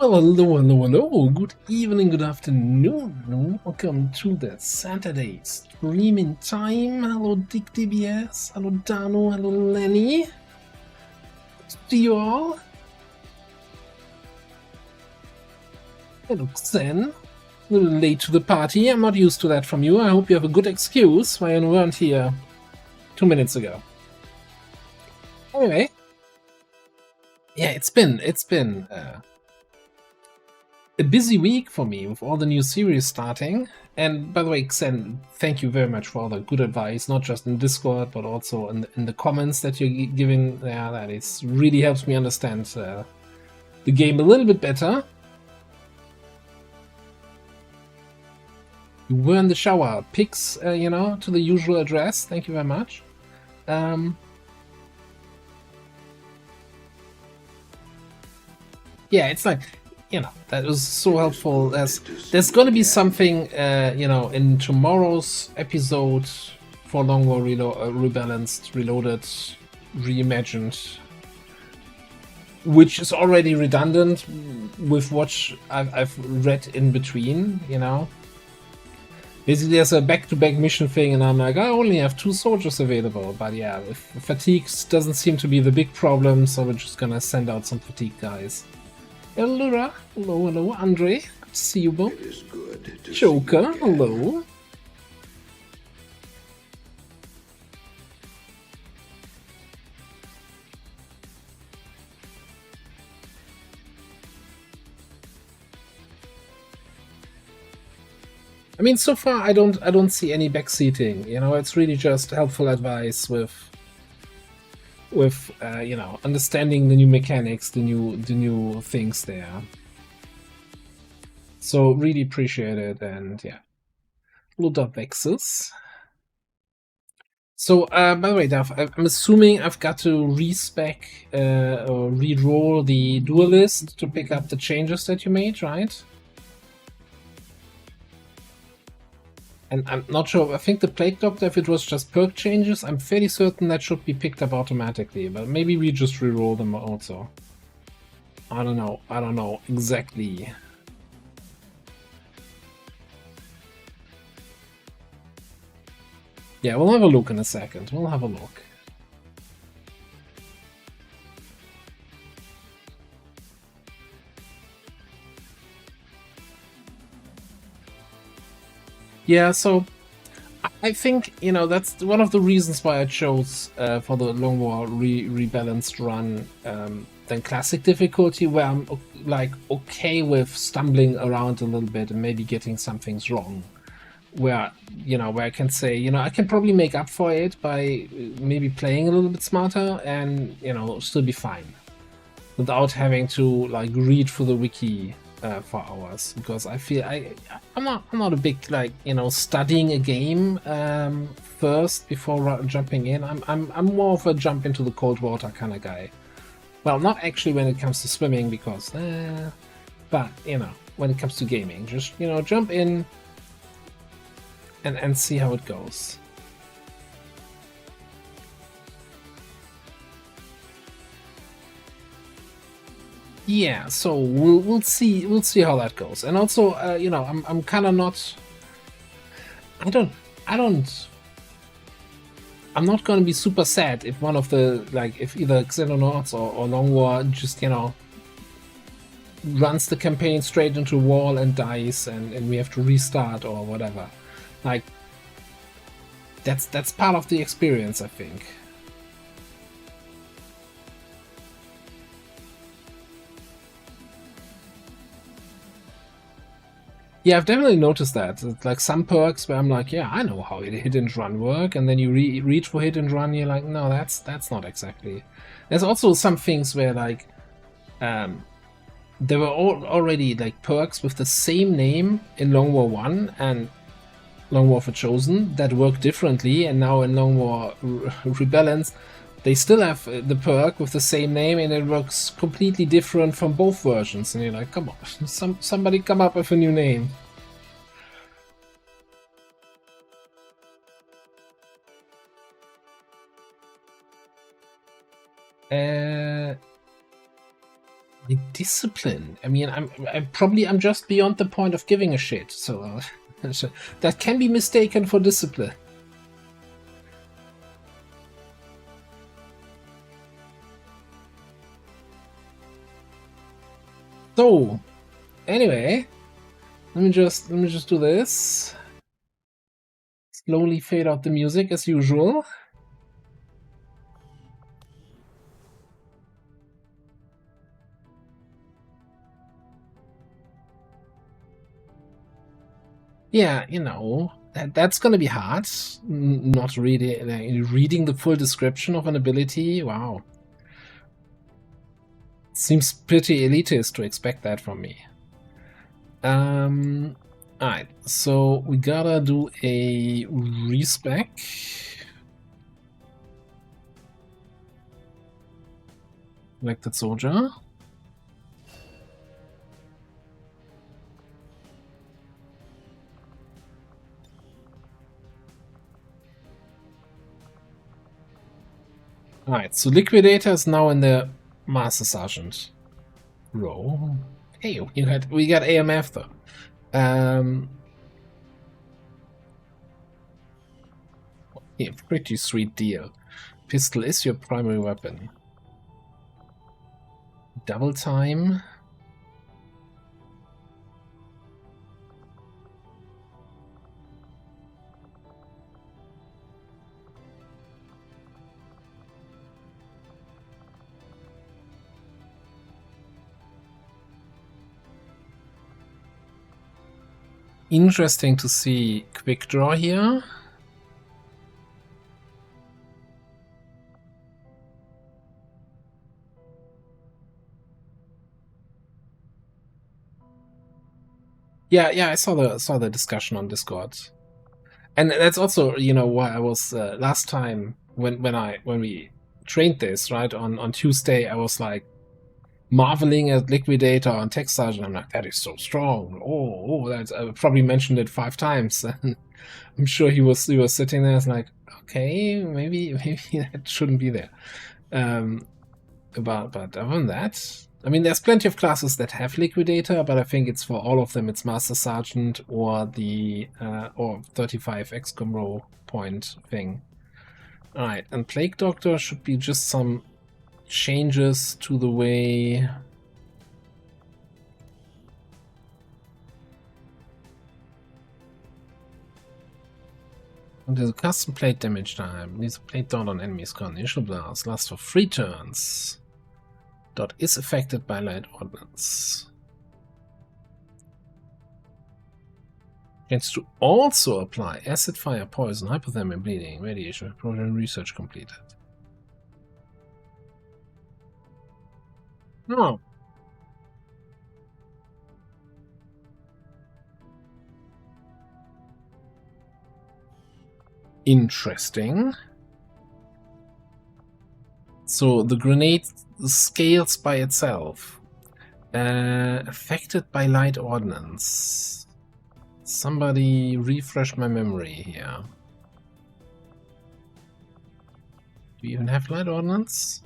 Well, hello. Good evening, good afternoon. Welcome to the Saturday streaming time. Hello, Dick DBS. Hello, Dano. Hello, Lenny. See you all. Hello, Xen. A little late to the party. I'm not used to that from you. I hope you have a good excuse why you weren't here 2 minutes ago. Anyway, yeah, it's been a busy week for me with all the new series starting. And by the way, Xen, thank you very much for all the good advice, not just in Discord, but also in the comments that you're giving there. That is really helps me understand the game a little bit better. You were in the shower. Pics, to the usual address. Thank you very much. Yeah, it's like, that was so helpful. There's going to be something, in tomorrow's episode for Long War Rebalanced, Reloaded, Reimagined, which is already redundant with what I've read in between, Basically, there's a back-to-back mission thing, and I'm like, I only have 2 soldiers available. But yeah, fatigue doesn't seem to be the big problem, so we're just gonna send out some fatigue guys. Hello, Laura. Hello, Andre. See you, Bo. Joker, hello. I mean, so far I don't see any backseating. It's really just helpful advice with understanding the new mechanics, the new things there. So really appreciate it, and yeah, Ludovexus. So by the way, Duff, I'm assuming I've got to respec or re-roll the duelist to pick up the changes that you made, right? And I'm not sure, I think the Plague Doctor, if it was just perk changes, I'm fairly certain that should be picked up automatically, but maybe we just re-roll them also. I don't know exactly. Yeah, we'll have a look in a second. We'll have a look. Yeah, so I think, that's one of the reasons why I chose for the Long War rebalanced run than classic difficulty, where I'm like okay with stumbling around a little bit and maybe getting some things wrong. Where I can say, I can probably make up for it by maybe playing a little bit smarter and still be fine without having to like read through the wiki for hours, because I feel I'm not a big studying a game first before jumping in. I'm more of a jump into the cold water kind of guy. Well, not actually when it comes to swimming, because but when it comes to gaming, just jump in and see how it goes. Yeah, so we'll see how that goes. And also, I'm kind of not. I'm not going to be super sad if one of the if either Xenonauts or Long War just runs the campaign straight into a wall and dies, and we have to restart or whatever. Like that's part of the experience, I think. Yeah, I've definitely noticed that. It's like some perks where I'm like, yeah, I know how hit and run work, and then you reach for hit and run, you're like, no, that's not exactly. There's also some things where there were already perks with the same name in Long War 1 and Long War for Chosen that work differently, and now in Long War Rebalance they still have the perk with the same name and it works completely different from both versions, and you're like, come on, somebody come up with a new name. Discipline. I mean, I'm just beyond the point of giving a shit. So that can be mistaken for discipline. So anyway, let me just do this. Slowly fade out the music as usual. Yeah, you know, that's gonna be hard. Not really reading the full description of an ability. Wow. Seems pretty elitist to expect that from me. Alright, so we gotta do a respec. Selected soldier. Alright, so Liquidator is now in the Master Sergeant row. Hey, we got AMF though. Yeah, pretty sweet deal. Pistol is your primary weapon. Double time. Interesting to see quick draw here. Yeah, I saw the discussion on Discord, and that's also, you know, why I was last time when we trained this right on Tuesday. I was like marveling at Liquidator on Tech Sergeant. I'm like, that is so strong. Oh, that's I probably mentioned it 5 times. And I'm sure he was sitting there. It's like, okay, maybe that shouldn't be there. But other than that, I mean, there's plenty of classes that have Liquidator, but I think it's for all of them, it's Master Sergeant or the or 35 XCOM row point thing. Alright, and Plague Doctor should be just some changes to the way there's a custom plate damage time. Needs a plate down on enemies con. Initial blast lasts for 3 turns. Dot is affected by light ordnance. Chance to also apply acid, fire, poison, hypothermia, bleeding, radiation, protein research completed. Oh. Interesting. So the grenade scales by itself. Affected by light ordnance. Somebody refresh my memory here. Do you even have light ordnance?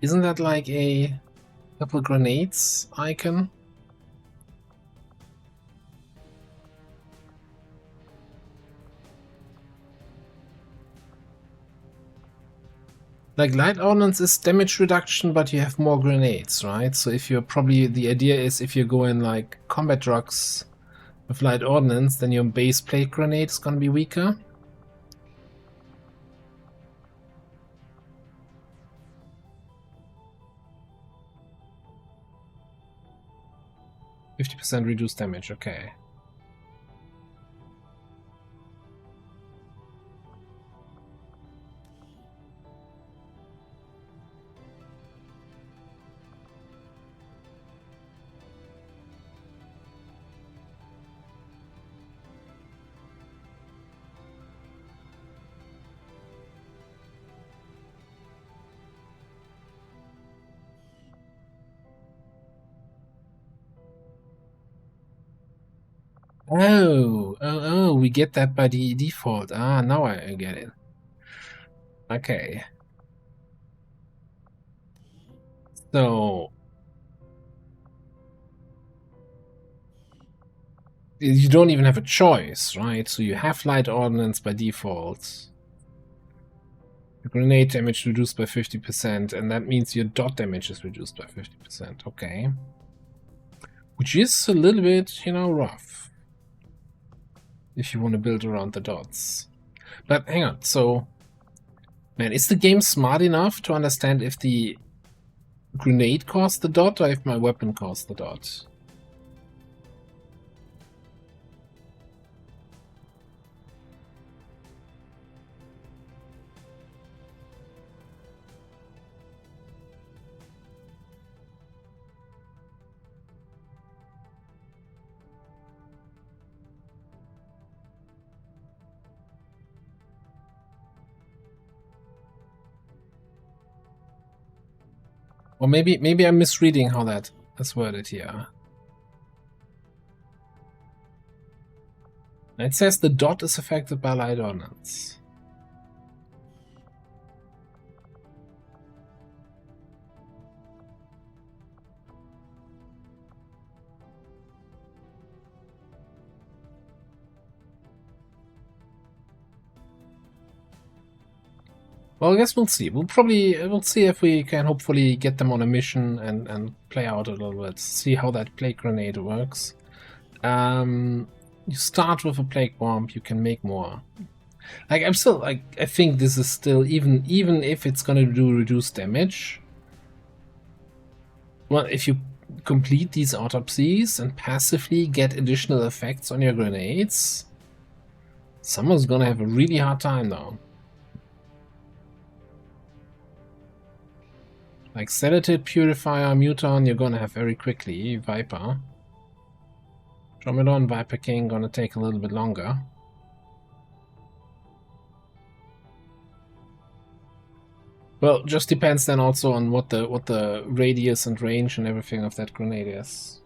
Isn't that like a couple grenades icon? Like light ordnance is damage reduction, but you have more grenades, right? So if you're probably, the idea is if you go in like combat drugs with light ordnance, then your base plate grenade is gonna be weaker. %50 reduced damage, okay. Oh, we get that by the default. Ah, now I get it. Okay. So, You don't even have a choice, right? So you have light ordnance by default. Your grenade damage reduced by 50%, and that means your dot damage is reduced by 50%. Okay. Which is a little bit, you know, rough. If you want to build around the dots. But hang on, so... Man, is the game smart enough to understand if the grenade costs the dot or if my weapon costs the dot? Or maybe I'm misreading how that is worded here. It says the dot is affected by light ordnance. Well, I guess we'll see. We'll see if we can hopefully get them on a mission and play out a little bit. See how that plague grenade works. You start with a plague bomb. You can make more. Like I'm still like I think this is still even if it's gonna do reduced damage. Well, if you complete these autopsies and passively get additional effects on your grenades, someone's gonna have a really hard time though. Like Sedative, Purifier, Muton, you're gonna have very quickly. Viper. Dromedon, Viper King, gonna take a little bit longer. Well, just depends then also on what the radius and range and everything of that grenade is.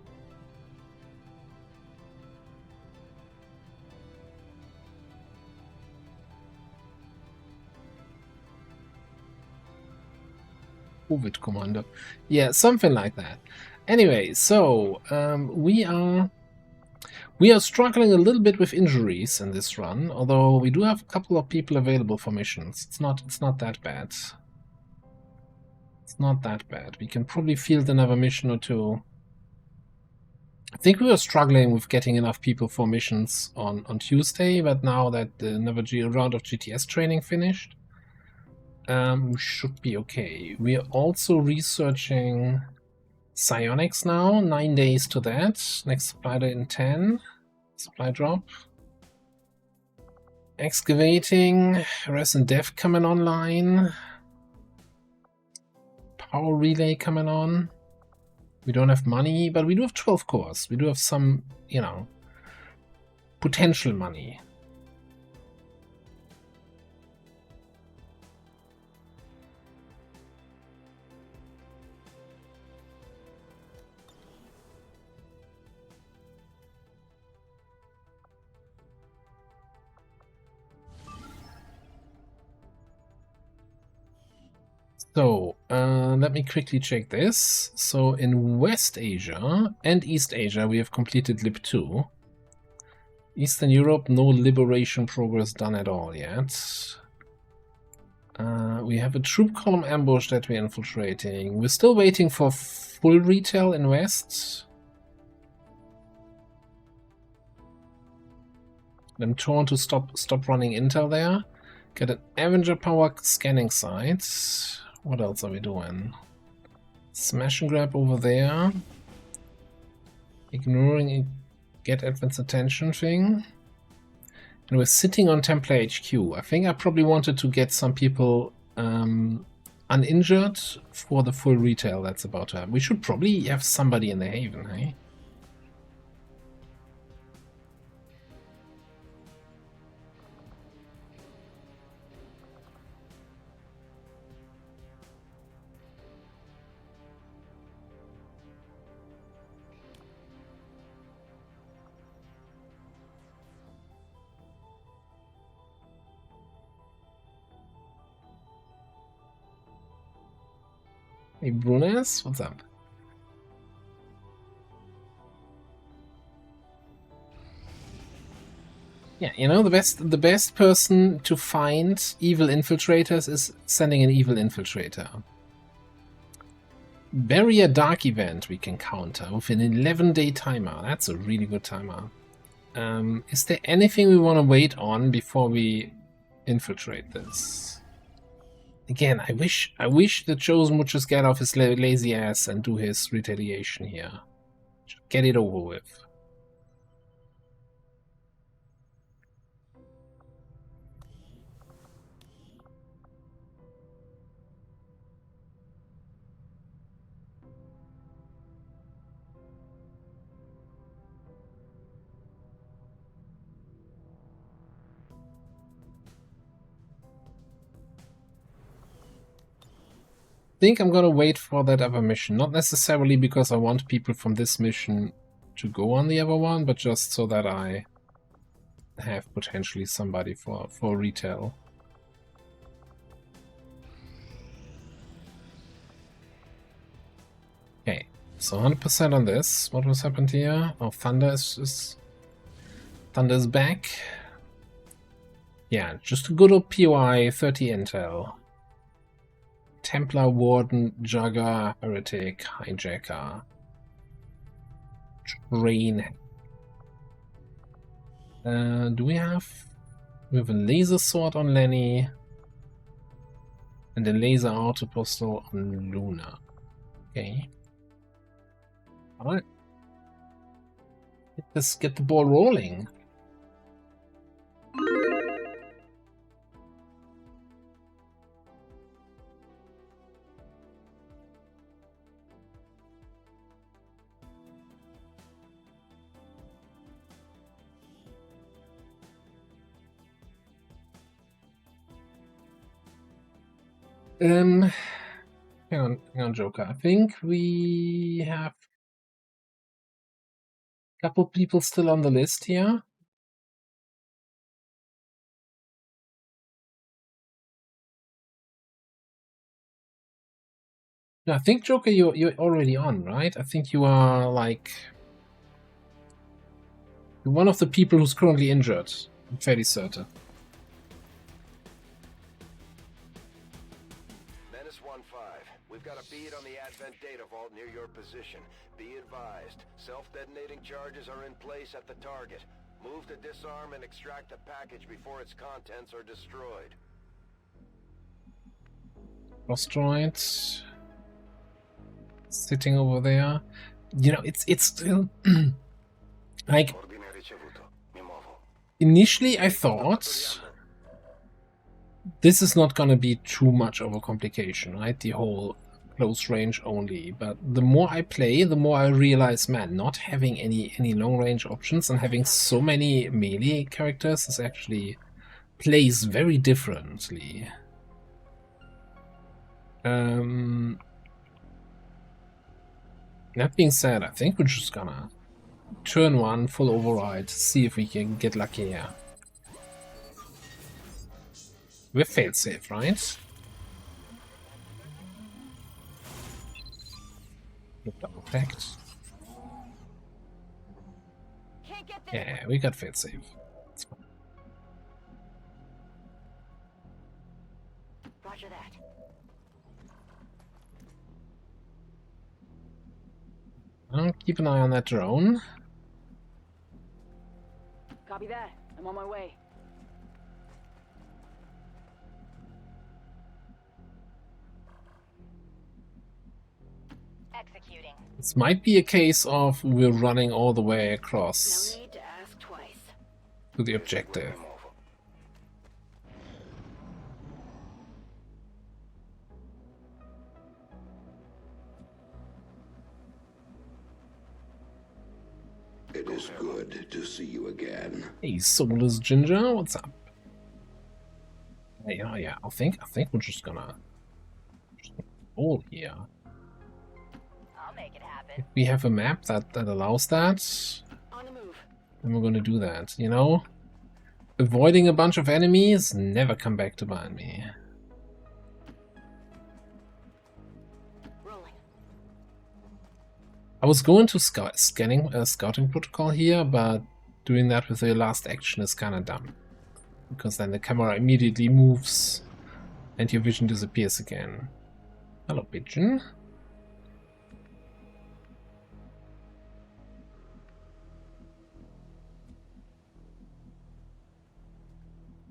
COVID commando. Yeah, something like that. Anyway, so we are struggling a little bit with injuries in this run, although we do have a couple of people available for missions. It's not that bad. It's not that bad. We can probably field another mission or two. I think we were struggling with getting enough people for missions on Tuesday, but now that another round of GTS training finished, we should be okay. We are also researching psionics now. 9 days to that. Next supply day in 10. Supply drop. Excavating. Res and Dev coming online. Power relay coming on. We don't have money, but we do have 12 cores. We do have some, you know, potential money. So, let me quickly check this. So, in West Asia and East Asia, we have completed Lib 2. Eastern Europe, no liberation progress done at all yet. We have a troop column ambush that we're infiltrating. We're still waiting for full retail in West. I'm torn to stop running intel there. Get an Avenger power scanning site. What else are we doing? Smash and grab over there. Ignoring get advanced attention thing. And we're sitting on Templar HQ. I think I probably wanted to get some people uninjured for the full retail that's about to happen. We should probably have somebody in the Haven, hey? Hey, Brunes, what's up? Yeah, you know, the best person to find evil infiltrators is sending an evil infiltrator. Bury a dark event we can counter with an 11-day timer. That's a really good timer. Is there anything we want to wait on before we infiltrate this? Again, I wish the Chosen would just get off his lazy ass and do his retaliation here. Just get it over with. I think I'm gonna wait for that other mission. Not necessarily because I want people from this mission to go on the other one, but just so that I have potentially somebody for retail. Okay, so 100% on this. What was happened here? Oh, Thunder is back. Yeah, just a good old POI, 30 intel. Templar, Warden, Jugger, Heretic, Hijacker. Train. Do we have... We have a laser sword on Lenny. And a laser autopostal on Luna. Okay. Alright. Let's get the ball rolling. Hang on, Joker. I think we have a couple people still on the list here. No, I think Joker, you're already on, right? I think you are like you're one of the people who's currently injured. I'm fairly certain. We've got a bead on the Advent data vault near your position. Be advised, self-detonating charges are in place at the target. Move to disarm and extract the package before its contents are destroyed. Crossdroid sitting over there. You know, it's still like initially I thought this is not gonna be too much of a complication, right? The whole close range only. But the more I play, the more I realize, man, not having any long range options and having so many melee characters is actually plays very differently. That being said, I think we're just gonna turn one full override, see if we can get lucky here. We're failsafe, right? Double effect. Yeah, we got failsafe. It's fine. Roger that. I'll keep an eye on that drone. Copy that. I'm on my way. Executing. This might be a case of we're running all the way across No need to ask twice. to the objective. It is good to see you again. Hey, Soulless Ginger, what's up? Hey, yeah, I think we're just gonna hold here. I'll make it happen. If we have a map that allows that, On the move. then we're gonna do that, you know? Avoiding a bunch of enemies never come back to bite me. Rolling. I was going to scouting protocol here, but doing that with your last action is kind of dumb. Because then the camera immediately moves and your vision disappears again. Hello, pigeon.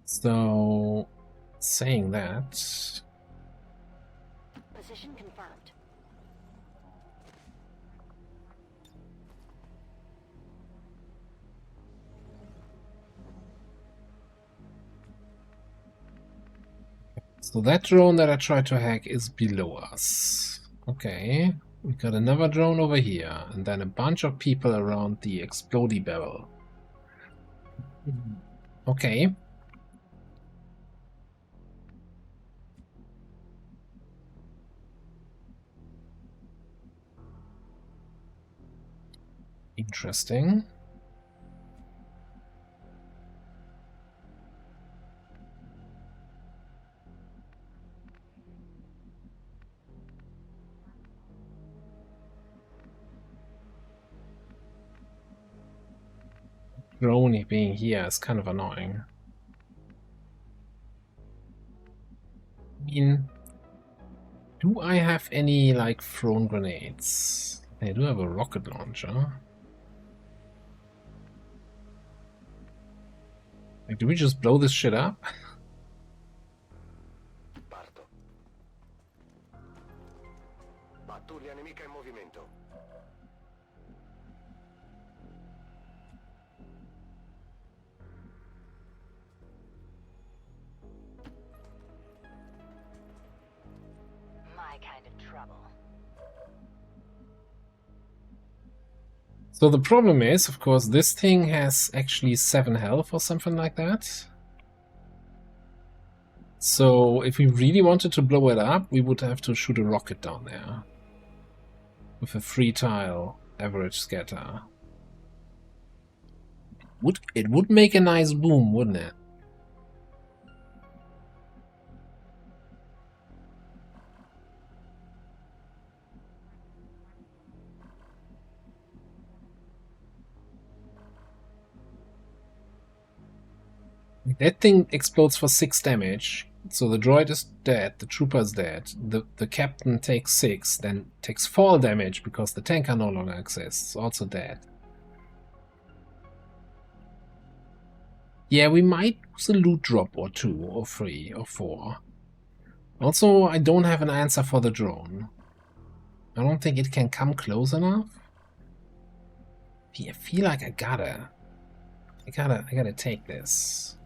So, saying that... Position confirmed. So that drone that I tried to hack is below us. Okay. We got another drone over here, and then a bunch of people around the explodey barrel. Okay. Interesting. Drone being here is kind of annoying. I mean, do I have any, like, thrown grenades? I do have a rocket launcher. Like, do we just blow this shit up? Parto. Pattuglia nemica in movimento. My kind of trouble. So the problem is, of course, this thing has actually 7 health or something like that. So if we really wanted to blow it up, we would have to shoot a rocket down there. With a 3 tile average scatter. It would make a nice boom, wouldn't it? That thing explodes for 6 damage, so the droid is dead, the trooper is dead, the captain takes 6, then takes 4 damage because the tanker no longer exists, also dead. Yeah, we might use a loot drop or 2, or 3, or 4. Also, I don't have an answer for the drone. I don't think it can come close enough. I feel like I gotta take this.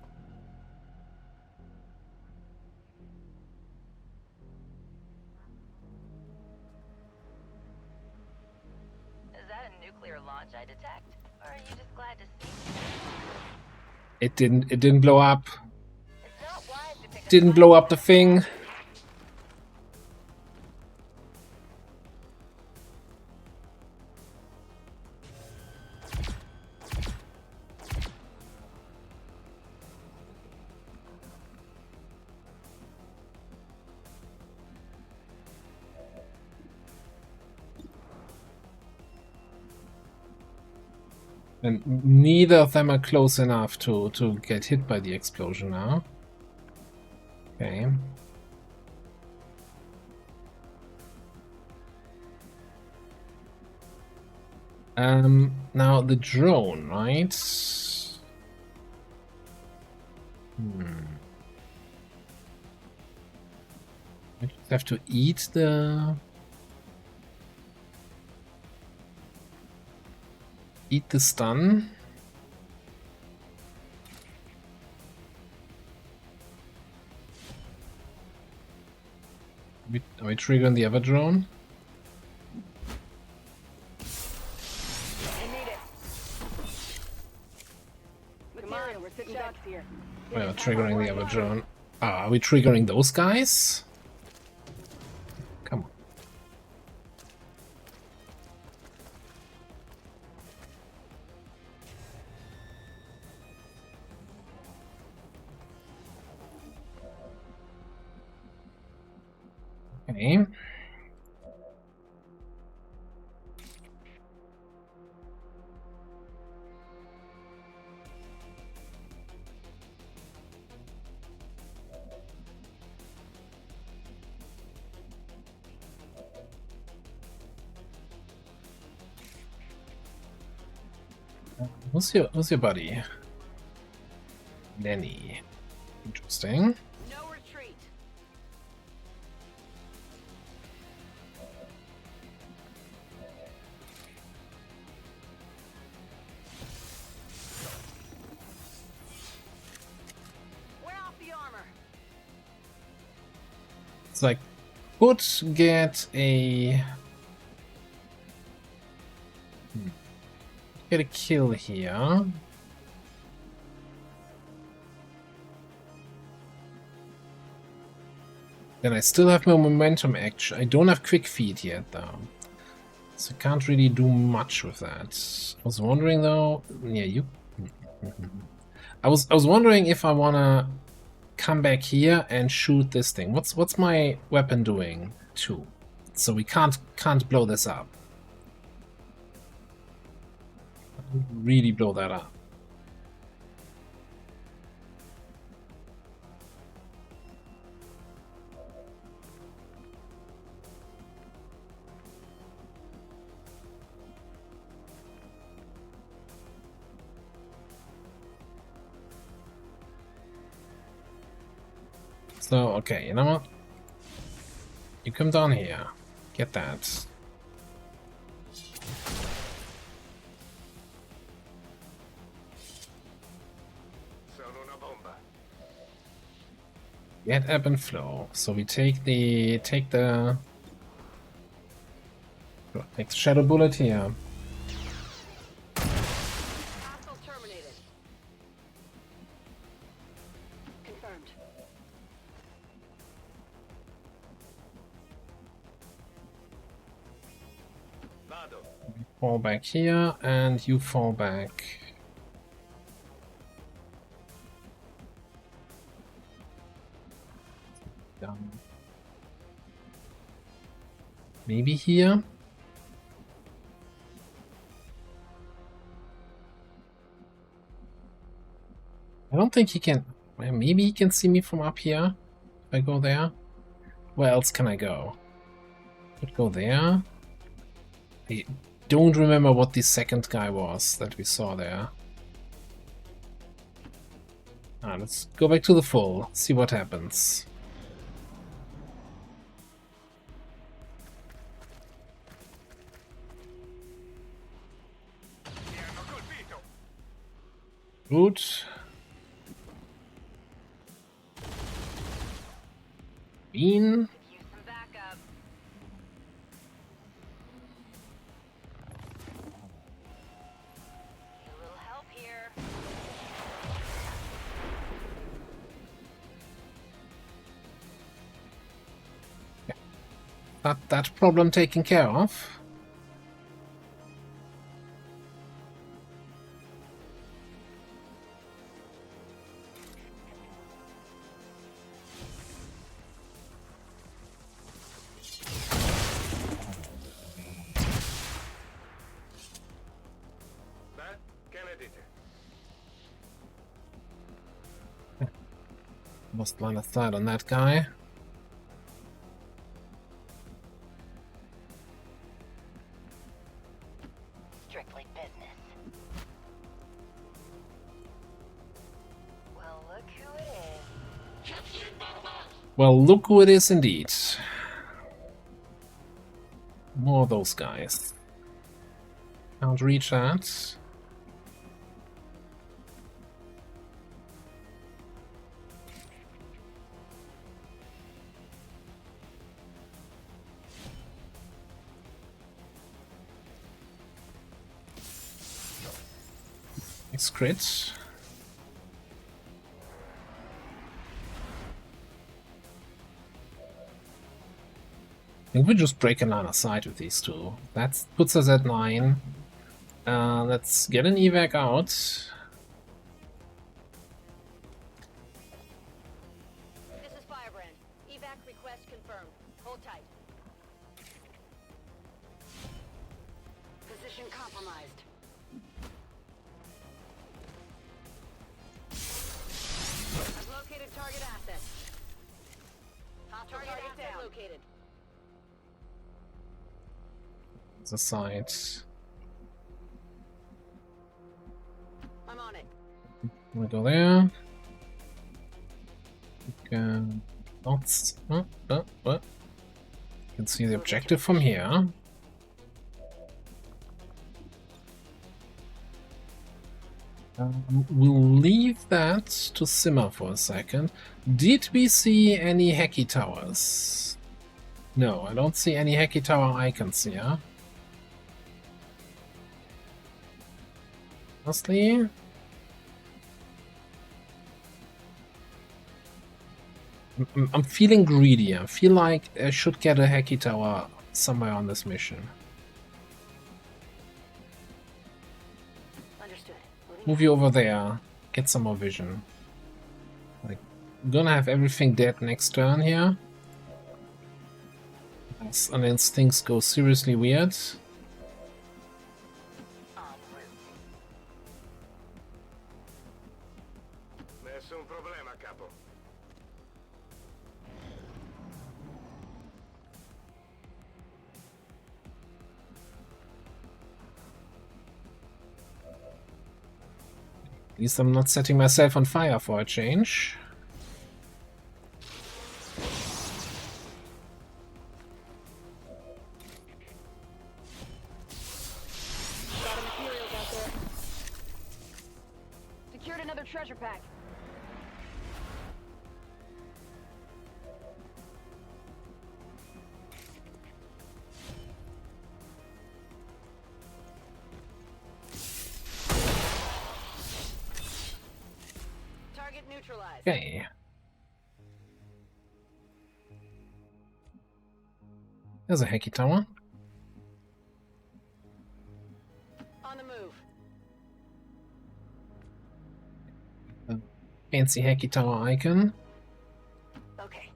Is that a nuclear launch I detect? Or are you just glad to see me? It didn't blow up. It's not wise to pick a Didn't fight blow up with the a thing. fight. And neither of them are close enough to get hit by the explosion now. Okay. Now the drone, right? I just have to eat the stun. Are we triggering the other drone? I need it. Come on, we're sitting ducks here. Well, triggering the other drone. Are we triggering those guys? Come on. Okay. Who's your buddy? Lenny. Interesting. No retreat. Wear off the armor. It's like, could get a get a kill here. Then I still have my momentum action. I don't have quick feet yet though, so I can't really do much with that. I was wondering though. Yeah, you. I was wondering if I wanna come back here and shoot this thing. What's my weapon doing? 2. So we can't blow this up. Really blow that up. So, okay, you know what? You come down here. Get that. Sono una bomba. Get ebb and flow. So we take the shadow bullet here. Hostile terminated. Confirmed. Vado. Fall back here, and you fall back. Down. Maybe here. I don't think he can. Well, maybe he can see me from up here. If I go there. Where else can I go? Could go there. I don't remember what the second guy was that we saw there. Let's go back to the full, see what happens. Root. Bean. Use some backup. Need a little help here. That problem taken care of. Beh, che ne dite? Lost line of sight on that guy. Strictly business. Well, look who it is. Well, look who it is indeed. More of those guys. Can't reach that. Nice crit. I think we just break a line of sight with these two. That puts us at 9. Let's get an evac out. This is Firebrand. Evac request confirmed. Hold tight. Position compromised. I've located target assets. Hostile target asset located. The site. We go there. Lots. What? You can see the objective from here. We'll leave that to simmer for a second. Did we see any hacky towers? No, I don't see any hacky tower icons here. Honestly, I'm feeling greedy. I feel like I should get a hacky tower somewhere on this mission. Understood. Move you over there. Get some more vision. Like, I'm gonna have everything dead next turn here. Unless things go seriously weird. Nessun problema, capo. At least I'm not setting myself on fire for a change. Got materials out there. Secured another treasure pack. Target neutralized. Okay. There's a hacky tower. On the move. Fancy hacky tower icon. Okay.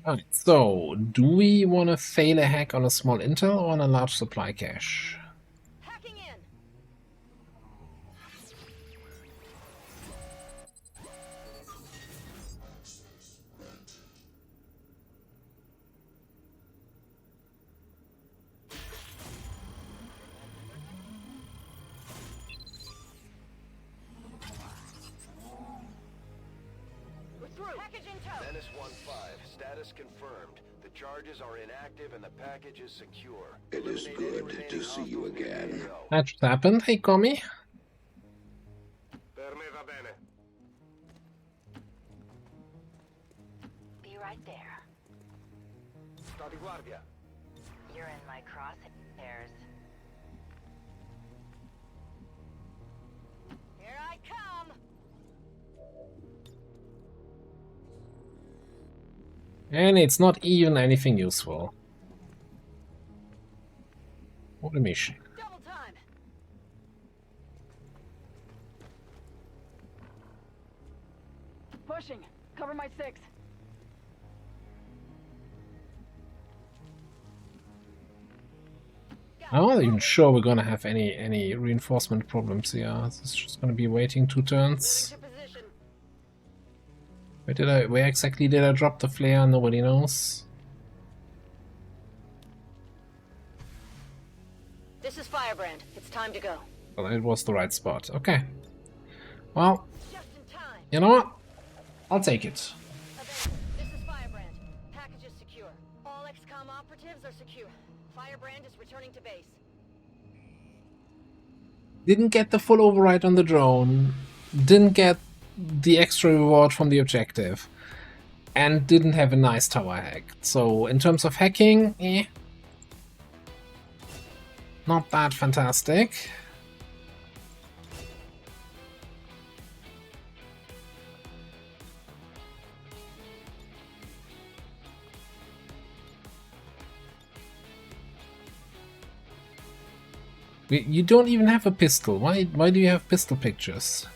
Alright, so do we want to fail a hack on a small intel or on a large supply cache? Hacking in. We're through. Package in tow. Menace 1-5, status confirmed. The charges are inactive and the package is secure. It is Eliminate any good remaining to see you hostiles in the again. AO. That just happened. Hey, Commie. Per me va bene. Be right there. Sto di guardia. You're in my crosshairs. Here I come. And it's not even anything useful. What a mission. Double time. Pushing. Cover my 6. I'm not even sure we're gonna have any reinforcement problems here. This is just gonna be waiting 2 turns. Moving to position. Where exactly did I drop the flare? Nobody knows. This is Firebrand. It's time to go. Well, it was the right spot. Okay. Well, Just in time. you know what? I'll take it. Avengers, this is Firebrand. Package is secure. All XCOM operatives are secure. Firebrand is returning to base. Didn't get the full override on the drone. Didn't get the extra reward from the objective. And didn't have a nice tower hack. So, in terms of hacking, not that fantastic. You don't even have a pistol. Why do you have pistol pictures?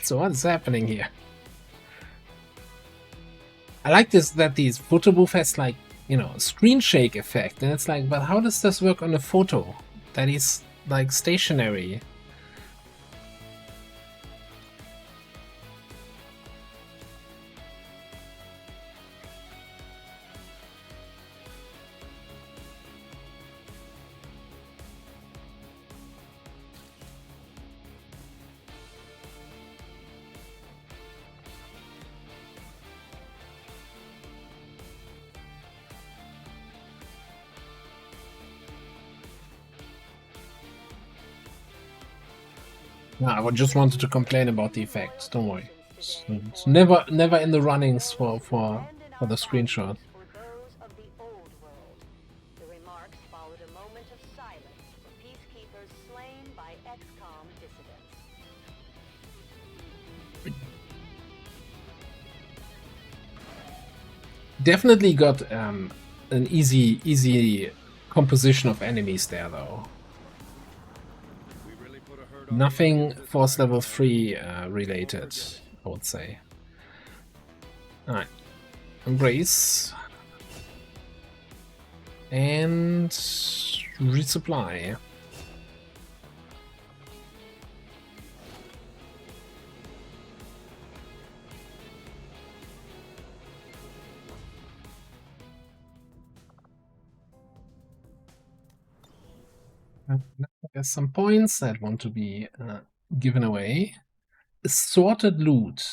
So what's happening here? I like this that these photo booth has like, you know, screen shake effect, and it's like, but how does this work on a photo that is like stationary? No, I just wanted to complain about the effects. Don't worry. It's never in the runnings for the screenshot. For those of the old world. The remarks followed a moment of silence for peacekeepers slain by XCOM dissidents. Definitely got an easy composition of enemies there though. Nothing Force level 3 related, I would say. Alright. Embrace. And resupply. There's some points that want to be given away. Assorted loot.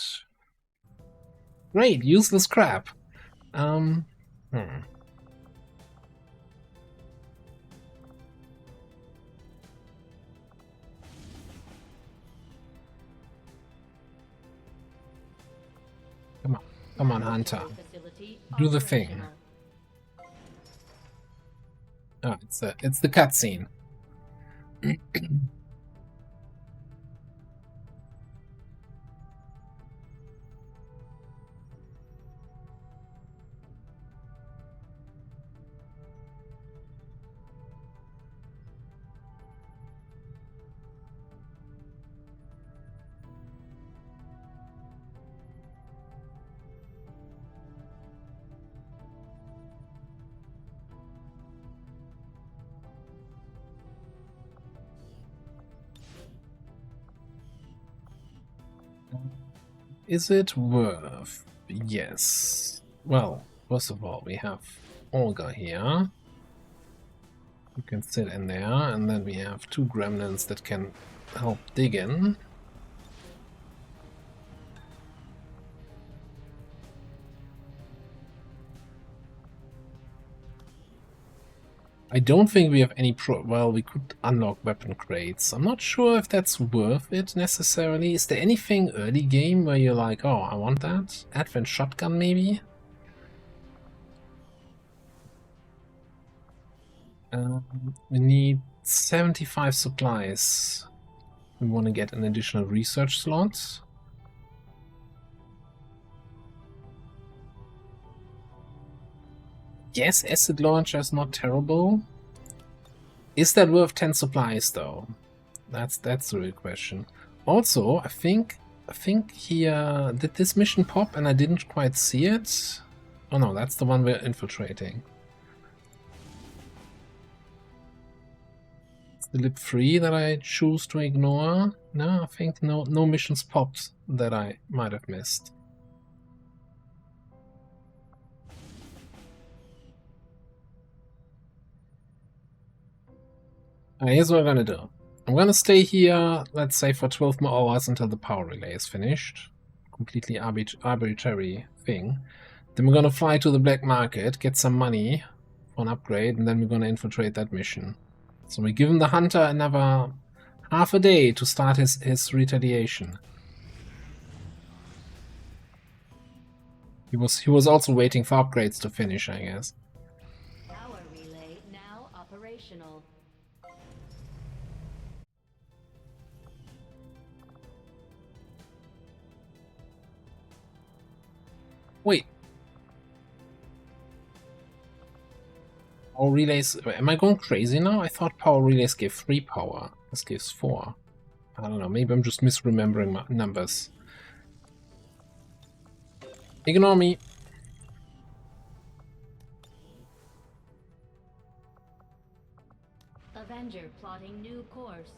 Great, useless crap. Hmm. Come on, Hunter. Do the thing. Oh, it's the cutscene. Is it worth? Yes. Well, first of all, we have Olga here. You can sit in there, and then we have 2 gremlins that can help dig in. I don't think we have any well, we could unlock weapon crates. I'm not sure if that's worth it necessarily. Is there anything early game where you're like, oh, I want that? Advent shotgun maybe? We need 75 supplies. We want to get an additional research slot. Yes, acid launcher is not terrible. Is that worth 10 supplies though? That's the real question. Also, I think here did this mission pop and I didn't quite see it. Oh no, that's the one we're infiltrating. It's the lip 3 that I choose to ignore. No, I think no missions popped that I might have missed. Here's what I'm gonna do. I'm gonna stay here, let's say, for 12 more hours until the power relay is finished. Completely arbitrary thing. Then we're gonna fly to the black market, get some money for an upgrade, and then we're gonna infiltrate that mission. So we're giving the hunter another half a day to start his retaliation. He was also waiting for upgrades to finish, I guess. Power relay now operational. Wait. Power relays... Am I going crazy now? I thought power relays gave 3 power. This gives 4. I don't know. Maybe I'm just misremembering my numbers. Ignore me. Avenger plotting new course.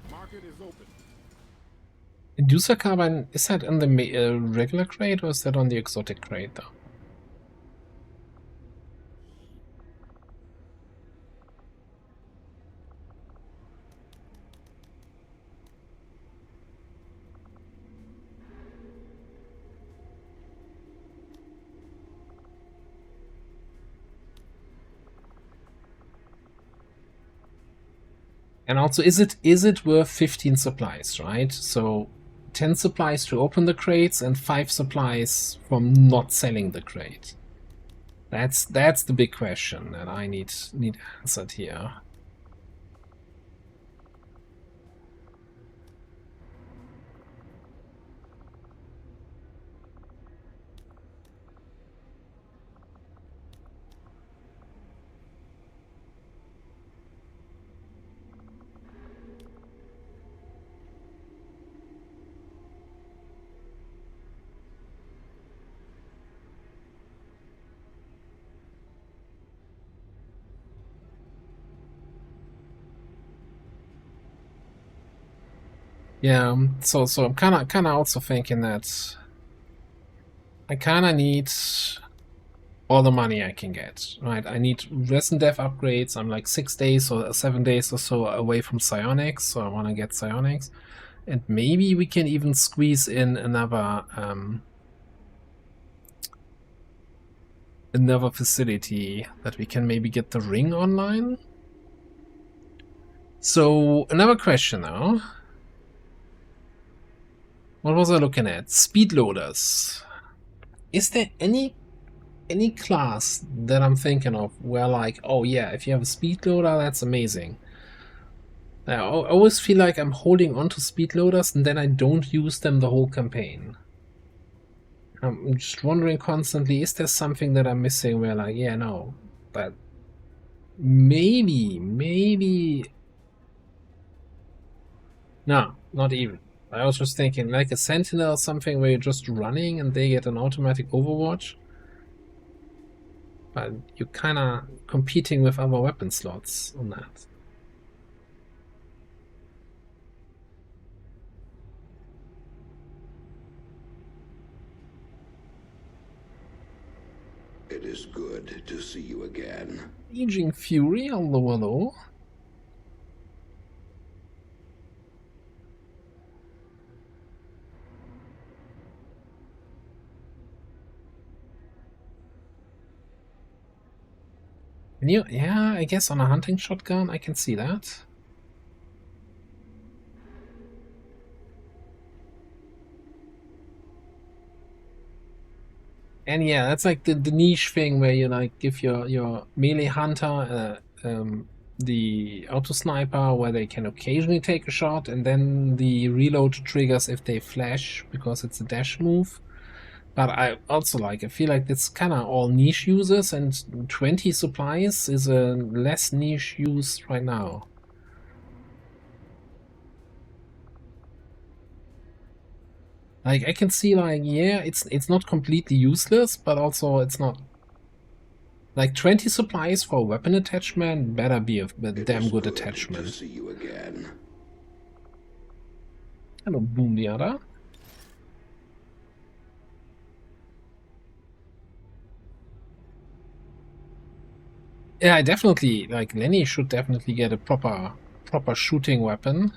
Market is open. Inducer carbine, is that in the regular crate or is that on the exotic crate though? And also, is it worth 15 supplies, right? So 10 supplies to open the crates and 5 supplies from not selling the crate. That's the big question that I need answered here. Yeah, so I'm kinda also thinking that I kinda need all the money I can get, right? I need resin dev upgrades. I'm like 6 days or 7 days or so away from psionics, so I want to get psionics, and maybe we can even squeeze in another facility that we can maybe get the ring online. So another question now. What was I looking at? Speed loaders. Is there any class that I'm thinking of where like, oh yeah, if you have a speed loader, that's amazing. I always feel like I'm holding on to speed loaders and then I don't use them the whole campaign. I'm just wondering constantly, is there something that I'm missing where like, yeah, no, but maybe, no, not even. I was just thinking like a sentinel or something where you're just running and they get an automatic overwatch. But you're kind of competing with other weapon slots on that. It is good to see you again. Raging Fury on the Willow. Can you, yeah, I guess on a hunting shotgun I can see that. And yeah, that's like the niche thing where you like give your melee hunter the auto sniper where they can occasionally take a shot, and then the reload triggers if they flash because it's a dash move. But I also like, I feel like it's kind of all niche users, and 20 supplies is a less niche use right now. Like I can see like, yeah, it's not completely useless, but also it's not like 20 supplies for a weapon attachment better be a damn good attachment. To see you again. Hello, Boom the other. Yeah, I definitely like Lenny should definitely get a proper shooting weapon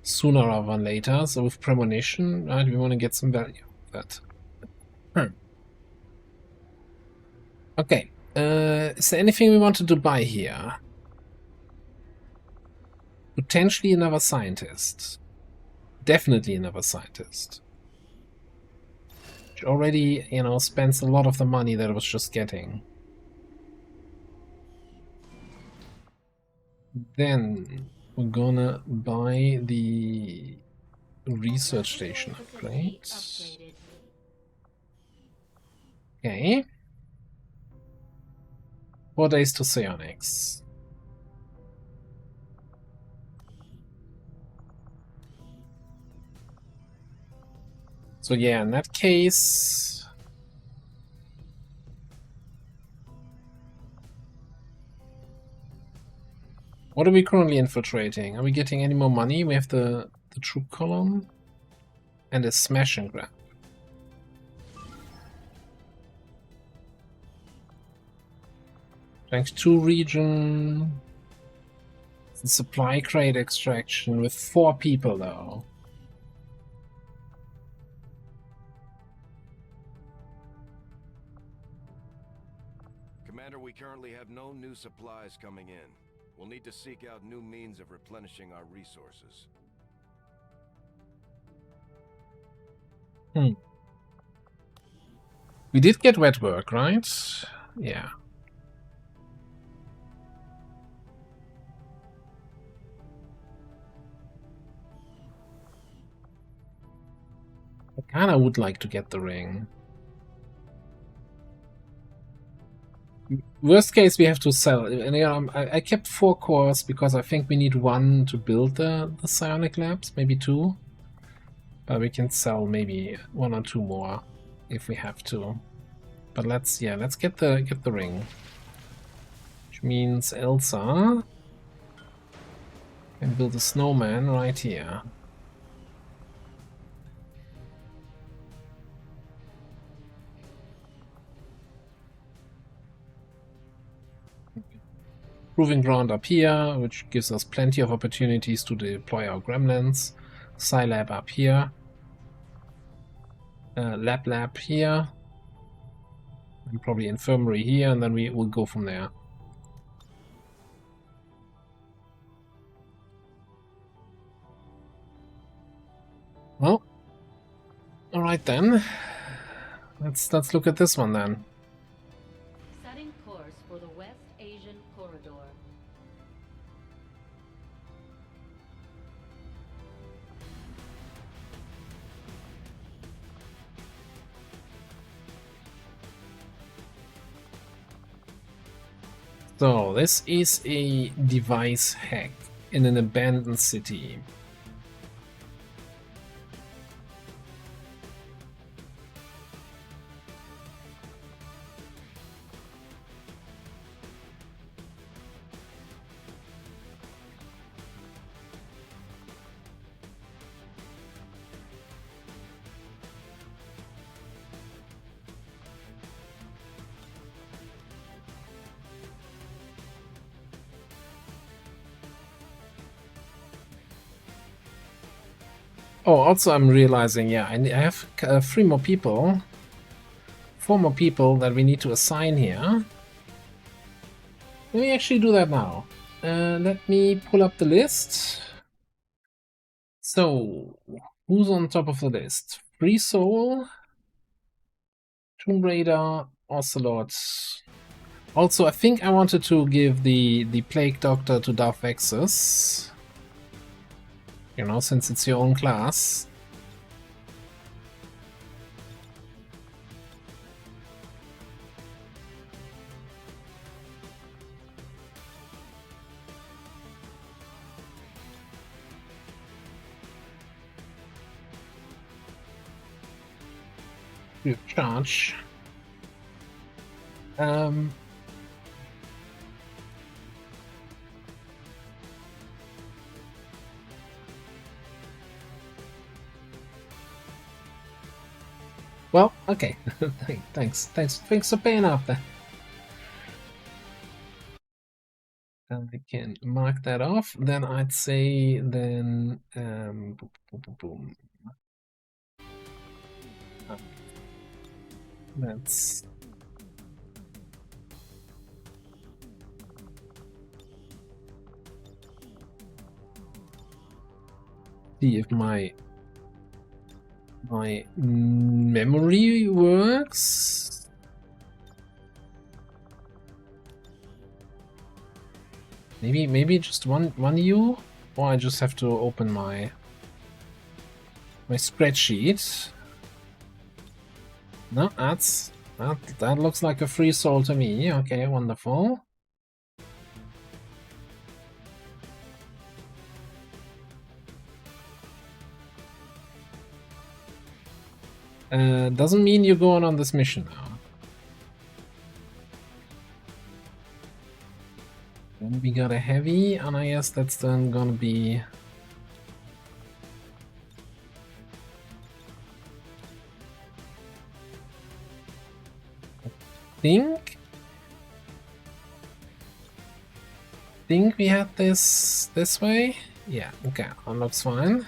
sooner rather than later. So with premonition, right, we want to get some value of that. Okay. Is there anything we wanted to buy here? Potentially another scientist. Definitely another scientist. Which already, you know, spends a lot of the money that I was just getting. Then we're gonna buy the research station upgrade. Okay. 4 days to psionics. So yeah, in that case, what are we currently infiltrating? Are we getting any more money? We have the troop column and a smash and grab. Rank 2 region. The supply crate extraction with 4 people though. Commander, we currently have no new supplies coming in. We'll need to seek out new means of replenishing our resources. We did get wet work, right? Yeah. I kinda would like to get the ring. Worst case, we have to sell. And I kept 4 cores because I think we need 1 to build the psionic labs, maybe 2. But we can sell maybe 1 or 2 more if we have to. But let's get the ring. Which means Elsa can build a snowman right here. Proving ground up here, which gives us plenty of opportunities to deploy our gremlins. Scilab up here. Lab here. And probably infirmary here, and then we will go from there. Well, all right then. Let's look at this one then. Setting course for the West Asian Corridor. So this is a device hack in an abandoned city. Oh, also I'm realizing, yeah, I have 3 more people, 4 more people that we need to assign here. Let me actually do that now. Let me pull up the list. So, who's on top of the list? Free Soul, Tomb Raider, Ocelot. Also, I think I wanted to give the Plague Doctor to Darth Vexus. You know, since it's your own class. Free of charge. Well, okay. Thanks for paying up there. I can mark that off. Then I'd say boom, boom, boom. Let's see if my memory works. Maybe just one U, or I just have to open my spreadsheet. No, that looks like a free soul to me. Okay, wonderful. Doesn't mean you're going on this mission now. Then we got a heavy, and I guess that's then gonna be... think we had this way? Yeah, okay, that looks fine.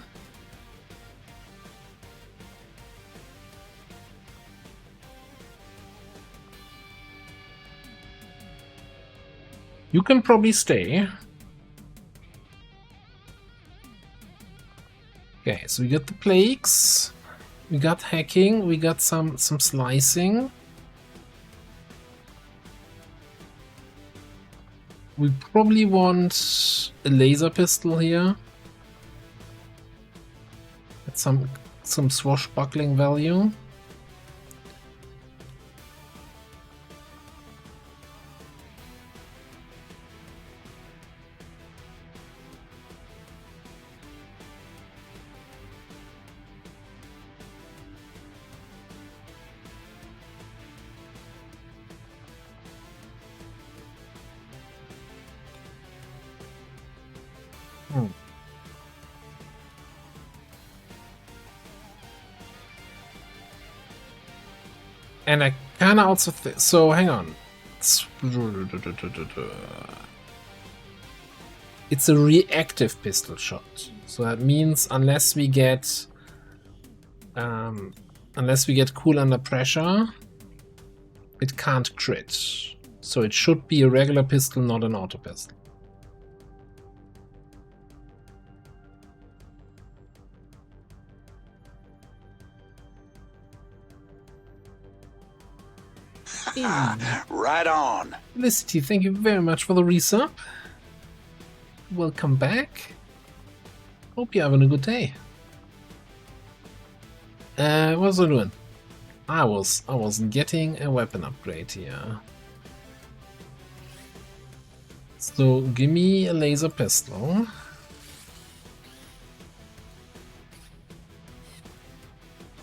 You can probably stay. Okay, so we got the plagues, we got hacking, we got some slicing. We probably want a laser pistol here. Get some swashbuckling value. And I kind of also so hang on. It's a reactive pistol shot, so that means unless we get cool under pressure, it can't crit. So it should be a regular pistol, not an auto pistol. Right on. Felicity, thank you very much for the resub. Welcome back. Hope you're having a good day. What was I doing? I was getting a weapon upgrade here. So give me a laser pistol.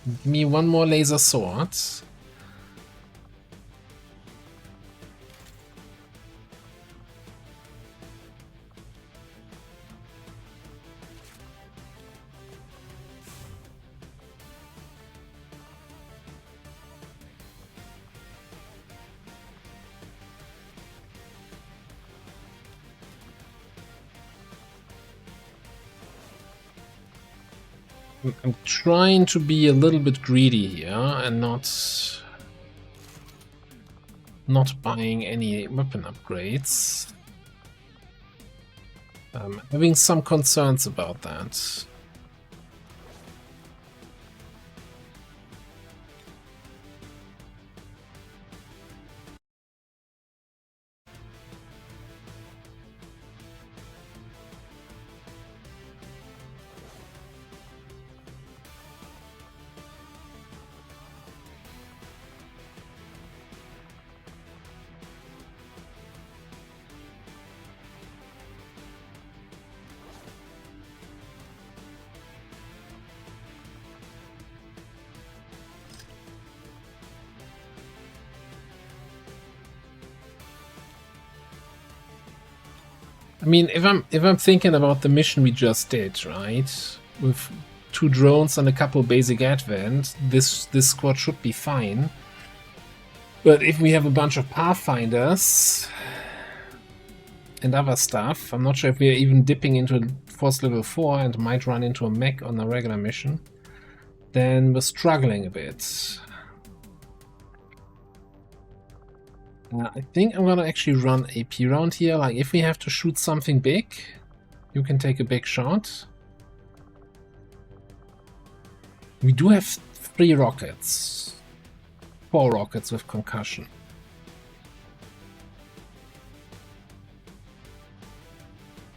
Give me one more laser sword. I'm trying to be a little bit greedy here and not buying any weapon upgrades. I'm having some concerns about that. I mean, if I'm thinking about the mission we just did, right, with 2 drones and a couple basic advent, this squad should be fine. But if we have a bunch of pathfinders and other stuff, I'm not sure if we're even dipping into force level 4 and might run into a mech on a regular mission, then we're struggling a bit. I think I'm gonna actually run AP round here. Like, if we have to shoot something big, you can take a big shot. We do have 3 rockets. 4 rockets with concussion.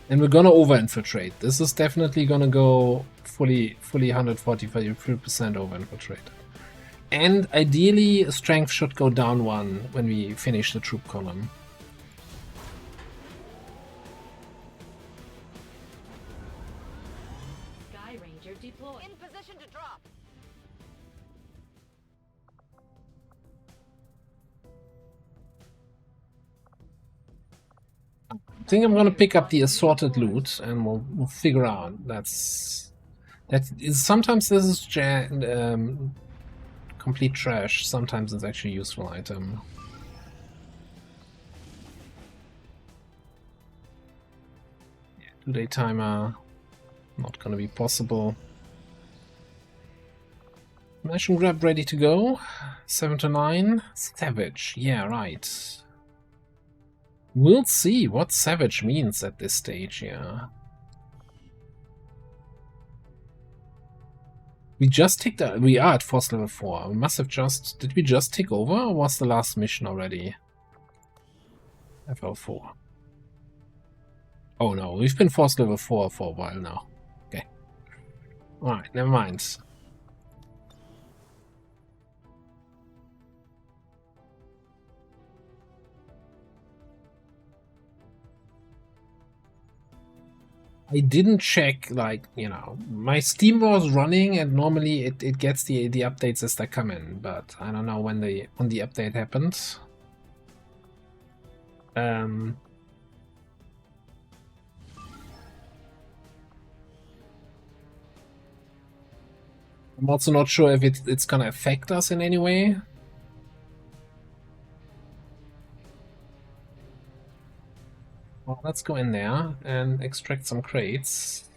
And we're gonna over-infiltrate. This is definitely gonna go fully 145% over-infiltrate. And ideally, strength should go down 1 when we finish the troop column. Sky Ranger deployed. In position to drop. I think I'm gonna pick up the assorted loot, and we'll figure out. Sometimes this is complete trash. Sometimes it's actually a useful item. Yeah, 2-day timer, not gonna be possible. Smash and grab ready to go. 7 to 9. Savage, yeah, right. We'll see what savage means at this stage here. We just ticked. We are at force level 4. We must have just. Did we just tick over, or was the last mission already FL4? Oh no, we've been force level 4 for a while now. Okay. Alright, never mind. I didn't check, like, you know, my Steam was running and normally it gets the updates as they come in, but I don't know when the update happens. I'm also not sure if it's gonna affect us in any way. Well, let's go in there and extract some crates.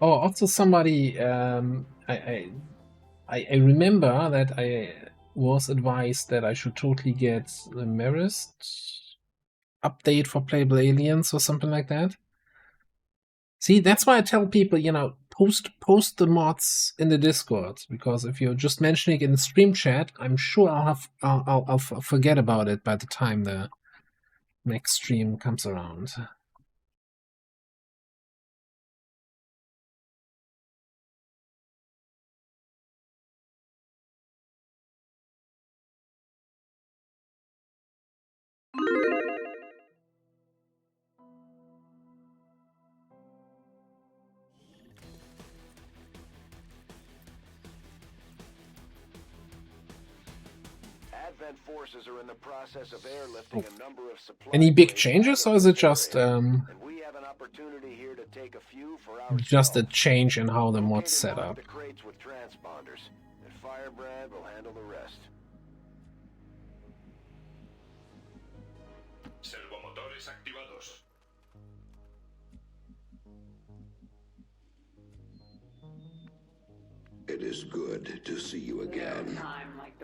Oh, also somebody, I remember that I was advised that I should totally get the Marist update for playable aliens or something like that. See, that's why I tell people, you know, post the mods in the Discord, because if you're just mentioning it in the stream chat, I'm sure I'll forget about it by the time the next stream comes around. Advent forces are in the process of airlifting a number of supply Any big crates changes, out or of is it this just area, and we have an opportunity here to take a few for ourselves. just a change in how the Locate mod's and set mark up? the crates with transponders, and Firebrand will handle the rest. Servomotores activados. It is good to see you again.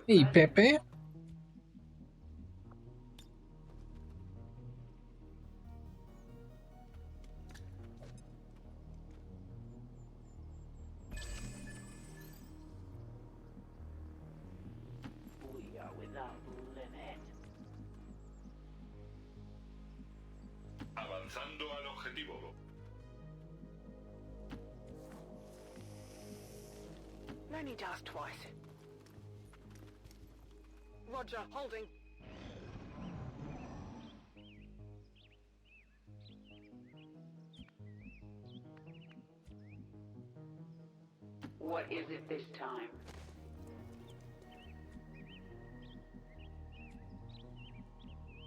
Hey, Pepe. We are without limit. Avanzando al objetivo. No need to ask twice. Roger, holding. What is it this time?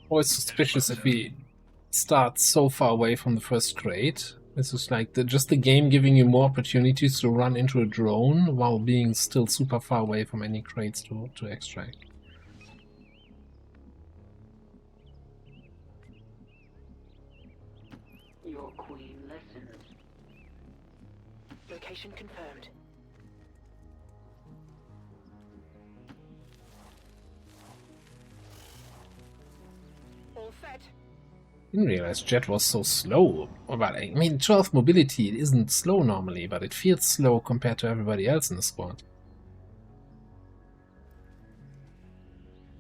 Always suspicious if we start so far away from the first crate. This is like just the game giving you more opportunities to run into a drone while being still super far away from any crates to extract. Your queen listens. Location confirmed. All set. Didn't realize Jet was so slow. But I mean, 12 mobility, it isn't slow normally, but it feels slow compared to everybody else in the squad.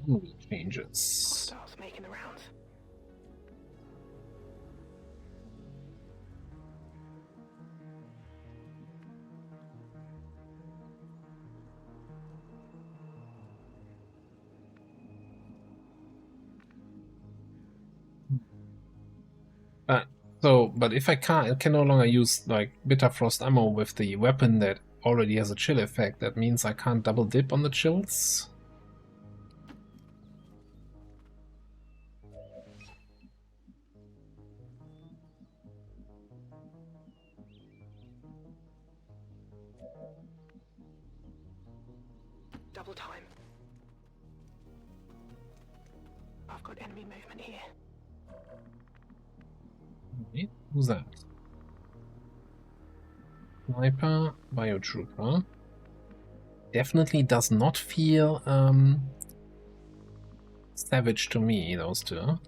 Movie changes. Stars making the rounds. But if I can't, I can no longer use like bitter frost ammo with the weapon that already has a chill effect. That means I can't double dip on the chills. Double time. I've got enemy movement here. Wait, who's that? Sniper, Biotrooper. Definitely does not feel savage to me, those two.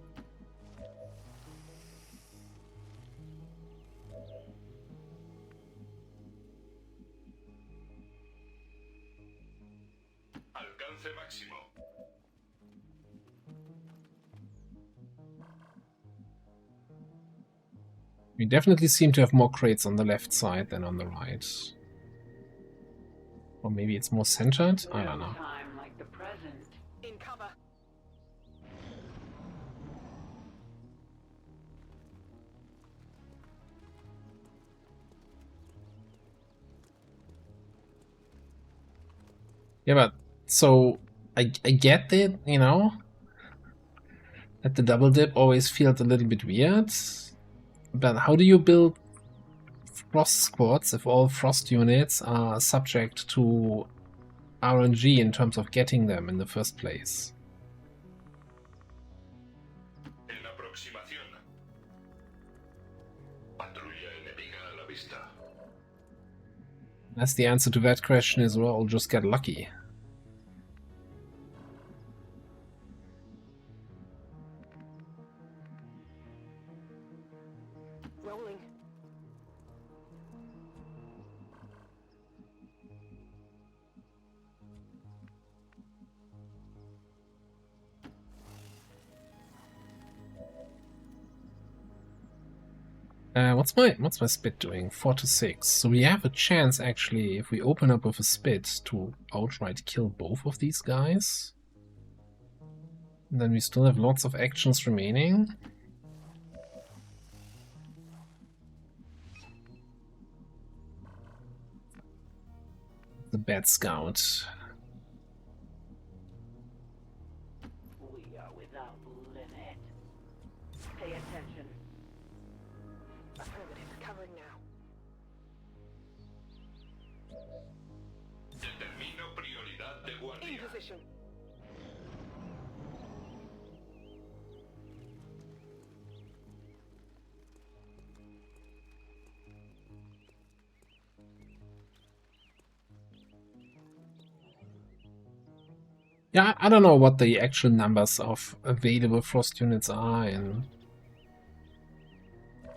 We definitely seem to have more crates on the left side than on the right. Or maybe it's more centered? I don't know. Time like the present. In cover. Yeah, but so I get it, you know, that the double dip always feels a little bit weird. But how do you build frost squads if all frost units are subject to RNG in terms of getting them in the first place? En aproximación. Patrulla enemiga a la vista. That's the answer to that question is, well, just get lucky. Rolling. What's my spit doing? 4 to 6. So we have a chance actually, if we open up with a spit, to outright kill both of these guys. And then we still have lots of actions remaining. The bad scout. We are without limit. Pay attention. Affirmative. Covering now. Determino prioridad de In guardia. position. Yeah, I don't know what the actual numbers of available frost units are, and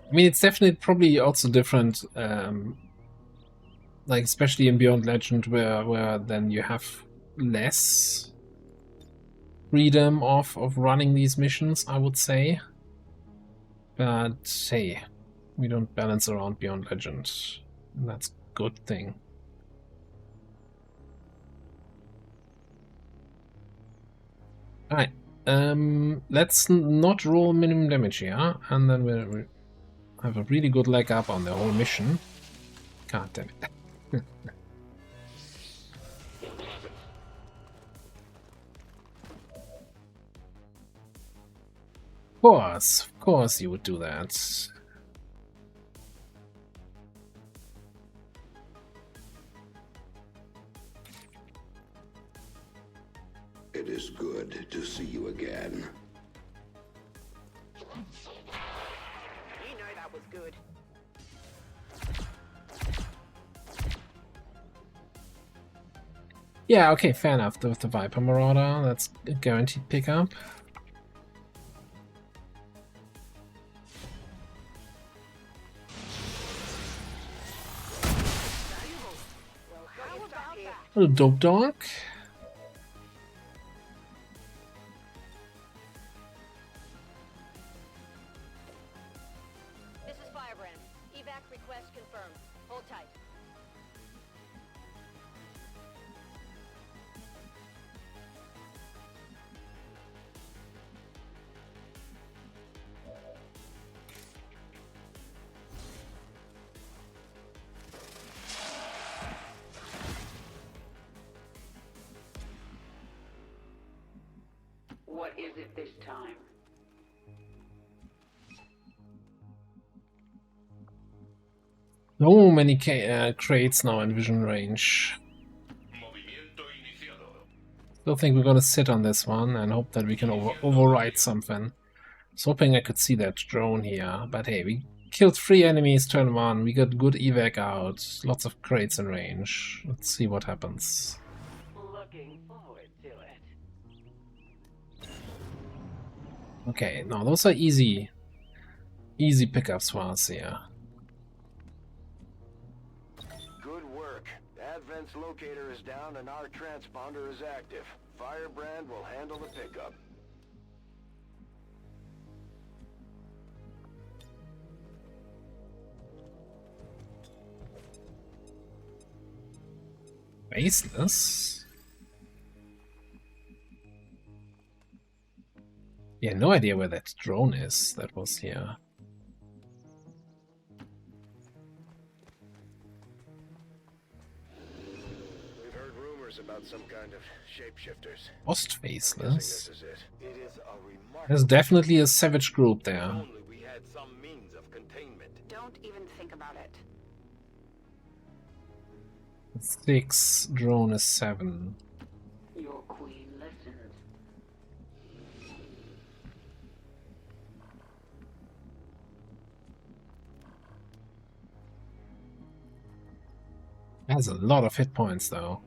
I mean it's definitely probably also different, like especially in Beyond Legend, where then you have less freedom of running these missions, I would say. But hey, we don't balance around Beyond Legend. That's a good thing. Alright, let's not roll minimum damage here, and then we'll have a really good leg up on the whole mission. God damn it. Of course you would do that. It is good to see you again. You know that was good. Yeah, okay, fair enough. With the Viper Marauder, that's a guaranteed pickup. Well, how about that? Little dope dog. This is Firebrand. Evac request confirmed. Hold tight. What is it this time? So many crates now in vision range. Movimiento iniciado. Still think we're gonna sit on this one and hope that we can override something. I was hoping I could see that drone here, but hey, we killed 3 enemies turn 1, we got good evac out, lots of crates in range. Let's see what happens. Looking forward to it. Okay, now those are easy pickups for us here. Good work. Advent's locator is down and our transponder is active. Firebrand will handle the pickup. Faceless? Yeah, no idea where that drone is that was here. We've heard rumors about some kind of shapeshifters. Lost Guessing this Faceless. is it. It is a remarkable. There's definitely a savage group there. Only we had some means of containment. Don't even think about it. 6, drone is 7. Your queen listens. Has a lot of hit points though.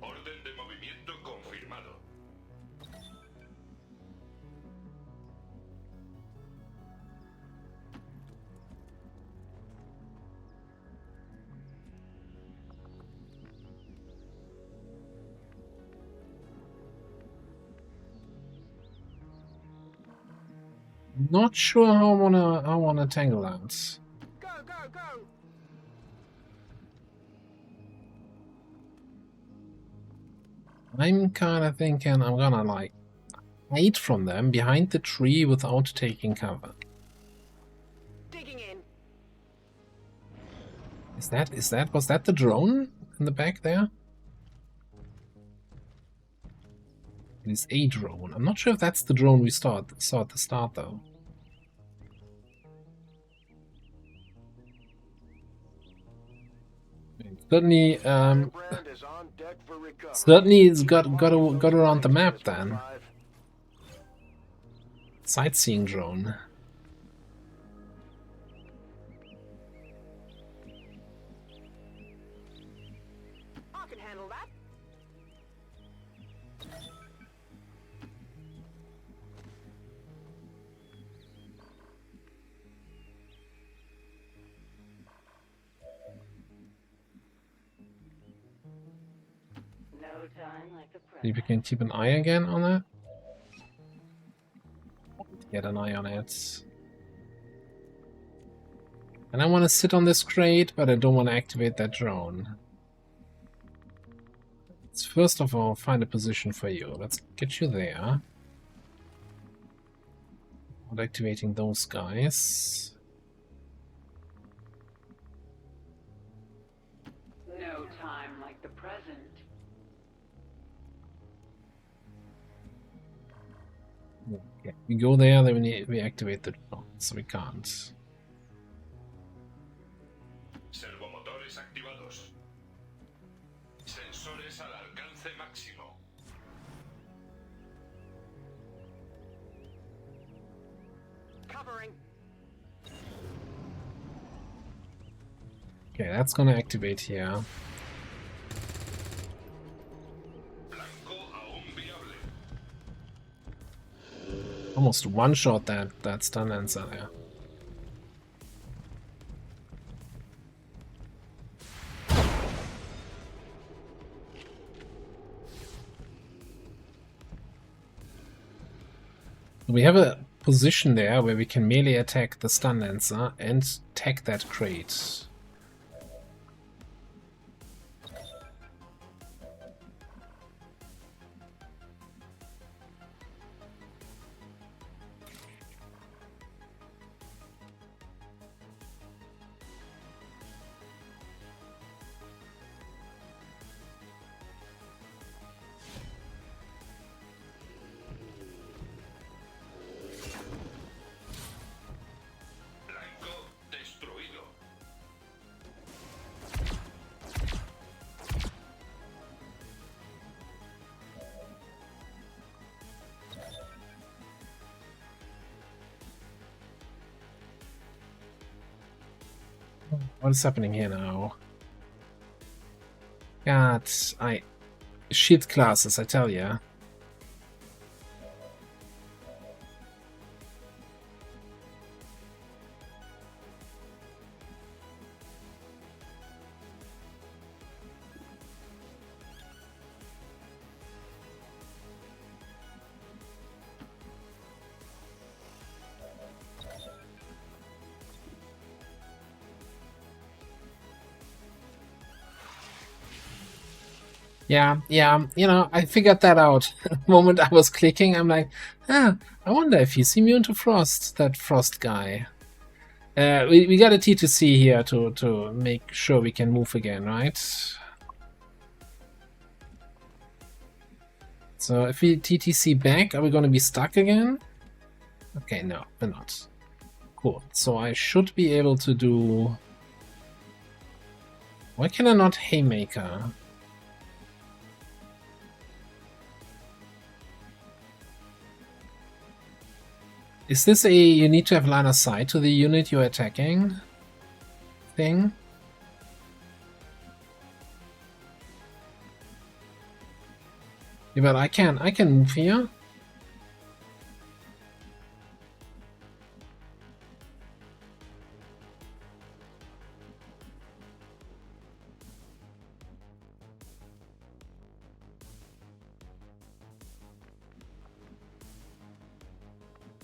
Orden de movimiento confirmado. Not sure how I wanna tangle that. Go, go, go! I'm kinda thinking I'm gonna like hide from them behind the tree without taking cover. Digging in. Was that the drone in the back there? It is a drone. I'm not sure if that's the drone we saw at the start though. Certainly, Brand is on deck for recovery. certainly it's got around the map then. Sightseeing drone. I can handle that. No time like the See if we present. can keep an eye again on it. Get an eye on it. And I want to sit on this crate, but I don't want to activate that drone. Let's first of all find a position for you. Let's get you there. Not activating those guys. No time like the present. Okay. We go there, then we activate the drone, so we can't. Servomotores activados. Sensores al alcance máximo. Covering. Okay, that's gonna activate here. Blanco aún viable. Almost one-shot that stun lancer there. We have a position there where we can melee attack the stun lancer and tag that crate. Blanco destruido. What is happening here now? God, shit classes, I tell ya. Yeah, yeah, you know, I figured that out. The moment I was clicking, I'm like, I wonder if he's immune to frost, that frost guy. We got a T2C here to make sure we can move again, right? So if we TTC back, are we going to be stuck again? Okay, no, we're not. Cool. So I should be able to do... Why can I not Haymaker? Is this a you need to have line of sight to the unit you're attacking thing? Yeah, but I can move here.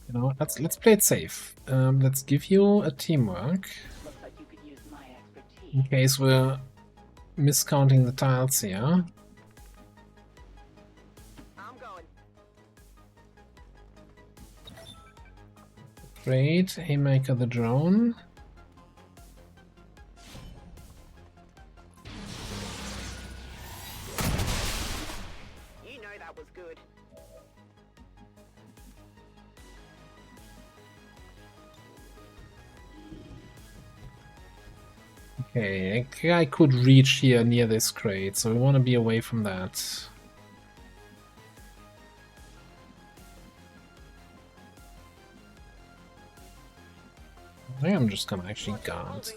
You know, let's play it safe. Let's give you a teamwork Looks like you could use my expertise. in case we're miscounting the tiles here. I'm going. Great, Haymaker the drone. You know that was good. Okay, I could reach here near this crate, so we want to be away from that. I think I'm just gonna actually guard.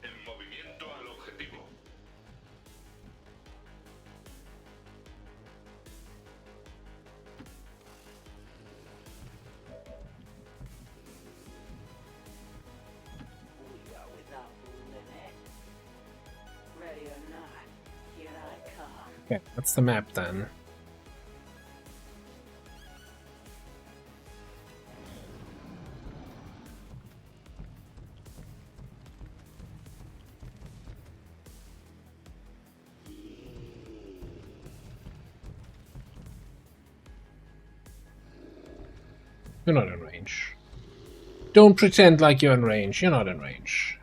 En movimiento al objetivo. We are without limit. Ready or not, here I come. Okay, that's the map then. You're not in range. Don't pretend like you're in range. You're not in range.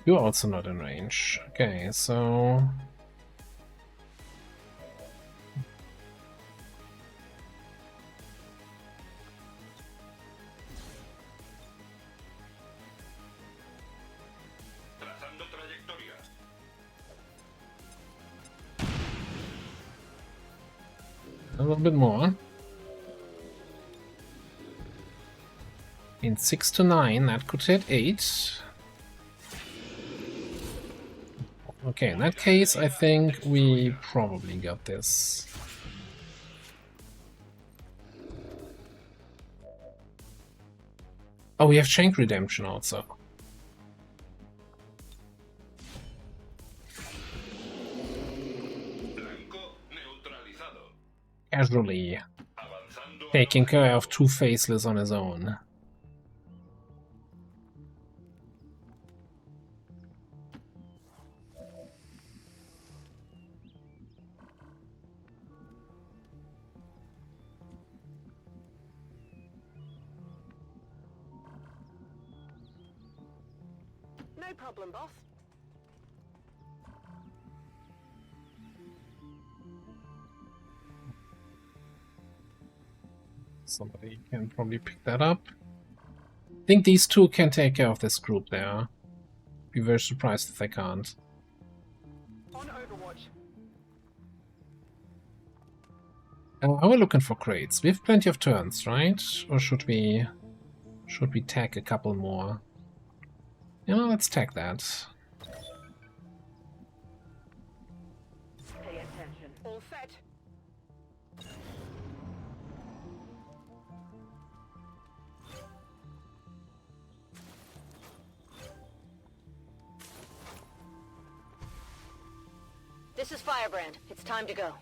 You're also not in range. Okay, so... Trazando trayectorias. A little bit more. In 6 to 9, that could hit 8. Okay, in that case, I think we probably got this. Oh, we have Shank Redemption also. Blanco neutralizado. Casually Avanzando. taking care of 2 Faceless on his own. No problem, boss. Somebody can probably pick that up. I think these two can take care of this group there. Be very surprised if they can't. On Overwatch. Are we looking for crates? We have plenty of turns, right? Or should we tag a couple more? You know, let's tag that. Pay attention. All set. This is Firebrand. It's time to go.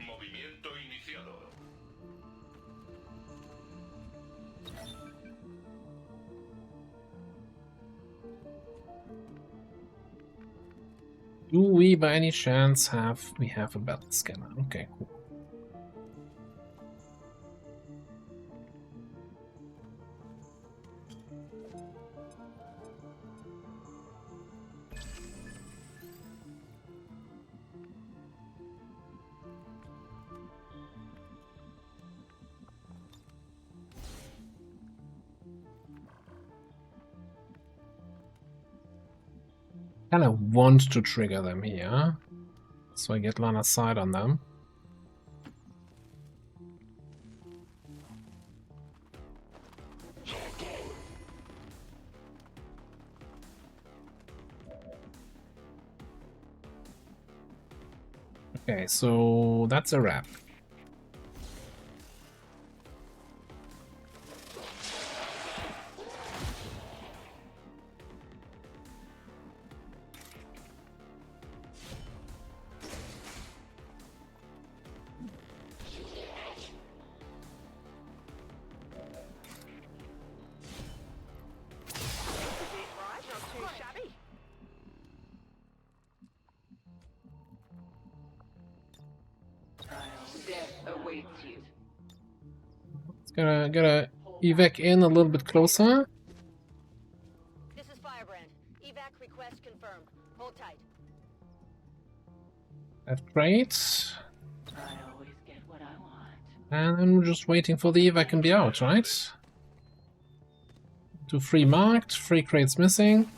Movimiento iniciado. Do we by any chance have a battle scanner? Okay, cool. Kind of want to trigger them here, so I get line of sight on them. Okay, so that's a wrap. Right, not too shabby. Death awaits you. Gotta evac in a little bit closer. This is Firebrand. Evac request confirmed. Hold tight. That's great. I always get what I want. And I'm just waiting for the evac and be out, right? 2 free marked, 3 crates missing.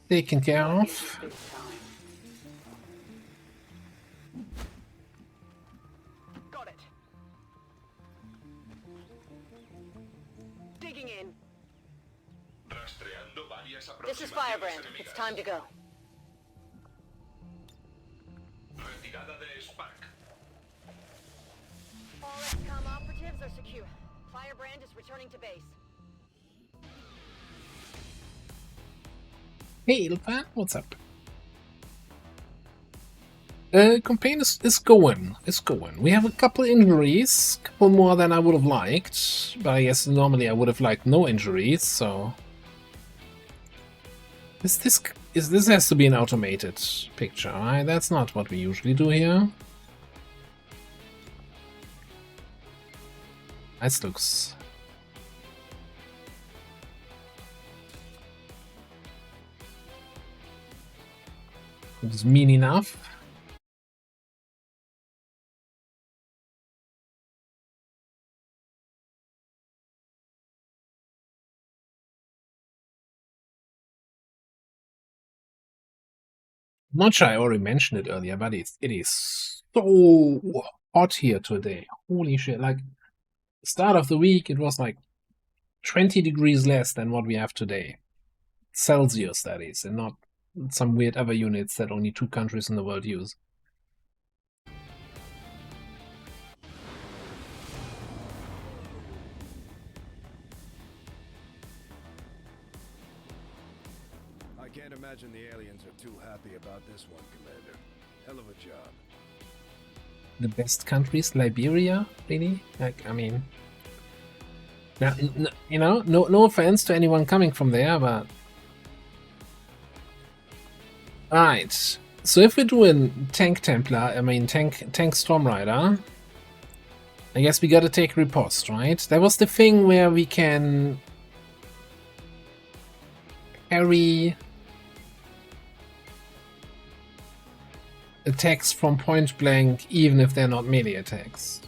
Taken care of. This time. Got it. Digging in. Rastreando varias This is aproximaciones Firebrand. It's enemigas. time to go. Retirada de Spark. All XCOM operatives are secure. Firebrand is returning to base. Hey, Ilpan, what's up? Campaign is going. It's going. We have a couple injuries, couple more than I would have liked, but I guess normally I would have liked no injuries. So this has to be an automated picture, right? That's not what we usually do here. This looks. Looks mean enough. Not sure I already mentioned it earlier, but it is so hot here today. Holy shit! Like start of the week, it was like 20 degrees less than what we have today. Celsius, that is, and not some weird other units that only 2 countries in the world use. I can't imagine the aliens are too happy about this one, Commander. Hell of a job. The best countries, Liberia, really? Like, I mean, now, you know, no offense to anyone coming from there, but right. So if we're doing Tank Templar, I mean Tank Storm Rider, I guess we gotta take riposte, right? That was the thing where we can carry attacks from point blank, even if they're not melee attacks.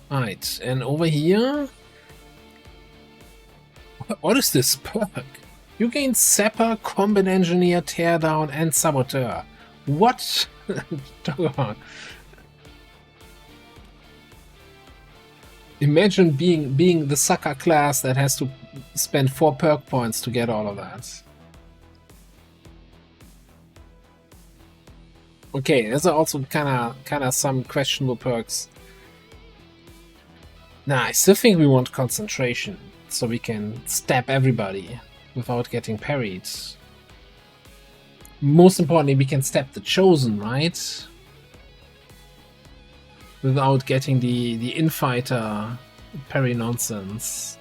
Right, and over here, what is this perk? You gain Sapper, Combat Engineer, Teardown, and Saboteur. What? Talk about. Imagine being the sucker class that has to spend 4 perk points to get all of that. Okay, there's also kinda some questionable perks. Nah, I still think we want concentration, so we can stab everybody without getting parried. Most importantly, we can stab the Chosen, right? Without getting the infighter parry nonsense.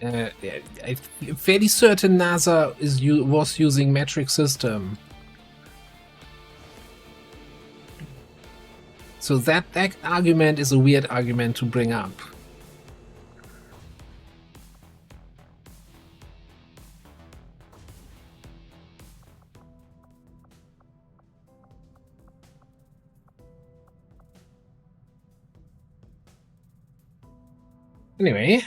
I'm fairly certain NASA was using metric system. So that argument is a weird argument to bring up. Anyway.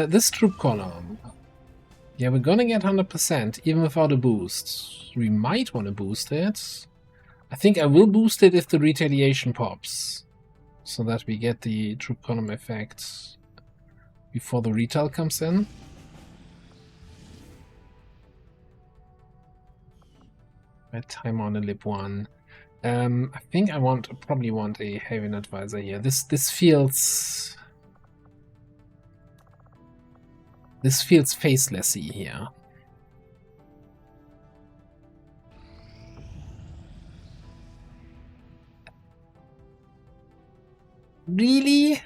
This troop column. Yeah, we're gonna get 100% even without a boost. We might want to boost it. I think I will boost it if the retaliation pops. So that we get the troop column effect before the retail comes in. Right time on a lib 1. I think I probably want a Haven Advisor here. This feels facelessy here. Really?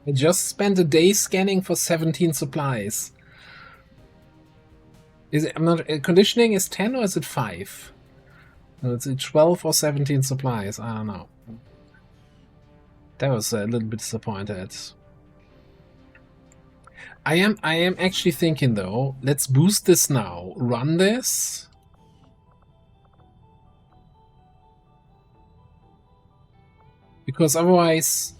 I just spent a day scanning for 17 supplies. Is it, I'm not conditioning is 10 or is it 5? No, it's 12 or 17 supplies. I don't know. That was a little bit disappointed. I am actually thinking though, let's boost this now. Run this. Because otherwise,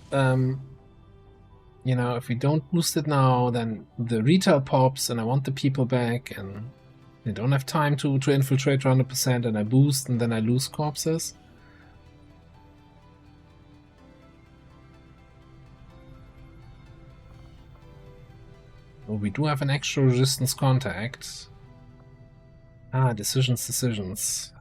you know, if we don't boost it now, then the retail pops and I want the people back and they don't have time to infiltrate 100% and I boost and then I lose corpses. Well, we do have an extra resistance contact. Ah, decisions.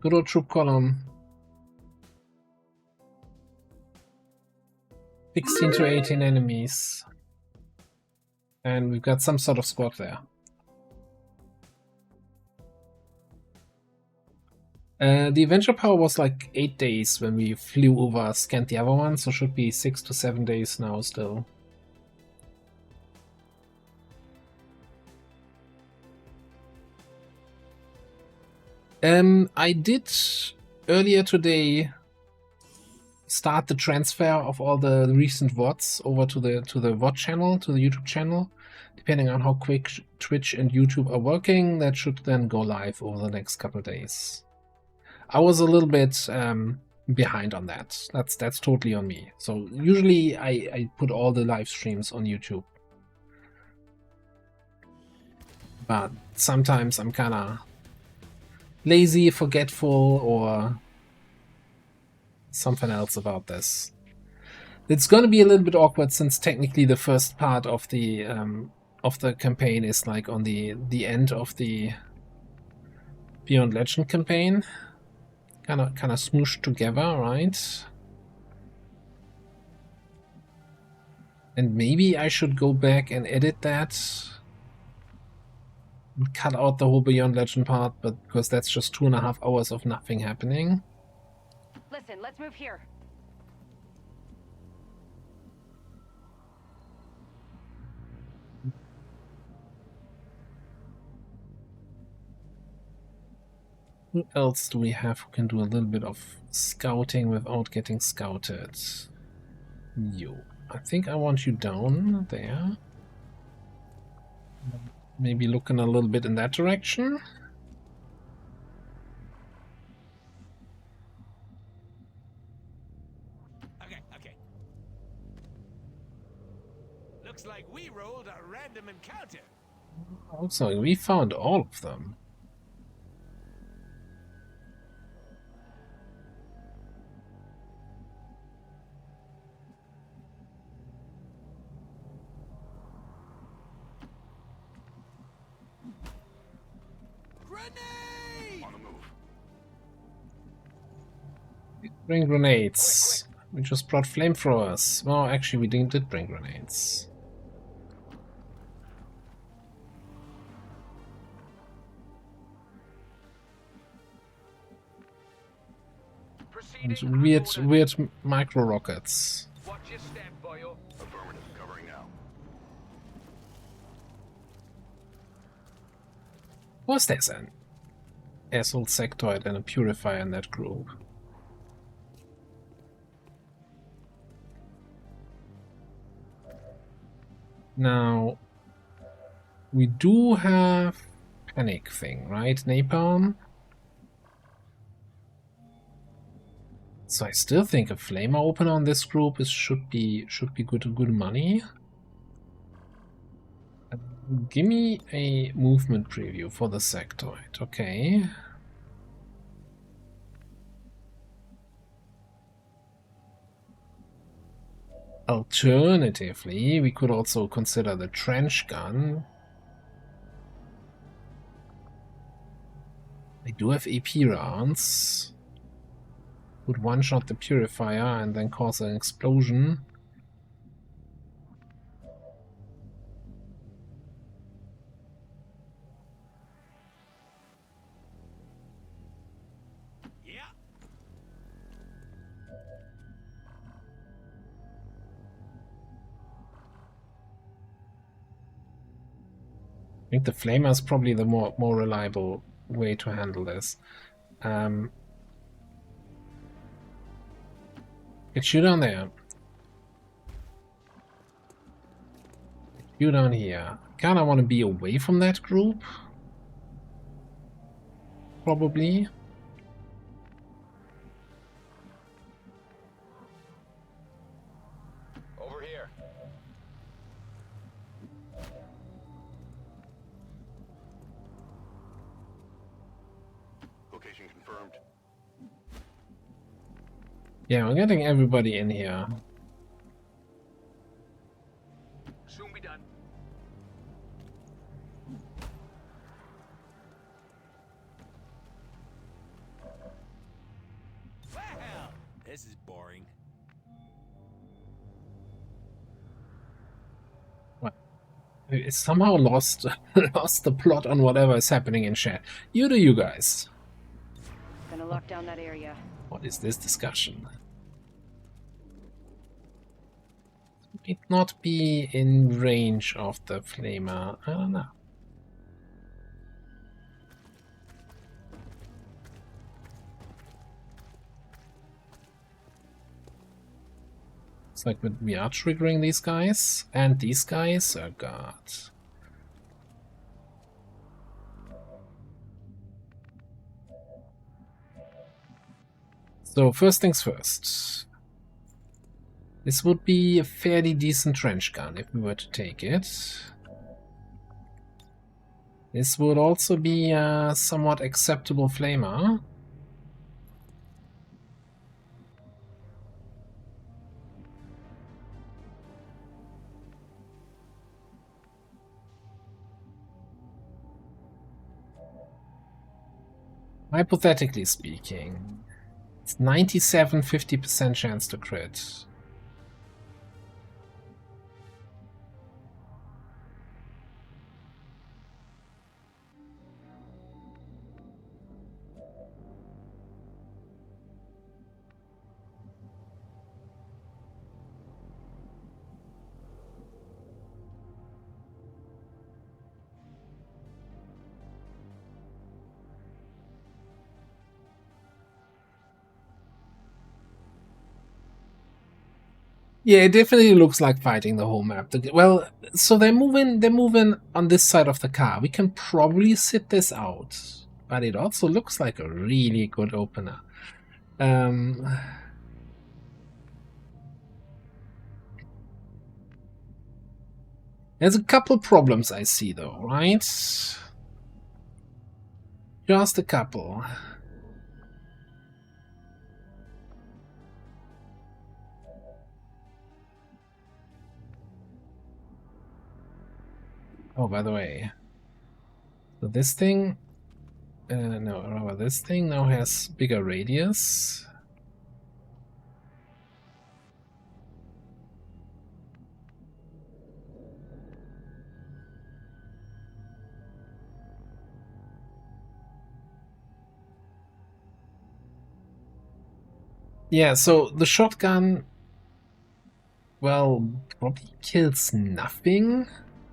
Good old troop column. 16 to 18 enemies. And we've got some sort of squad there. The Avenger power was like 8 days when we flew over, scanned the other one, so should be 6 to 7 days now still. I did earlier today start the transfer of all the recent VODs over to the VOD channel, to the YouTube channel. Depending on how quick Twitch and YouTube are working, that should then go live over the next couple of days. I was a little bit behind on that. That's totally on me. So usually I put all the live streams on YouTube. But sometimes I'm kind of lazy, forgetful, or something else about this. It's going to be a little bit awkward since technically the first part of the campaign is like on the end of the Beyond Legend campaign, kind of smooshed together, right? And maybe I should go back and edit that and cut out the whole Beyond Legend part, but because that's just 2.5 hours of nothing happening. Listen, let's move here. Who else do we have who can do a little bit of scouting without getting scouted? You. I think I want you down there. Maybe looking a little bit in that direction. Okay. Looks like we rolled a random encounter. Also, we found all of them. Grenade! On the move. Bring grenades. We just brought flamethrowers. Well, actually, we did bring grenades. And weird micro rockets. Watch your step, boyo. Affirmative. Covering now. Was there's an asshole sectoid and a purifier in that group? Now, we do have panic thing, right? Napalm. So I still think a flamer opener on this group should be good money. Give me a movement preview for the sectoid, okay. Alternatively, we could also consider the trench gun. I do have AP rounds. Would one-shot the purifier and then cause an explosion. Yeah. I think the flamer is probably the more reliable way to handle this. Get you down there. Get you down here. Kinda want to be away from that group. Probably. Over here. Location confirmed. Yeah, we're getting everybody in here. Soon be done. Well, this is boring. What? It's somehow lost the plot on whatever is happening in chat. You do you guys. Gonna lock down that area. What is this discussion? It not be in range of the flamer. I don't know. It's like we are triggering these guys and these guys. Oh god. So first things first. This would be a fairly decent trench gun if we were to take it. This would also be a somewhat acceptable flamer. Hypothetically speaking, it's 97, 50% chance to crit. Yeah, it definitely looks like fighting the whole map. Well, so they're moving on this side of the car. We can probably sit this out, but it also looks like a really good opener. There's a couple problems I see though, right? Just a couple. Oh, by the way, so this thing, no, rather this thing now has bigger radius. Yeah, so the shotgun, well, probably kills nothing.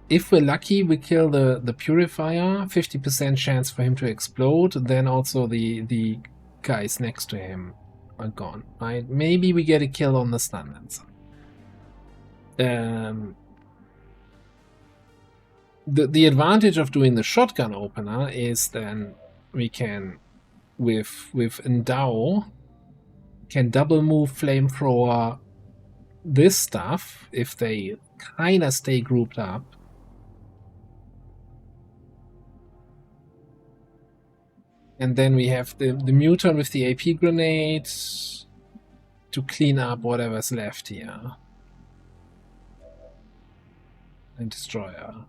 If we're lucky, we kill the purifier, 50% chance for him to explode, then also the guys next to him are gone, right? Maybe we get a kill on the stun lancer. The advantage of doing the shotgun opener is then we can, with Endow, can double move flamethrower this stuff if they kinda stay grouped up. And then we have the mutant with the AP grenade to clean up whatever's left here. And destroyer.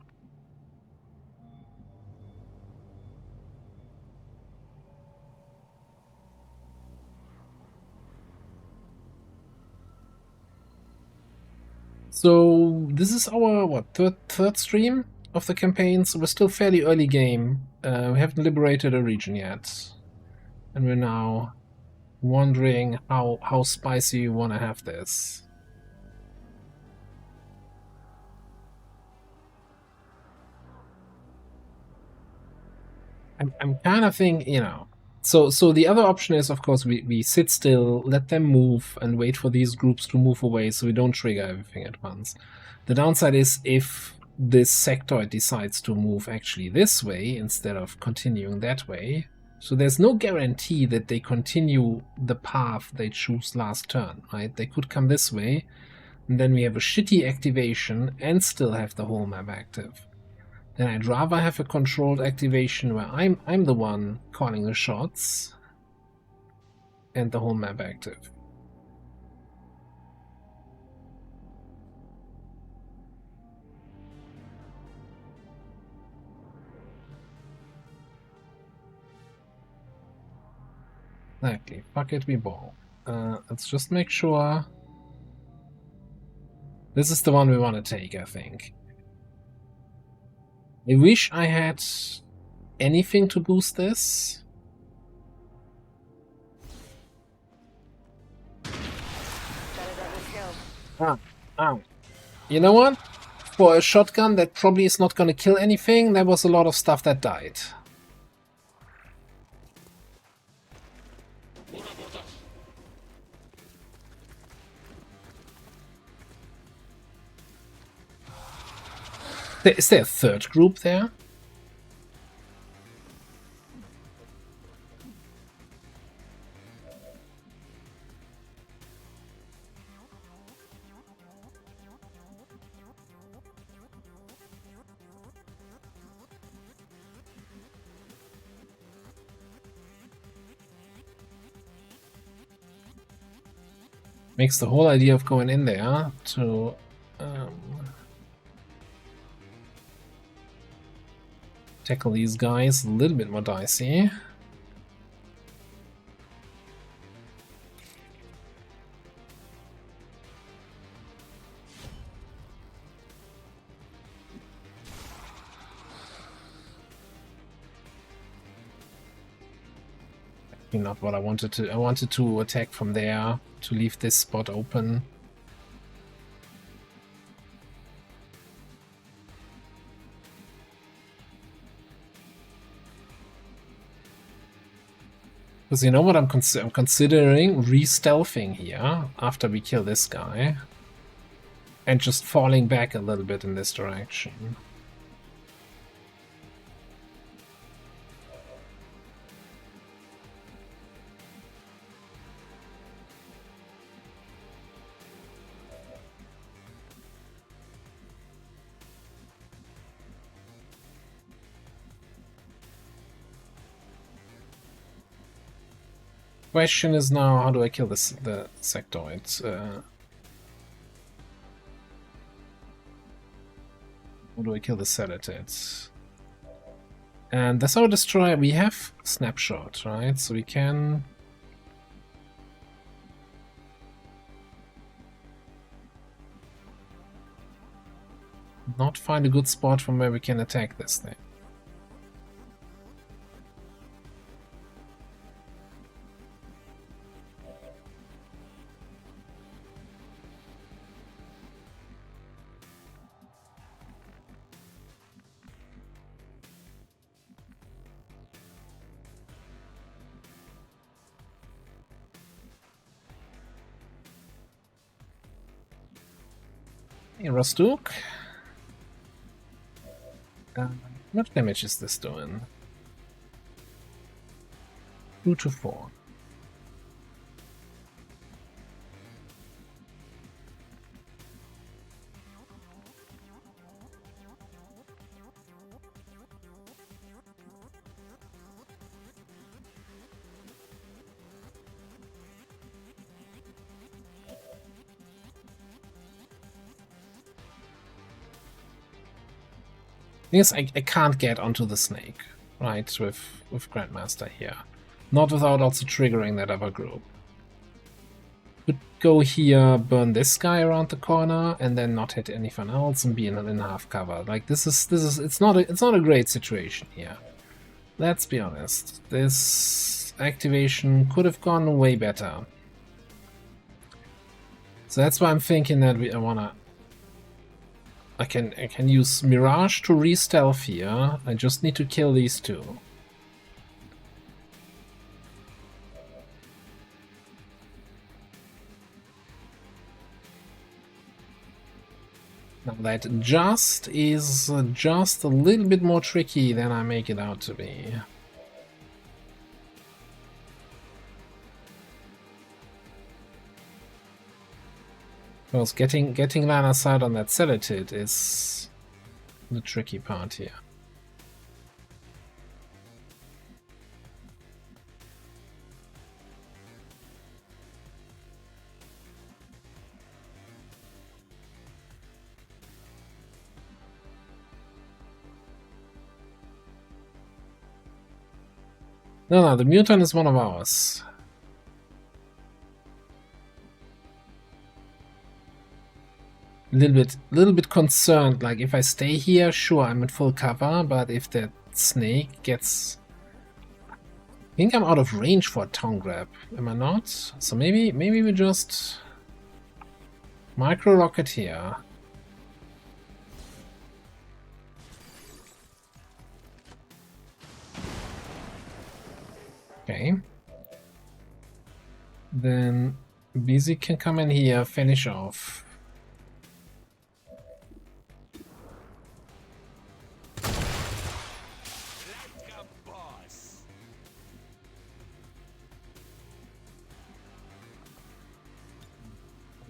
So this is our what third stream of the campaign, so we're still fairly early game. We haven't liberated a region yet, and we're now wondering how spicy you want to have this. I'm kind of thinking, you know. So the other option is, of course, we sit still, let them move, and wait for these groups to move away so we don't trigger everything at once. The downside is if this sector decides to move actually this way instead of continuing that way, so there's no guarantee that they continue the path they choose last turn, right? They could come this way, and then we have a shitty activation and still have the whole map active. Then I'd rather have a controlled activation where I'm the one calling the shots and the whole map active. Exactly. Fuck it, we ball. Let's just make sure. This is the one we want to take, I think. I wish I had anything to boost this. Ow. You know what? For a shotgun that probably is not going to kill anything, there was a lot of stuff that died. Is there a third group there? Makes the whole idea of going in there to tackle these guys a little bit more dicey. Not what I wanted to. I wanted to attack from there to leave this spot open. Because you know what I'm considering re-stealthing here after we kill this guy and just falling back a little bit in this direction. Question is now, how do I kill the sectoids? How do I kill the Celatids? And that's our destroyer. We have snapshot, right? So we can not find a good spot from where we can attack this thing. Hey, Rostook. How much damage is this doing? 2 to 4. Yes, I can't get onto the snake, right, with Grandmaster here. Not without also triggering that other group. Could go here, burn this guy around the corner, and then not hit anyone else and be in half cover. Like this is it's not a great situation here. Let's be honest. This activation could have gone way better. So that's why I'm thinking that I can use Mirage to re-stealth here. I just need to kill these two. Now that just is just a little bit more tricky than I make it out to be. Because getting line of sight on that Celatid is the tricky part here. No, the mutant is one of ours. Little bit concerned, like if I stay here, sure, I'm in full cover, but if that snake gets... I think I'm out of range for a tongue grab, am I not? So maybe we just micro rocket here. Okay. Then BZ can come in here, finish off.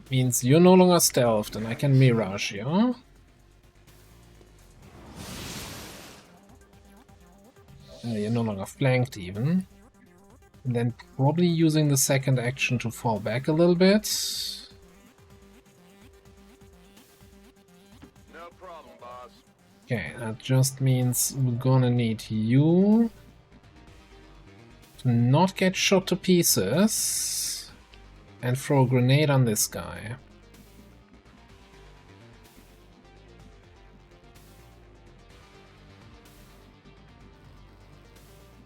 Means you're no longer stealthed and I can mirage you. You're no longer flanked even. And then probably using the second action to fall back a little bit. No problem, boss. Okay, that just means we're gonna need you to not get shot to pieces and throw a grenade on this guy.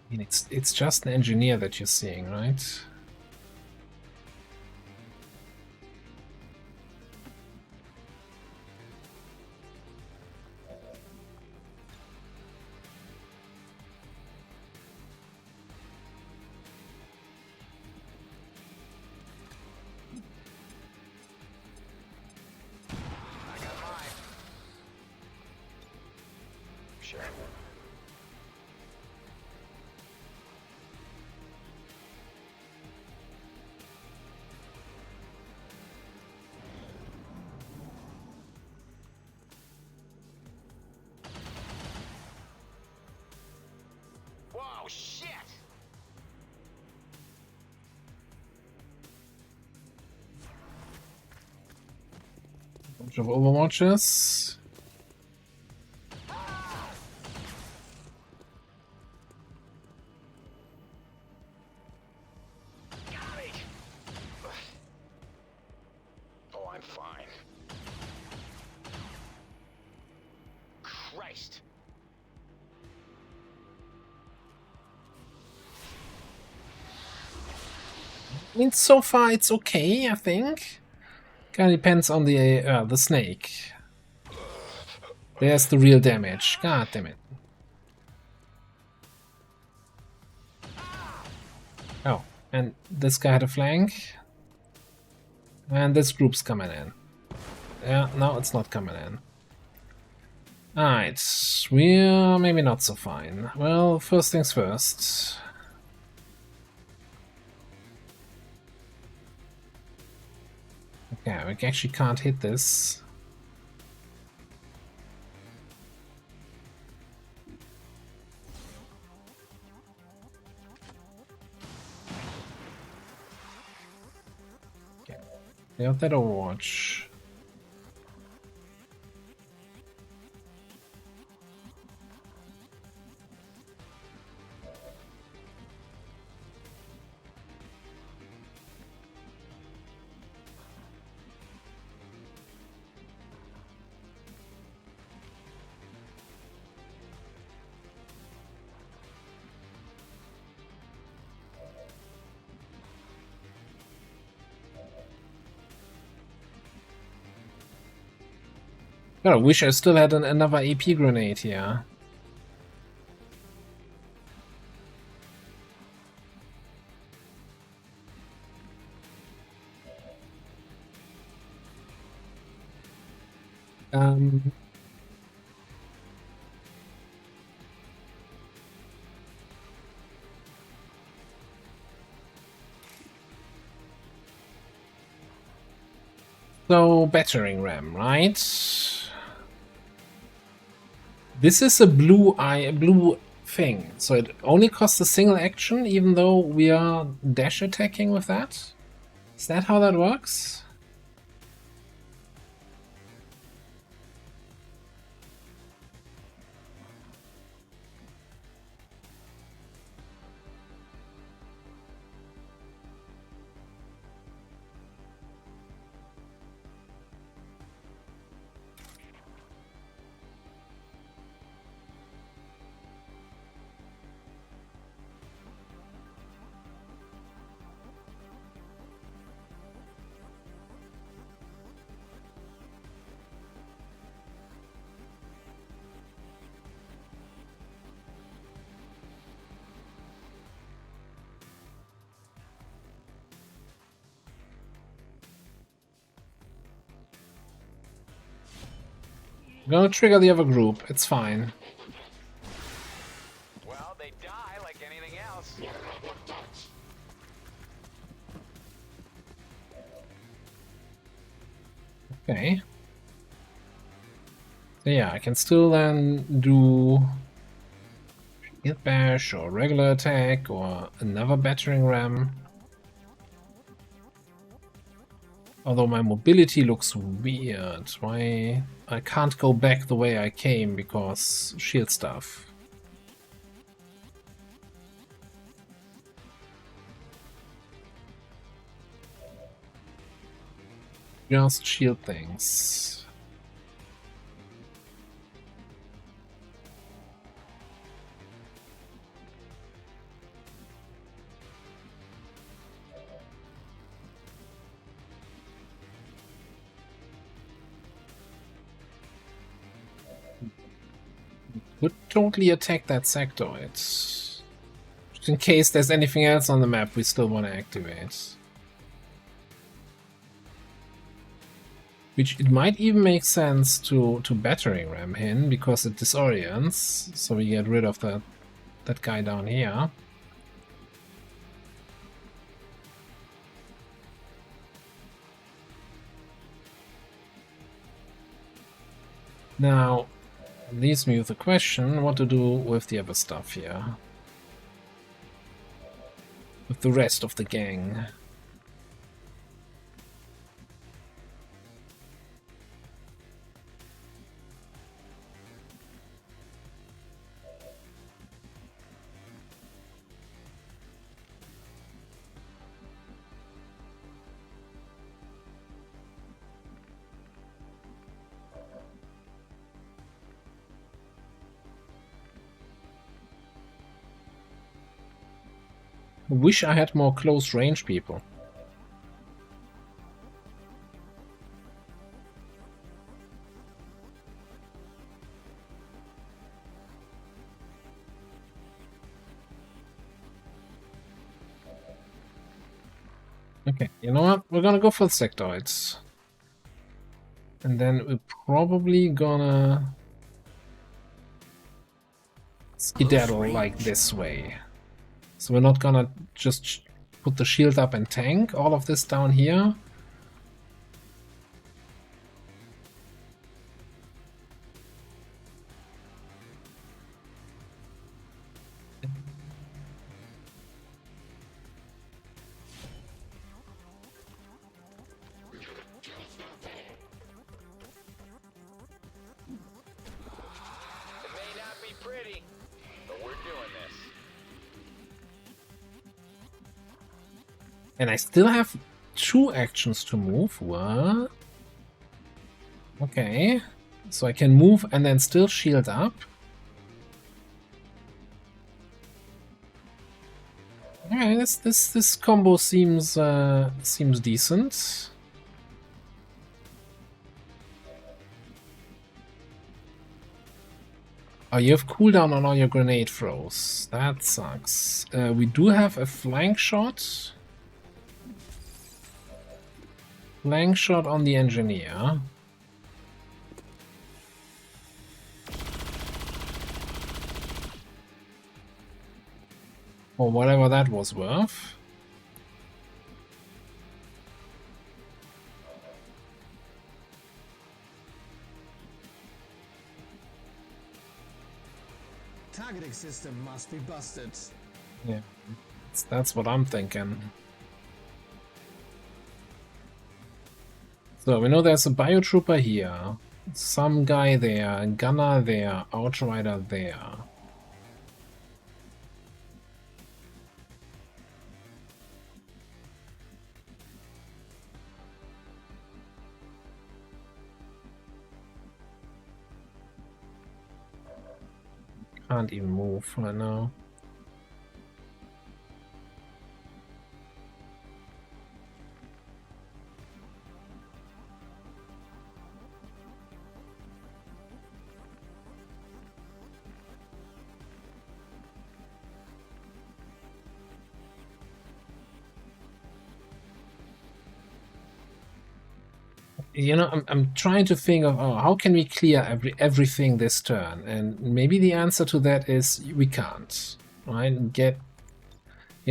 I mean, it's just an engineer that you're seeing, right? Sure. Whoa, shit! Bunch of Overwatches. Oh, I'm fine. Christ. I mean, so far it's okay, I think. Kinda depends on the snake. There's the real damage. God damn it. Oh, and this guy had a flank. And this group's coming in. Yeah, no, it's not coming in. Alright, we're maybe not so fine. Well, first things first. Okay, we actually can't hit this. Okay, got that Overwatch. God, I wish I still had another AP grenade here. So, battering ram, right? This is a blue thing, so it only costs a single action, even though we are dash attacking with that? Is that how that works? I'm gonna trigger the other group, it's fine. Well, they die like anything else. Okay. So yeah, I can still then do Shield bash or regular attack or another battering ram. Although my mobility looks weird. Why I can't go back the way I came because shield stuff. Just shield things. Could totally attack that sectoid. Just in case there's anything else on the map we still want to activate. Which it might even make sense to battering ram him because it disorients, so we get rid of that guy down here. Now, leaves me with the question what to do with the other stuff here. With the rest of the gang. Wish I had more close range people. Okay, you know what? We're gonna go for the sectoids. And then we're probably gonna skedaddle like this way. So we're not gonna just put the shield up and tank all of this down here. And I still have 2 actions to move. What? Okay. So I can move and then still shield up. Okay, this combo seems decent. Oh, you have cooldown on all your grenade throws. That sucks. We do have a flank shot. Flank shot on the engineer. Or whatever that was worth. Targeting system must be busted. Yeah, that's what I'm thinking. So we know there's a biotrooper here, some guy there, a gunner there, outrider there. Can't even move right now. You know, I'm trying to think of how can we clear everything this turn, and maybe the answer to that is we can't. Right? Get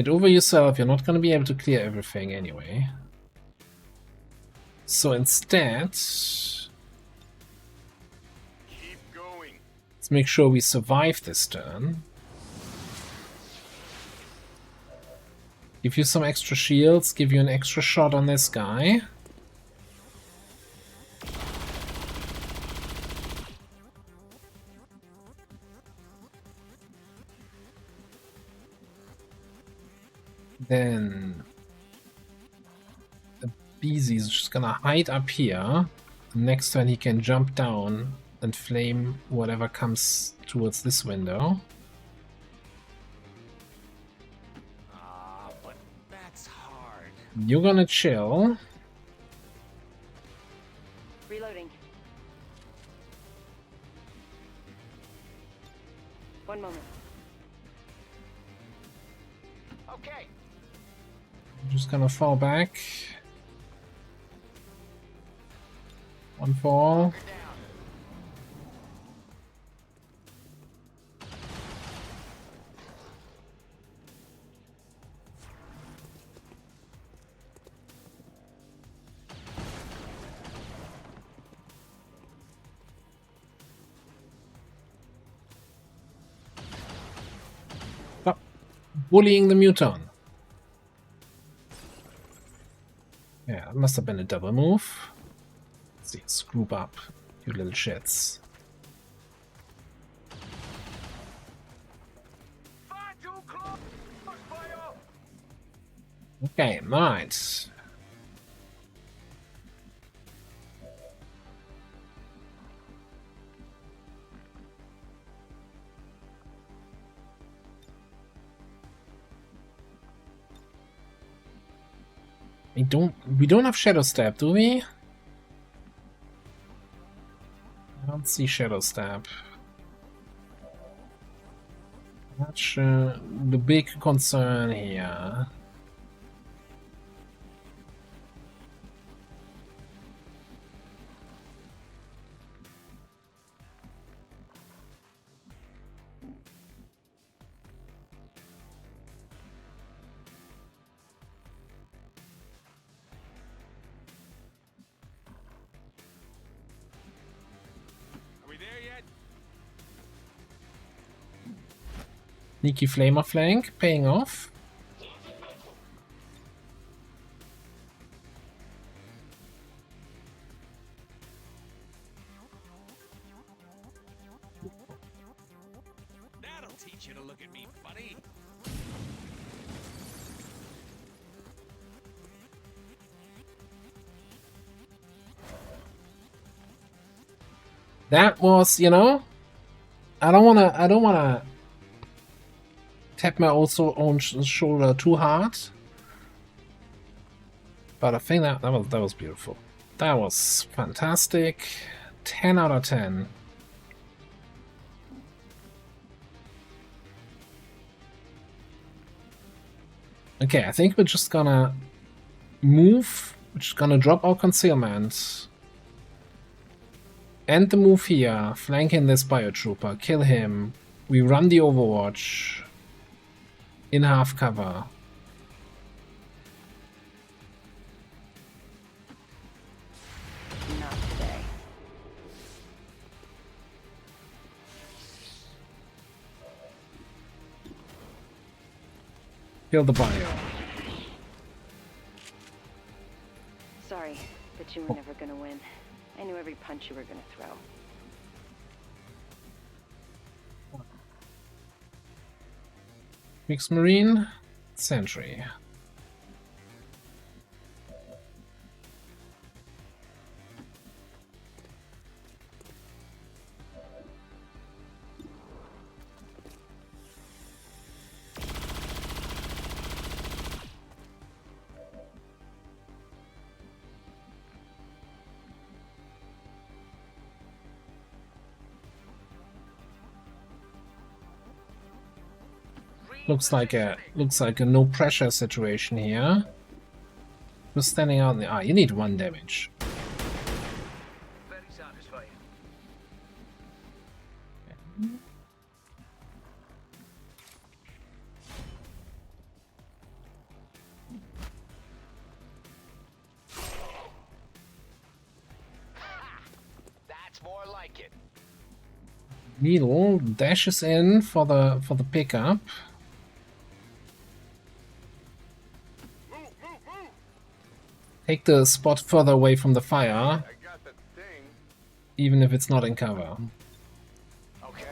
over yourself. You're not going to be able to clear everything anyway. So instead, let's Keep going. make sure we survive this turn. Give you some extra shields, give you an extra shot on this guy. Then the Beezy is just gonna hide up here. Next turn he can jump down and flame whatever comes towards this window. But that's hard. You're gonna chill. Reloading. One moment. Okay. I'm just gonna fall back. One fall. Stop bullying the Muton. Yeah, it must have been a double move. Let's see, scoop up, you little shits. Okay, nice. We don't have Shadow Step, do we? I don't see Shadow Step. That's the big concern here. Sneaky Flamer flank, paying off. That'll teach you to look at me funny. That was, you know, I don't wanna tap my own shoulder too hard, but I think that was beautiful. That was fantastic. 10 out of 10. Okay, I think we're just gonna move. We're just gonna drop our concealment. End the move here. Flank in this biotrooper. Kill him. We run the Overwatch. In half cover. Not today. Kill the bio. Sorry, but you were never gonna win. I knew every punch you were gonna throw. Mixed Marine. Sentry. Looks like a no pressure situation here. We're standing out in the you need 1 damage. Very satisfying. That's more like it. Needle dashes in for the pickup. Take the spot further away from the fire, I got the thing. even if it's not in cover. Okay.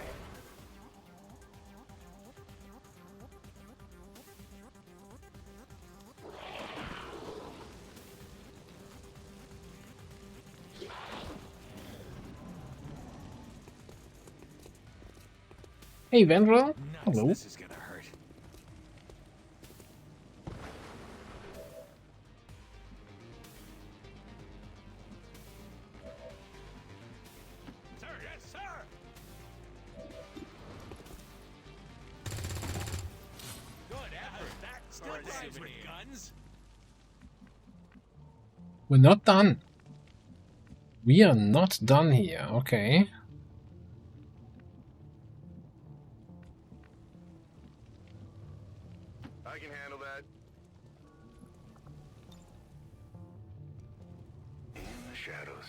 Hey, Vandal. Nuts, Hello. this is gonna hurt. Sir, yes, sir. Good effort. That still rhymes with guns. We're not done. We are not done here. Okay. I can handle that. In the shadows.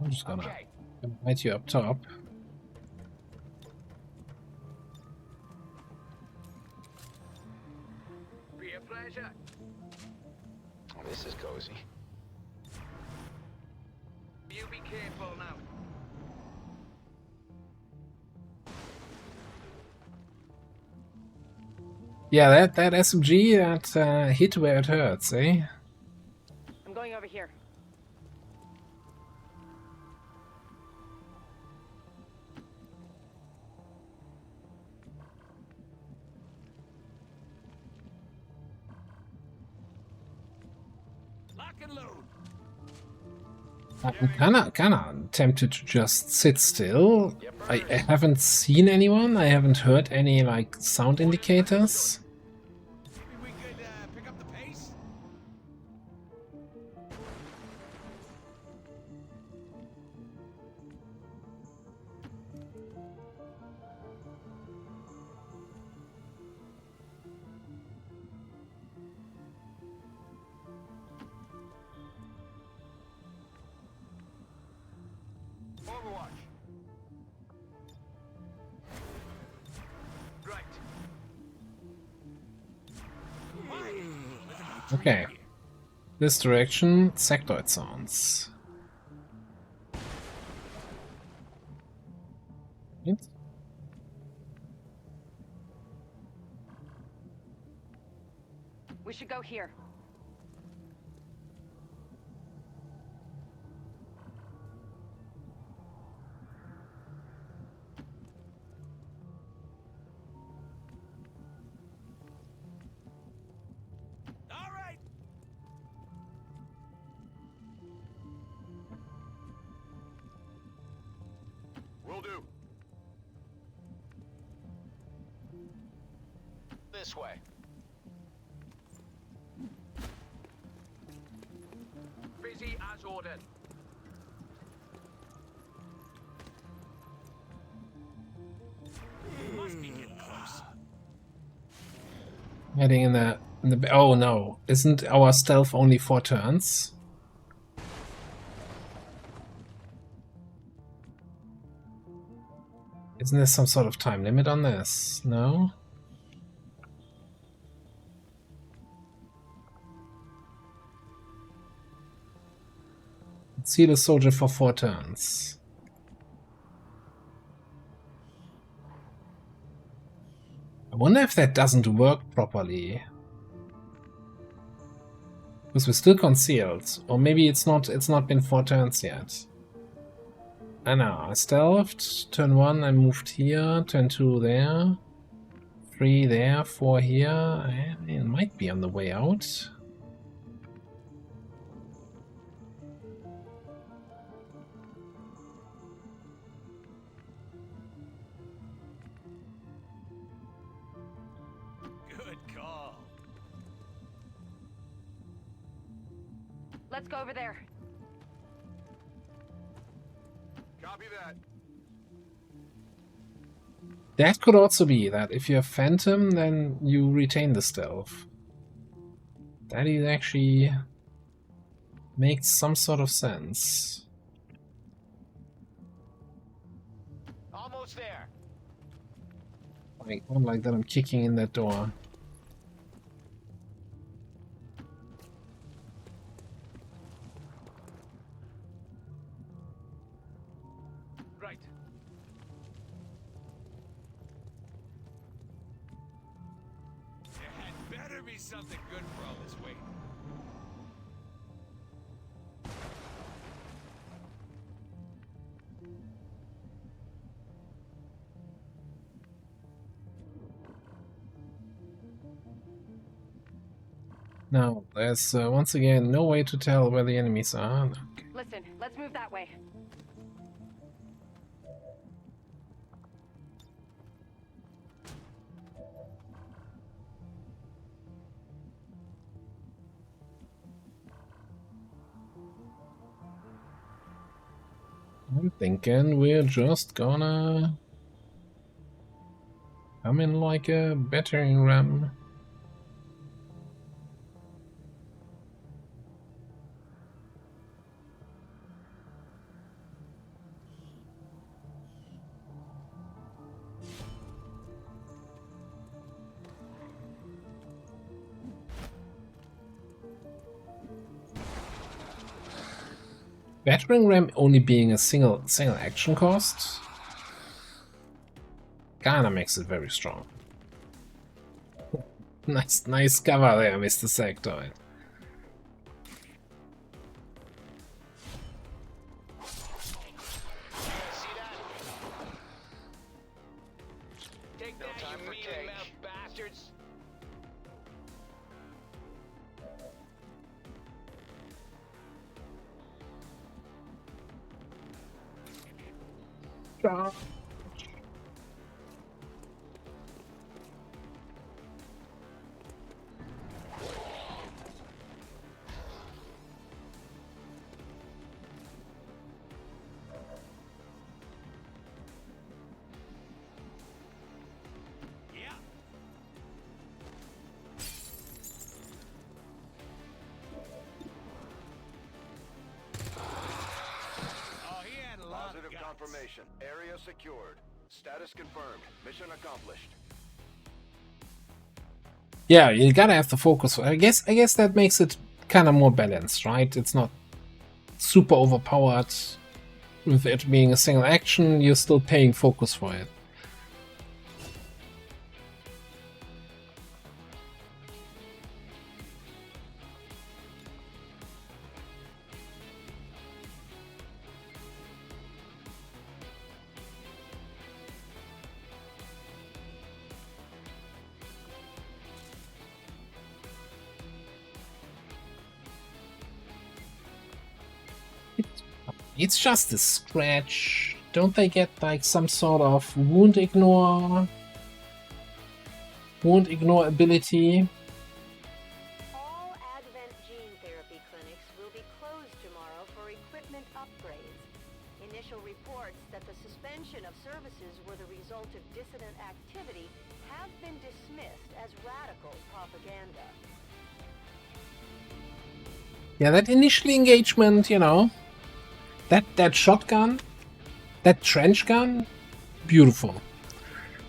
I'm just gonna invite you up top. Be a pleasure. Oh, this is cozy. You be careful now. Yeah, that SMG, that hit where it hurts, eh? I'm going over here. Lock and load. I'm kinda tempted to just sit still. I haven't seen anyone. I haven't heard any like sound indicators. Maybe we could pick up the pace. Overwatch. Right. Okay. This direction, sectoid sounds. Right? We should go here. All right. Will do. This way. Busy as ordered. Must be getting close. Heading in the oh no. Isn't our stealth only 4 turns? Isn't there some sort of time limit on this? No? See the soldier for 4 turns. I wonder if that doesn't work properly. Because we're still concealed. Or maybe it's not been 4 turns yet. I know, I stealthed. Turn 1 I moved here. Turn 2 there. 3 there, 4 here. It might be on the way out. Good call. Let's go over there. Copy that. That could also be that if you have Phantom, then you retain the stealth. That is actually makes some sort of sense. Almost there. Like, not like that I'm kicking in that door. Right. There had better be something good for all this weight. Now, there's once again no way to tell where the enemies are. Okay. Listen, let's move that way. I'm thinking we're just gonna come in like a battering ram. Battering ram only being a single action cost kinda makes it very strong. nice cover there, Mr. Sectoid. Take that, you mealy-mouthed bastards. Yeah. Oh, he had a lot of Positive guts. confirmation. Area secured. Status confirmed. Mission accomplished. Yeah, you gotta have the focus. I guess that makes it kind of more balanced, right? It's not super overpowered. With it being a single action, you're still paying focus for it. It's just a scratch. Don't they get like some sort of wound ignore ability? All Advent gene therapy clinics will be closed tomorrow for equipment upgrades. Initial reports that the suspension of services were the result of dissident activity have been dismissed as radical propaganda. Yeah, that initial engagement, you know, that shotgun, that trench gun, beautiful.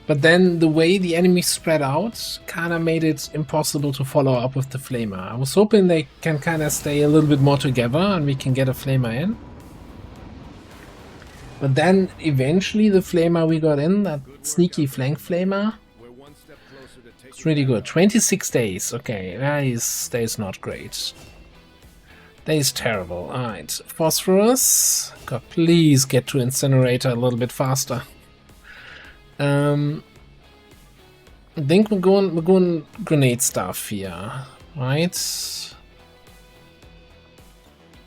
But then the way the enemies spread out kind of made it impossible to follow up with the flamer. I was hoping they can kind of stay a little bit more together and we can get a flamer in. But then eventually the flamer we got in, that sneaky flank flamer, it's really good. 26 days, okay, that is not great. That is terrible. Alright, Phosphorus. God, please get to Incinerator a little bit faster. I think we're going grenade stuff here, right?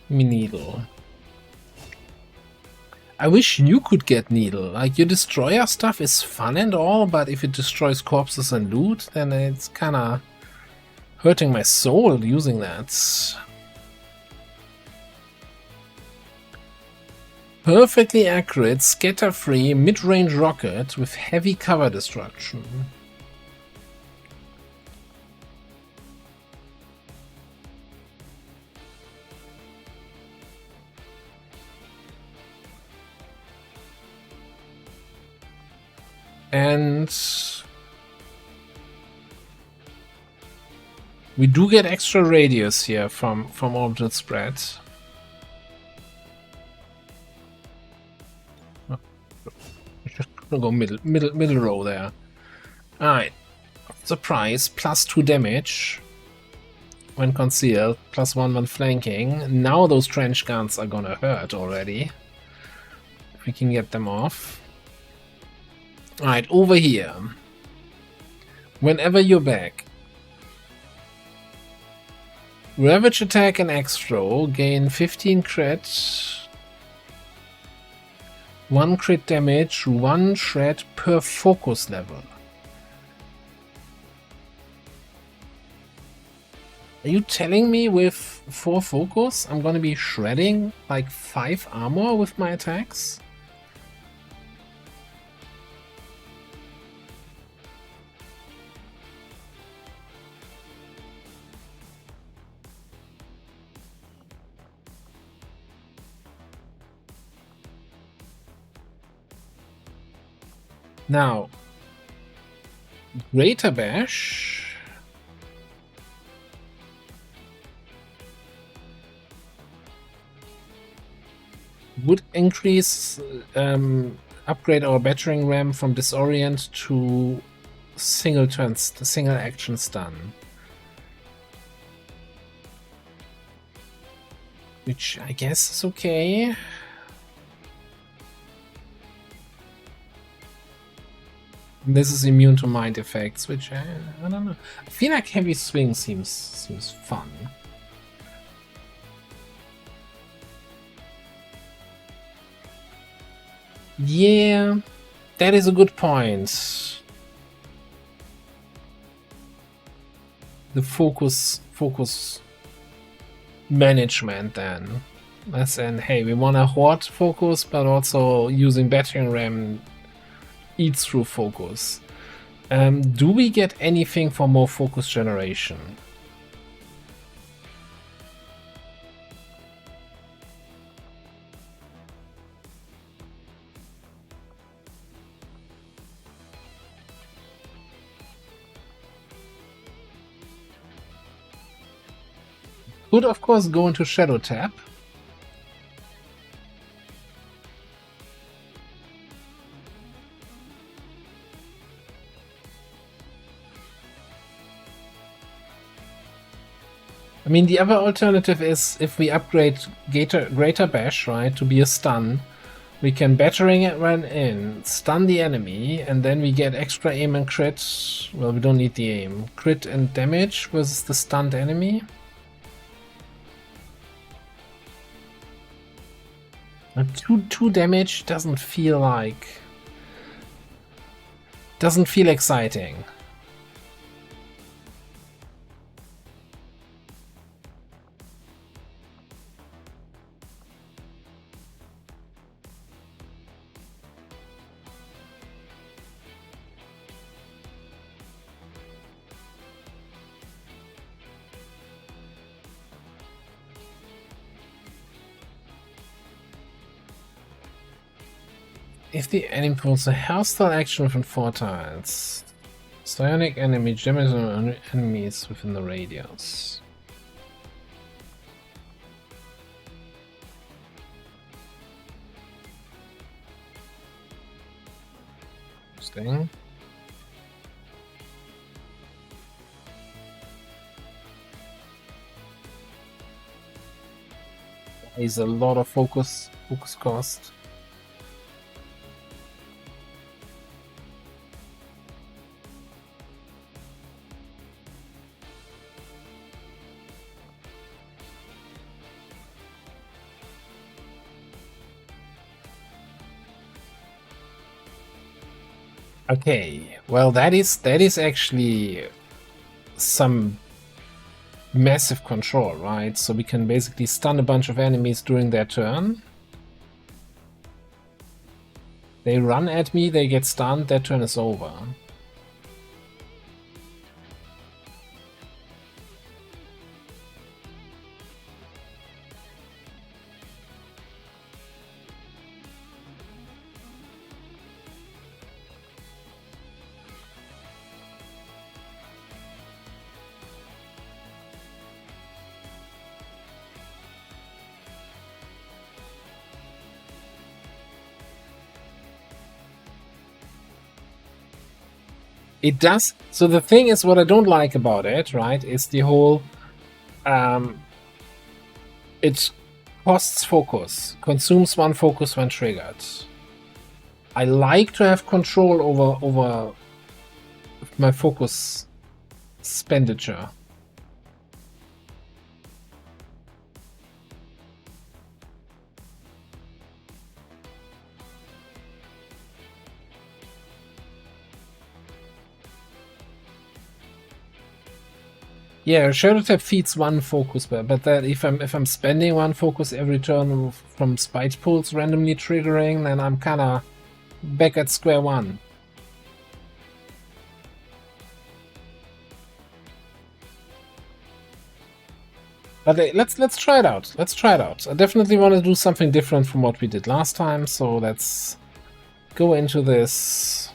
Me needle. I wish you could get needle. Like, your destroyer stuff is fun and all, but if it destroys corpses and loot, then it's kinda hurting my soul using that. Perfectly accurate, scatter-free, mid-range rocket with heavy cover destruction. And we do get extra radius here from orbital spread. Just gonna go middle row there. Alright. Surprise, +2 damage when concealed, +1 when flanking. Now those trench guns are gonna hurt already. If we can get them off. Alright, over here. Whenever you're back. Ravage attack and X-throw gain 15 crit. 1 crit damage, 1 shred per focus level. Are you telling me with 4 focus I'm gonna be shredding like 5 armor with my attacks? Now, Greater Bash would increase, upgrade our battering ram from disorient to single action stun. Which I guess is okay. This is immune to mind effects, which I don't know. I feel like heavy swing seems fun. Yeah, that is a good point. The focus management then. As in, hey, we want a horde focus, but also using battering ram eats through focus. Do we get anything for more focus generation? Could of course go into Shadow Tap. I mean, the other alternative is if we upgrade Greater Bash, right, to be a stun, we can battering it run in, stun the enemy, and then we get extra aim and crit. Well, we don't need the aim. Crit and damage versus the stunned enemy. And 2 damage doesn't feel exciting. If the enemy pulls a hostile action within 4 tiles, psionic enemy damage on enemies within the radius. Interesting. Is a lot of focus cost. Okay, well that is actually some massive control, right? So we can basically stun a bunch of enemies during their turn. They run at me, they get stunned, their turn is over. It does. So the thing is, what I don't like about it, right, is the whole it costs focus, consumes one focus when triggered. I like to have control over my focus expenditure. Yeah, Shadow Tap feeds one focus, but that if I'm spending one focus every turn from Spite Pulse randomly triggering, then I'm kinda back at square one. But let's try it out. Let's try it out. I definitely want to do something different from what we did last time, so let's go into this.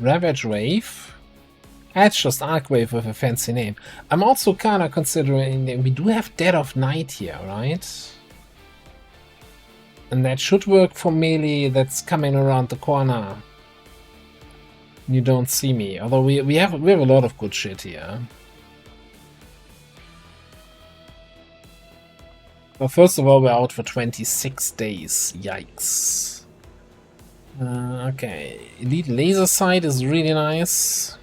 Ravage Wave. That's just Arcwave with a fancy name. I'm also kind of considering, we do have Dead of Night here, right? And that should work for melee that's coming around the corner. You don't see me, although we have a lot of good shit here. Well, first of all, we're out for 26 days. Yikes. Okay, Elite Laser Sight is really nice.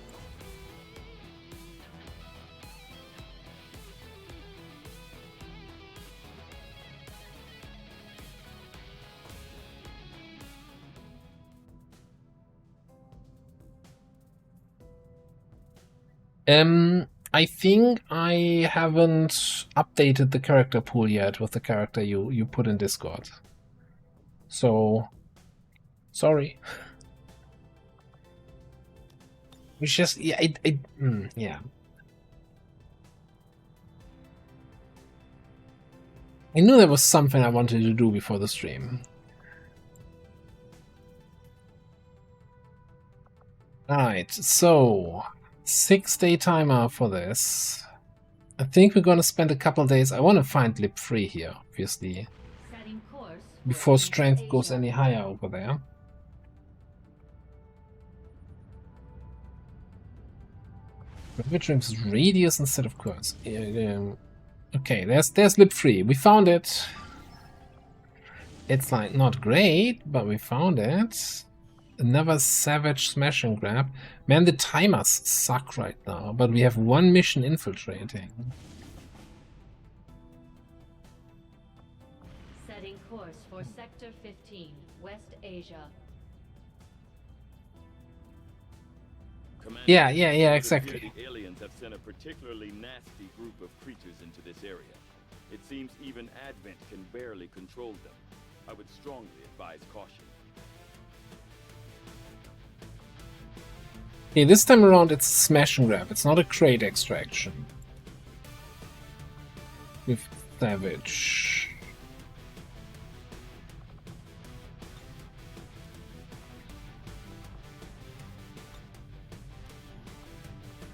I think I haven't updated the character pool yet with the character you put in Discord. So, sorry. We just, yeah, yeah. I knew there was something I wanted to do before the stream. Alright, so 6-day timer for this. I think we're gonna spend a couple days. I want to find Lip 3 here, obviously, before strength goes any higher over there. Ravage Rim's radius instead of curse. Okay, there's Lip 3. We found it. It's like not great, but we found it. Another savage smash and grab. Man, the timers suck right now, but we have one mission infiltrating. Setting course for Sector 15, West Asia. Commander, Yeah, exactly. The aliens have sent a particularly nasty group of creatures into this area. It seems even Advent can barely control them. I would strongly advise caution. Okay, this time around it's smash and grab. It's not a crate extraction. With Savage.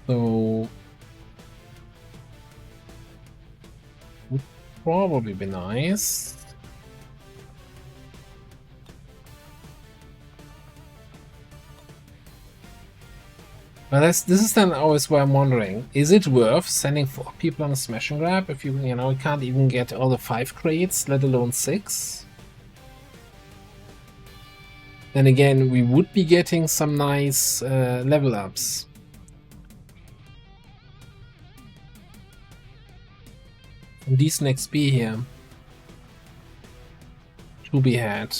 So would probably be nice. But this is then always where I'm wondering, is it worth sending 4 people on a smash and grab if you can't even get all the 5 crates, let alone 6? Then again, we would be getting some nice level ups. Some decent XP here to be had.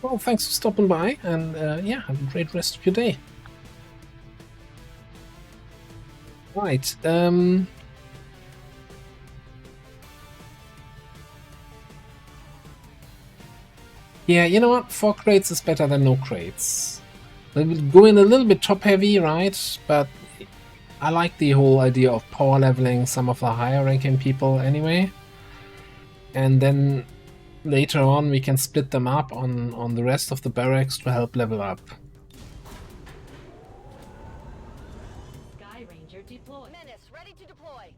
Well, thanks for stopping by, and yeah, have a great rest of your day. Right. Yeah, you know what? 4 crates is better than no crates. We'll go in a little bit top heavy, right? But I like the whole idea of power leveling some of the higher ranking people anyway. And then later on we can split them up on the rest of the barracks to help level up. Sky Ranger deployed. Menace, ready to deploy.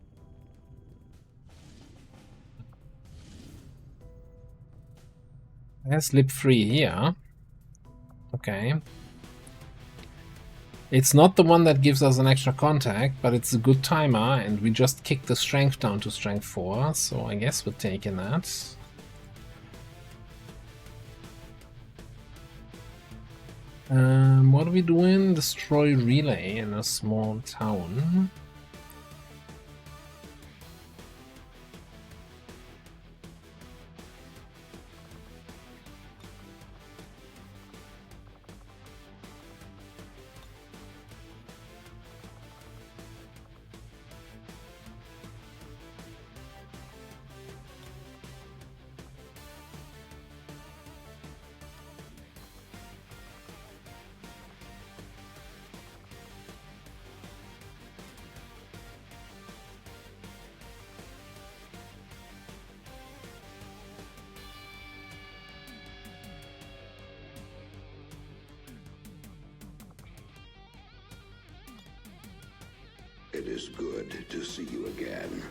There's lip 3 here. Okay. It's not the one that gives us an extra contact, but it's a good timer, and we just kicked the strength down to strength 4, so I guess we're taking that. What are we doing? Destroy relay in a small town. It is good to see you again.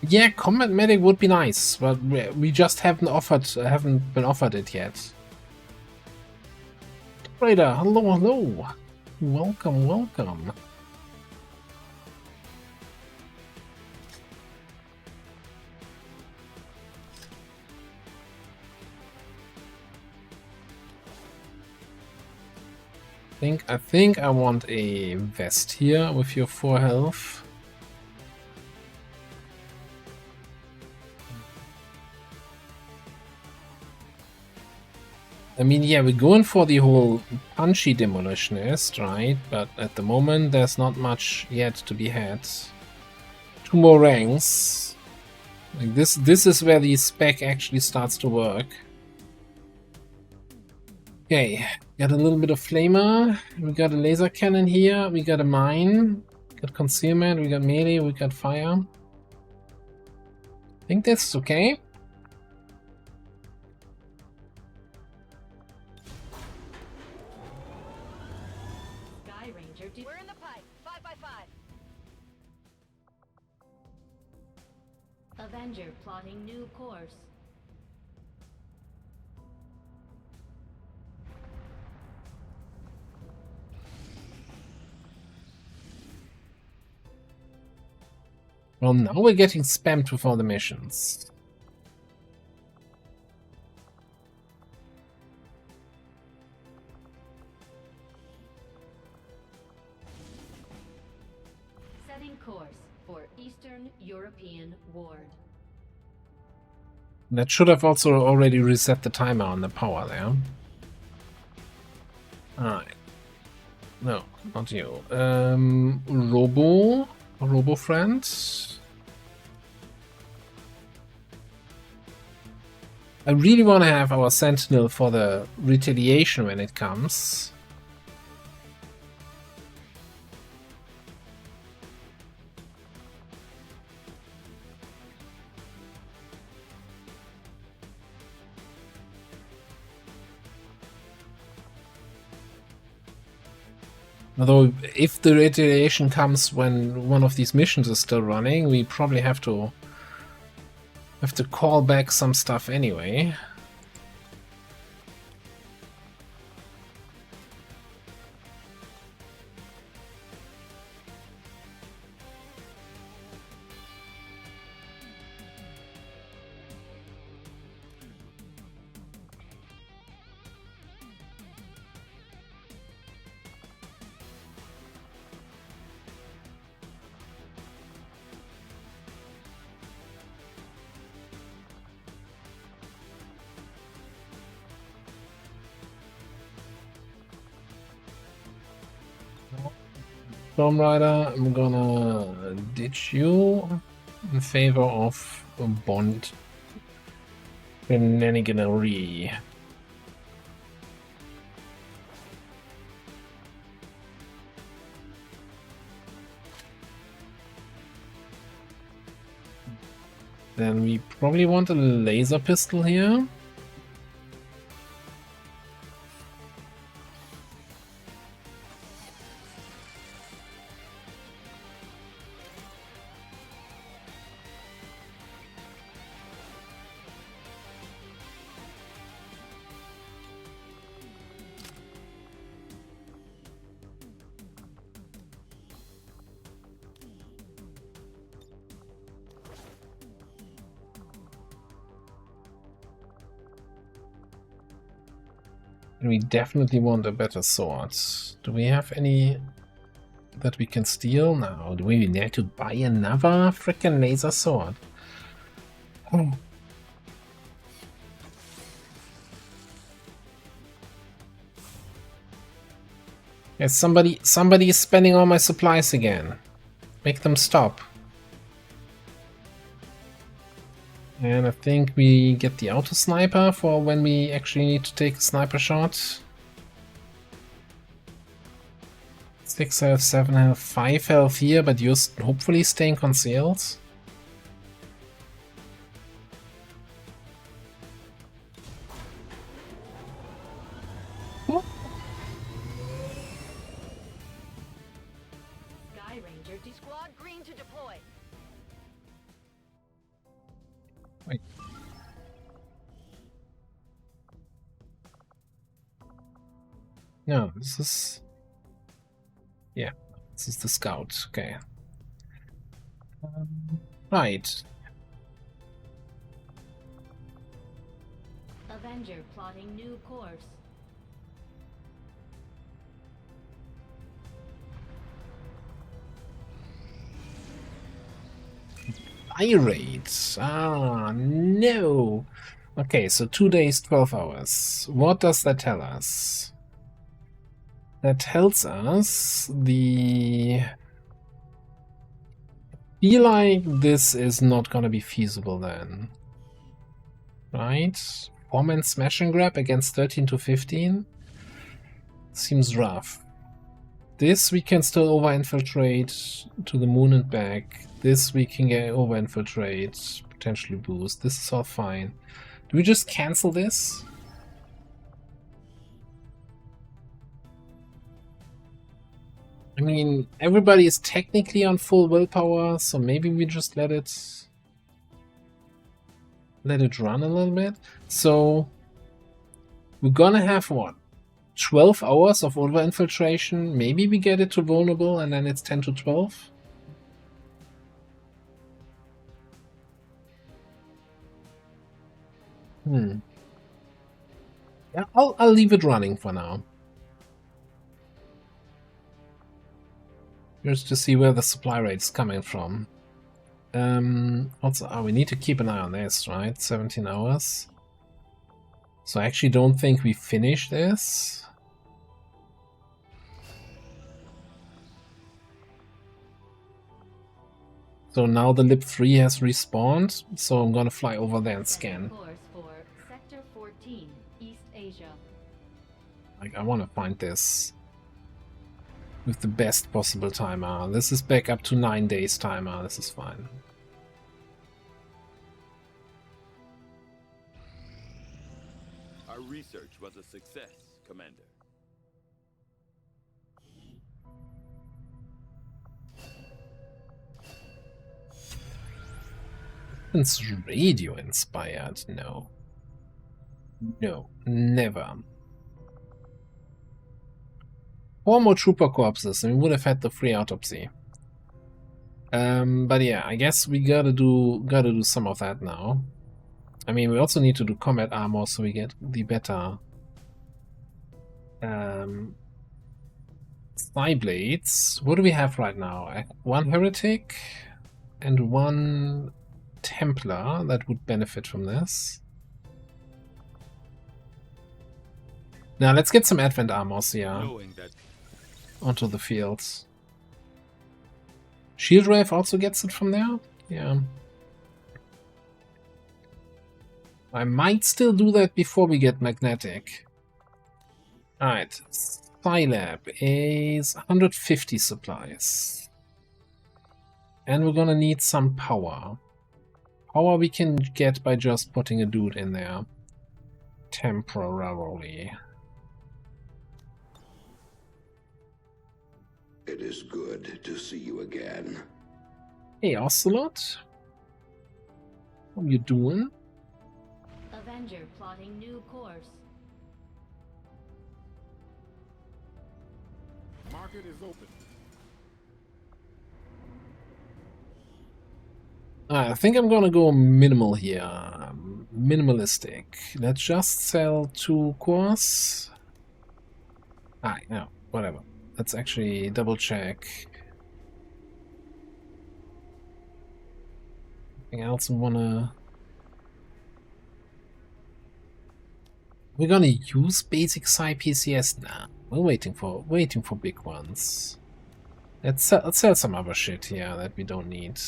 Yeah, combat medic would be nice, but we just haven't been offered it yet. Raider, hello. Welcome. I think I want a vest here with your 4 health. I mean, yeah, we're going for the whole punchy demolitionist, right? But at the moment, there's not much yet to be had. 2 more ranks. Like this is where the spec actually starts to work. Okay, got a little bit of flamer. We got a laser cannon here. We got a mine. We got concealment. We got melee. We got fire. I think that's okay. Sky Ranger We're in the pipe. 5x5. Avenger plotting new course. Well, now we're getting spammed with all the missions. Setting course for Eastern European Ward. That should have also already reset the timer on the power there. Alright. No, not you. Robo friend. I really want to have our sentinel for the retaliation when it comes. Although, if the retaliation comes when one of these missions is still running, we probably have to call back some stuff anyway. Storm Rider, I'm gonna ditch you in favor of a Bond shenaniganery. Then we probably want a laser pistol here. We definitely want a better sword. Do we have any that we can steal now? Do we need to buy another freaking laser sword? Oh. Yes, somebody is spending all my supplies again. Make them stop. And I think we get the auto sniper for when we actually need to take a sniper shot. 6 health, 7 health, 5 health here, but you're hopefully staying concealed. Sky Ranger, squad green to deploy. Wait. No, this is... Yeah, this is the scout. Okay. Right. Avenger plotting new course. Irate. Ah, no. Okay, so 2 days, 12 hours. What does that tell us? That tells us the... I feel like this is not gonna be feasible then. Right? 4-man smash and grab against 13 to 15? Seems rough. This we can still over-infiltrate to the moon and back. This we can get over-infiltrate, potentially boost. This is all fine. Do we just cancel this? I mean, everybody is technically on full willpower, so maybe we just let it run a little bit. So we're gonna have what? 12 hours of over-infiltration. Maybe we get it to vulnerable and then it's 10 to 12. Yeah, I'll leave it running for now. Just to see where the supply rate's coming from. Also, we need to keep an eye on this, right? 17 hours. So I actually don't think we finish this. So now the Lip 3 has respawned, so I'm gonna fly over there and scan. Course for Sector 14, East Asia. Like, I want to find this with the best possible timer. This is back up to 9 days timer. This is fine. Our research was a success, Commander. It's radio inspired. No. No, never. 4 more trooper corpses and we would have had the free autopsy. But yeah, I guess we gotta do some of that now. I mean, we also need to do combat armor so we get the better spy blades. What do we have right now? 1 heretic and 1 Templar that would benefit from this. Now let's get some Advent armors here onto the fields. Shield Wave also gets it from there? Yeah. I might still do that before we get magnetic. Alright. Scilab is 150 supplies. And we're gonna need some power. Power we can get by just putting a dude in there. Temporarily. It is good to see you again. Hey, Ocelot. How you doing? Avenger plotting new course. Market is open. I think I'm gonna go minimal here. Minimalistic. Let's just sell 2 cores. No, whatever. Let's actually double check. Anything else we wanna... We're gonna use basic Psi PCS? Nah, we're waiting for big ones. Let's sell some other shit here that we don't need.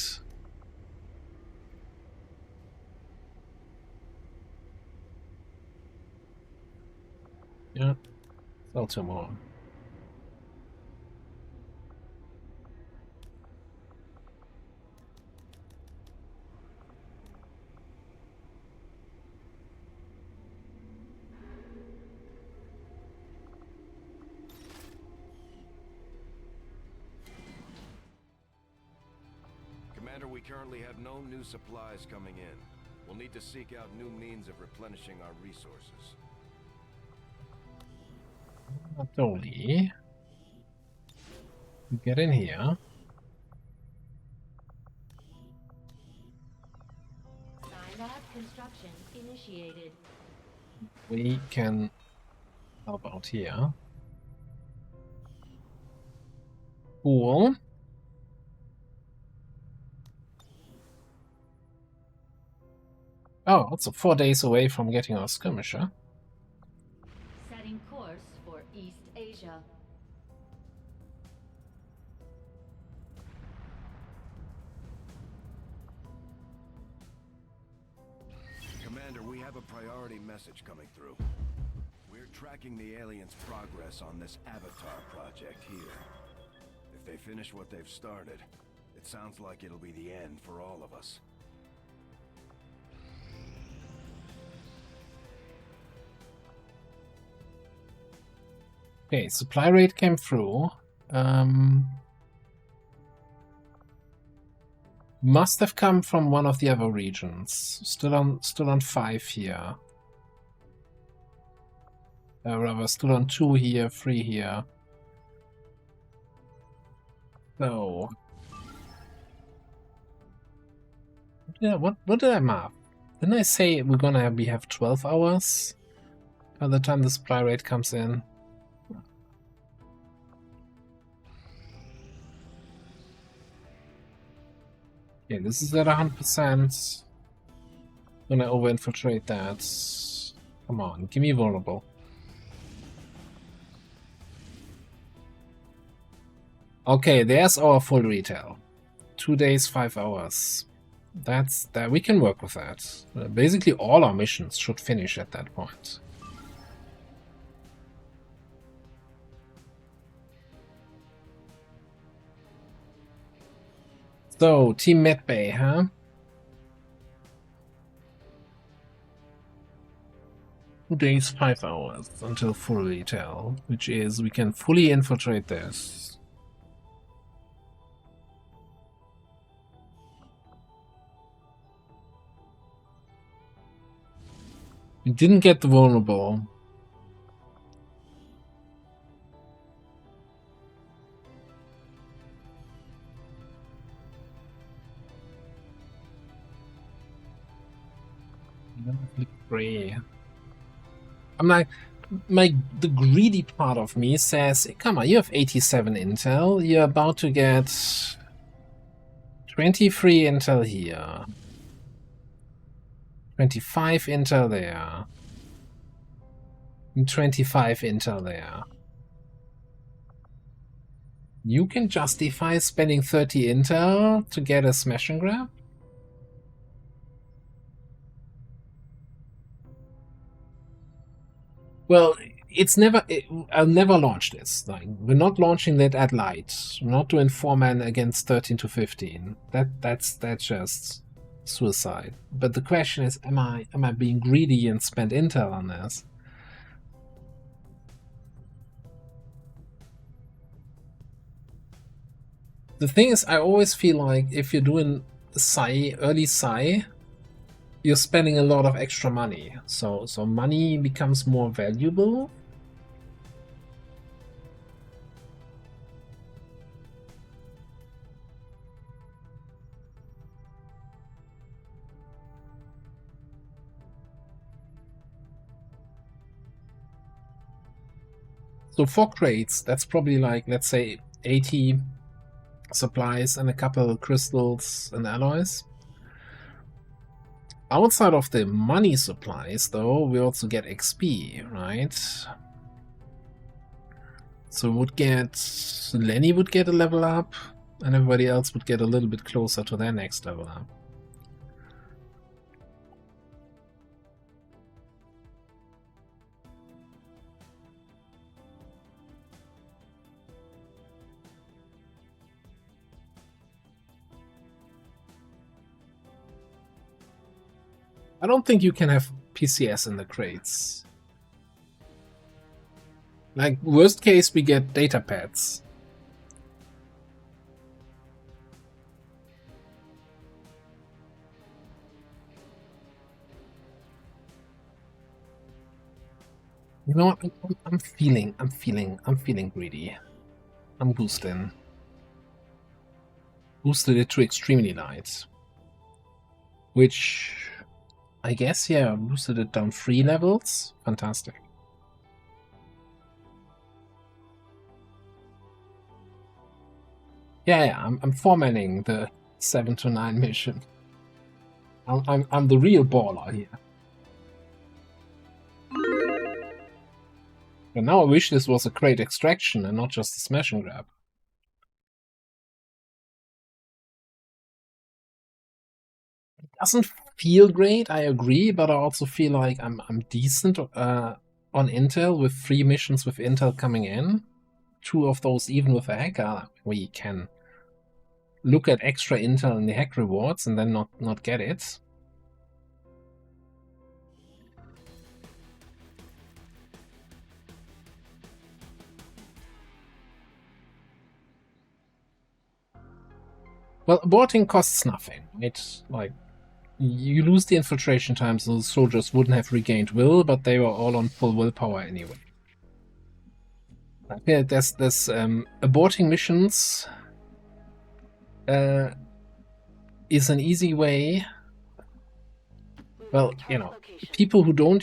Yeah, sell 2 more. Commander, we currently have no new supplies coming in. We'll need to seek out new means of replenishing our resources. Not only. Get in here. Scilab construction initiated. We can help out here. Cool. Oh, also 4 days away from getting our skirmisher. Setting course for East Asia. Commander, we have a priority message coming through. We're tracking the aliens' progress on this Avatar project here. If they finish what they've started, it sounds like it'll be the end for all of us. Okay, supply rate came through. Must have come from one of the other regions. Still on 5 here. Rather, still on 2 here, 3 here. So, what did I map? Didn't I say we're gonna have 12 hours by the time the supply rate comes in? Okay, this is at 100%. Gonna over-infiltrate that. Come on, give me vulnerable. Okay, there's our full retail. 2 days, 5 hours. That we can work with that. Basically all our missions should finish at that point. So, Team Medbay, huh? Two days, 5 hours until full retail, which is we can fully infiltrate this. We didn't get the vulnerable. Gray. I'm like, the greedy part of me says, come on, you have 87 intel, you're about to get 23 intel here, 25 intel there, and 25 intel there. You can justify spending 30 intel to get a smash and grab? Well, I'll never launch this. Like, we're not launching that at light. We're not doing 4-man against 13 to 15. That's just suicide. But the question is, am I being greedy and spend intel on this? The thing is, I always feel like if you're doing early Psi, you're spending a lot of extra money. So money becomes more valuable. So 4 crates, that's probably like, let's say, 80 supplies and a couple of crystals and alloys. Outside of the money supplies, though, we also get XP, right? So Lenny would get a level up, and everybody else would get a little bit closer to their next level up. I don't think you can have PCS in the crates. Like, worst case, we get data pads. You know what? I'm feeling greedy. I'm boosting. Boosted it to extremely light. Which, I guess, yeah, boosted it down 3 levels. Fantastic. Yeah, I'm 4-manning the 7 to 9 mission. I'm the real baller here. And now I wish this was a crate extraction and not just a smash and grab. It doesn't feel great, I agree, but I also feel like I'm decent on intel with 3 missions with intel coming in. 2 of those even with a hacker. We can look at extra intel in the hack rewards and then not get it. Well, aborting costs nothing. It's like, you lose the infiltration time, so the soldiers wouldn't have regained will, but they were all on full willpower anyway. Yeah, there's aborting missions is an easy way. Well, you know, people who don't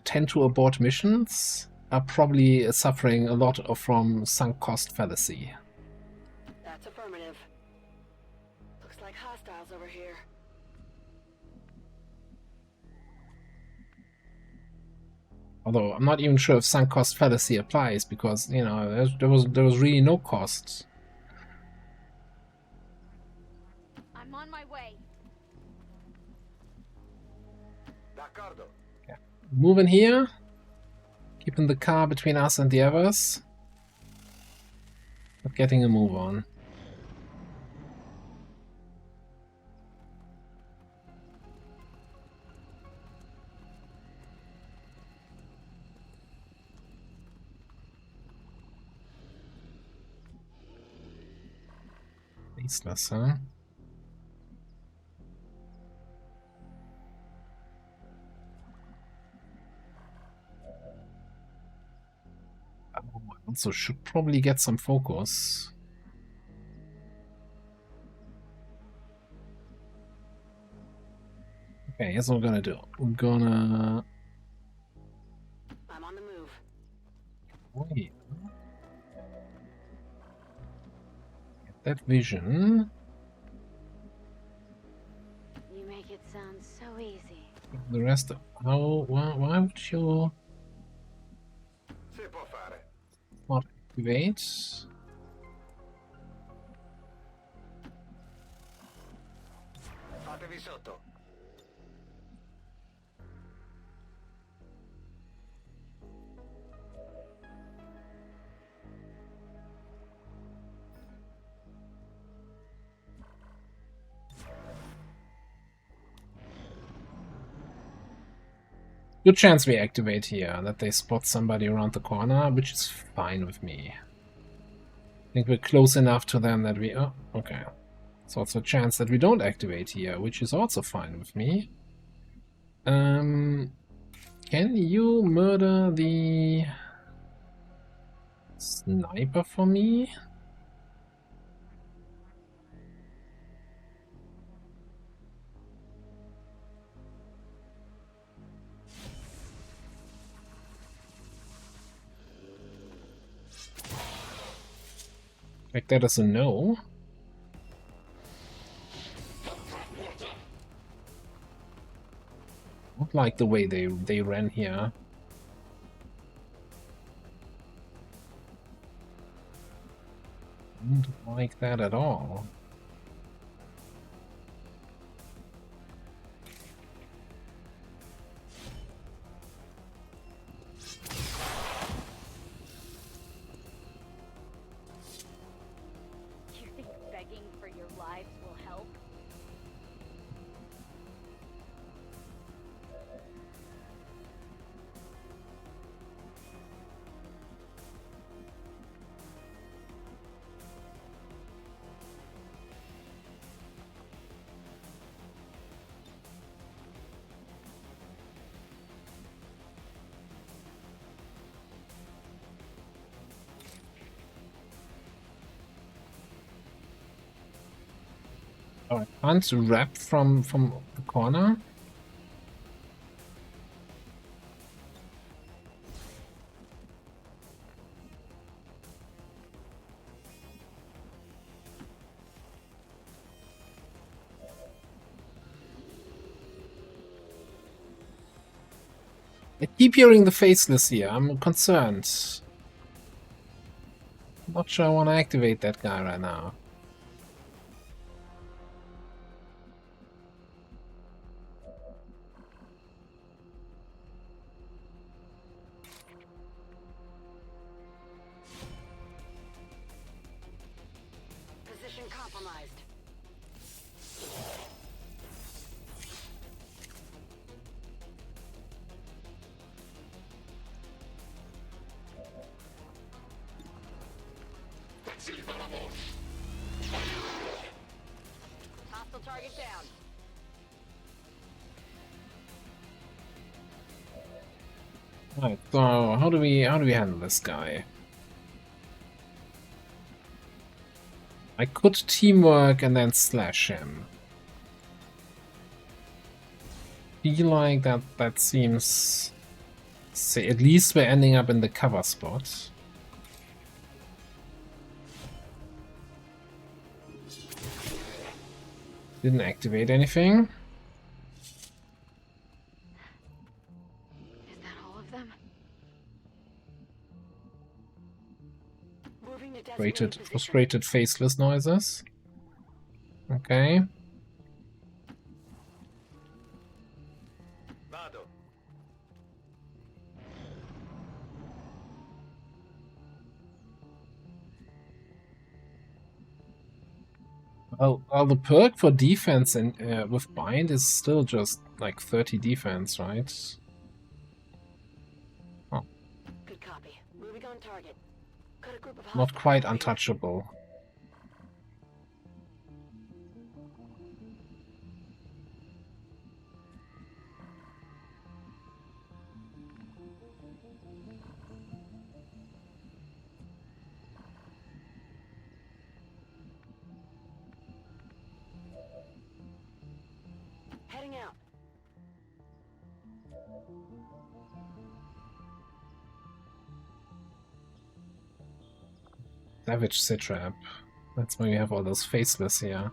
tend to abort missions are probably suffering a lot from sunk cost fallacy. That's affirmative. Looks like hostiles over here. Although I'm not even sure if sunk cost fallacy applies, because, you know, there was really no cost. I'm on my way. Yeah. Moving here, keeping the car between us and the others, but getting a move on. Faceless, huh? Also should probably get some focus. Okay, here's what we're gonna do. We're gonna... I'm on the move. Wait. Get that vision. You make it sound so easy. The rest of... Why would you... Not activate. Fatevi sotto. Good chance we activate here, that they spot somebody around the corner, which is fine with me. I think we're close enough to them that we... Oh, okay. There's also a chance that we don't activate here, which is also fine with me. Can you murder the sniper for me? Like that is a no. Not like the way they ran here. Don't like that at all. You think begging for your lives will help? Oh, I can't wrap from the corner. I keep hearing the faceless here. I'm concerned. Not sure I want to activate that guy right now. Position compromised. Hostile target down. Alright, so how do we handle this guy? I could teamwork and then slash him. Feel like that seems... Say, at least we're ending up in the cover spot. Didn't activate anything. Is that all of them? Moving to designated position. Frustrated faceless noises. Okay. Vado. Well, the perk for defense and with bind is still just like 30 defense, right? Oh. Good copy. Moving on target. Got a group of Not quite untouchable. Heading out. Savage Sitrap. That's why we have all those faceless here.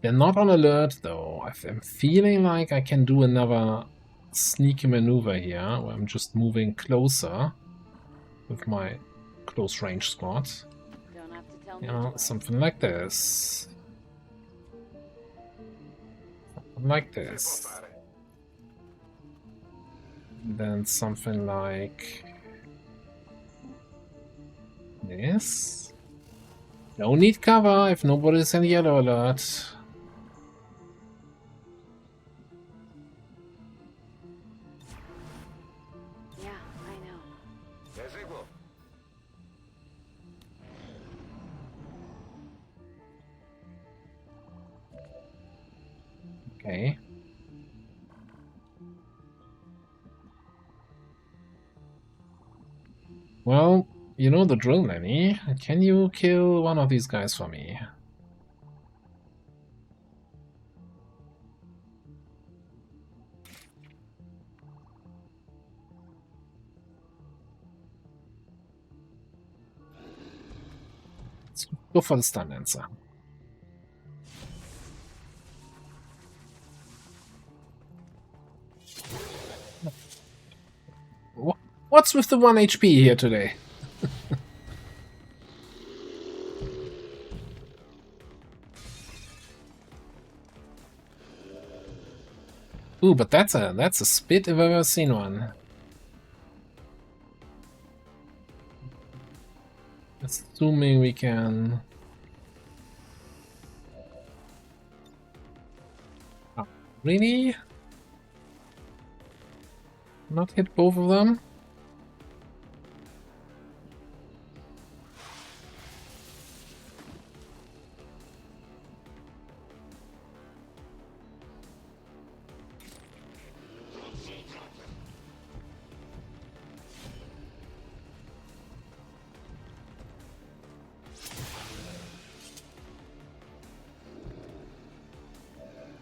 They're not on alert though. I'm feeling like I can do another sneaky maneuver here, where I'm just moving closer with my close range squad. Don't have to tell You me know, twice. something like this. Something like this. Then something like this. No need cover if nobody's in yellow alert. Yeah, I know. Ezequiel. Okay. Well, you know the drill, Lenny. Can you kill one of these guys for me? Let's go for the stun dancer. What's with the 1 HP here today? Ooh, but that's a spit if I've ever seen one. Assuming we can. Oh, really? Not hit both of them?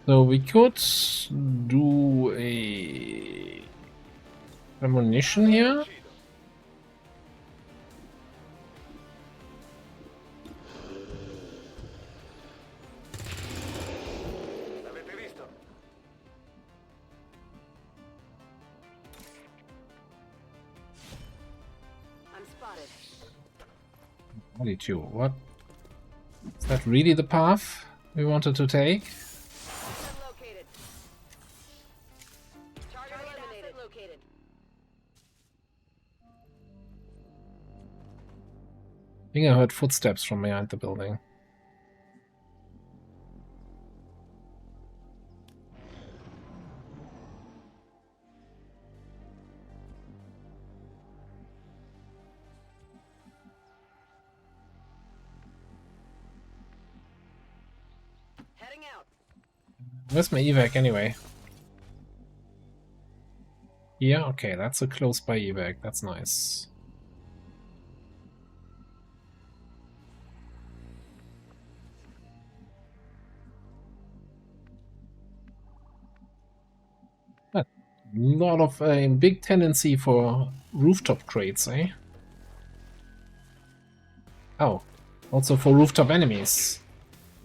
So we could do a premonition here. I'm spotted. 42. What? Is that really the path we wanted to take? Located. Target eliminated. Located. I think I heard footsteps from behind the building. Heading out. Where's my evac anyway? Yeah, okay, that's a close by evac. That's nice. A lot of a big tendency for rooftop crates, eh? Oh, also for rooftop enemies.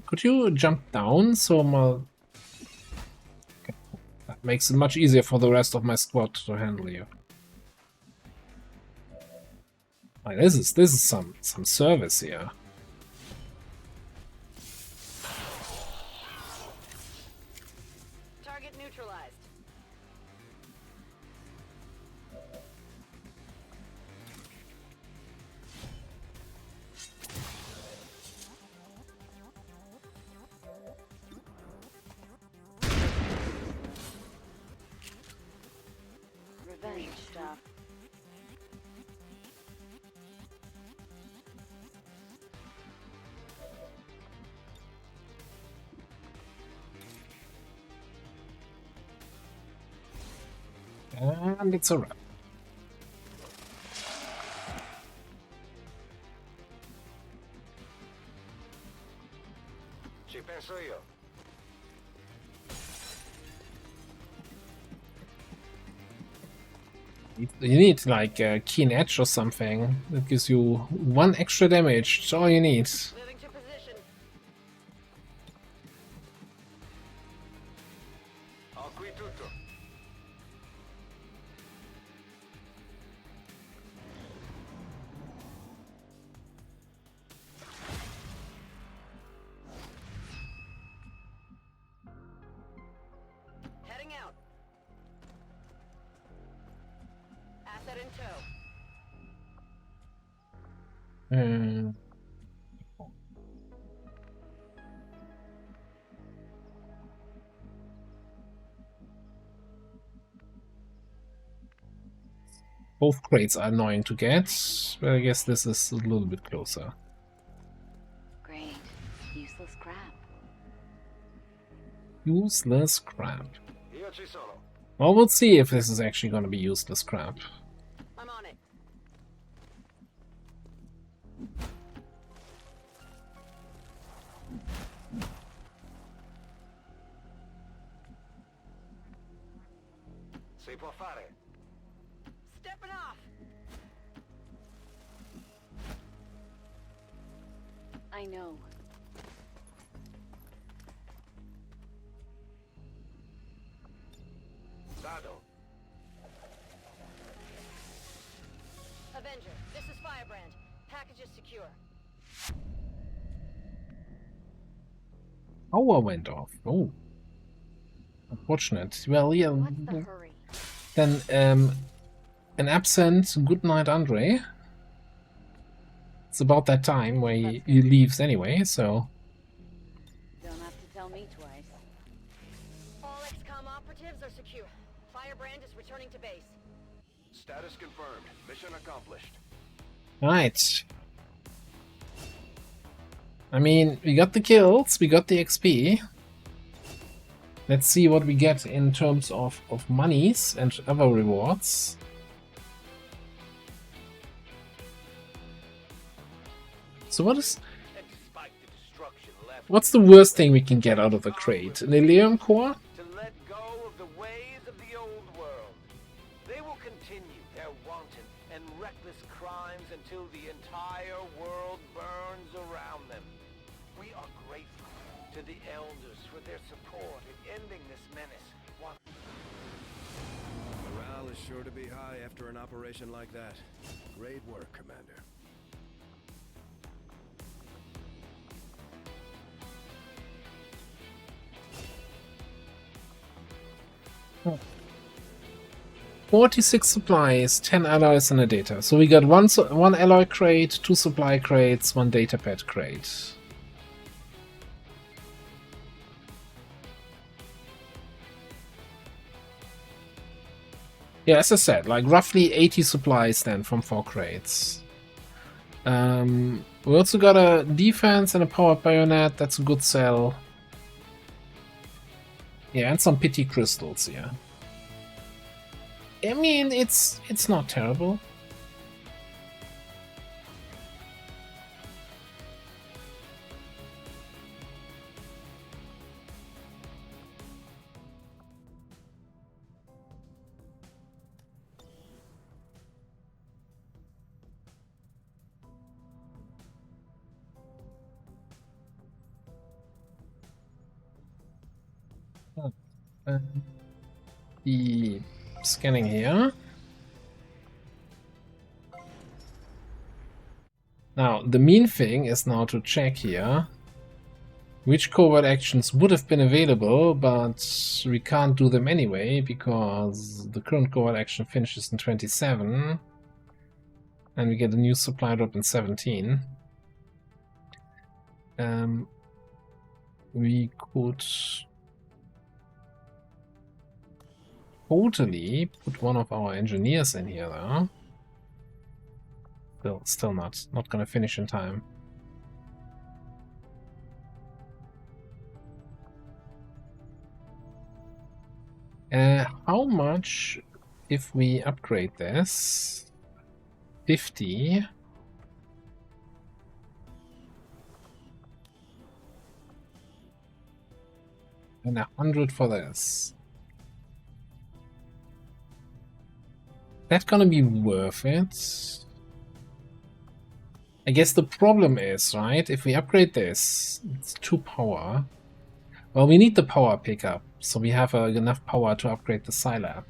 Could you jump down so my... Okay. That makes it much easier for the rest of my squad to handle you. Oh, this is some service here. Target neutralized. Revenge stuff. And it's a wrap. Ci penso io. You need like a keen edge or something that gives you 1 extra damage. That's all you need. Moving to position. Ho qui tutto. set in tow. Both crates are annoying to get, but I guess this is a little bit closer. Great. Useless crap. Useless crap. Io ci sono. Well, we'll see if this is actually going to be useless crap. I'm on it. Si può fare. Stepping off. I know. Dado. Avenger, this is Firebrand. Package is secure. Power went off. Oh. Unfortunate. Well, yeah. What's the hurry? Then, an absent good night, Andre. It's about that time where he leaves anyway, so... Don't have to tell me twice. All XCOM operatives are secure. Firebrand is returning to base. Status confirmed. Mission accomplished. Right. I mean, we got the kills, we got the XP. Let's see what we get in terms of monies and other rewards. So what's the worst thing we can get out of the crate? An Elerium core? To let go of the ways of the old world. They will continue their wanton and reckless crimes until the entire world burns around them. We are grateful to the elders for their support in ending this menace. Morale is sure to be high after an operation like that. Great work, Commander. 46 supplies, 10 alloys, and a data. So we got one alloy crate, 2 supply crates, 1 data pad crate. Yeah, as I said, like roughly 80 supplies then from 4 crates. We also got a defense and a powered bayonet. That's a good sell. Yeah, and some pity crystals, yeah. I mean, it's not terrible. The scanning here. Now, the mean thing is now to check here which covert actions would have been available, but we can't do them anyway because the current covert action finishes in 27 and we get a new supply drop in 17. We could totally put one of our engineers in here though. Still not gonna finish in time. How much if we upgrade this? 50. And 100 for this. That's gonna be worth it. I guess the problem is, right, if we upgrade this, it's 2 power. Well, we need the power pickup, so we have enough power to upgrade the Scilab.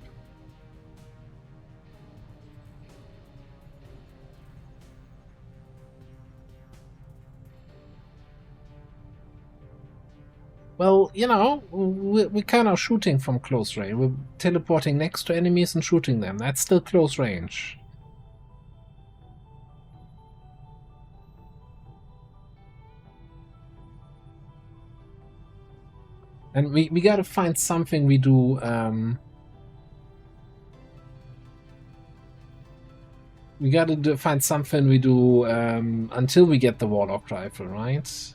Well, you know, we're kind of shooting from close range. We're teleporting next to enemies and shooting them. That's still close range. And we gotta find something we do. We gotta find something we do until we get the Warlock Rifle, right?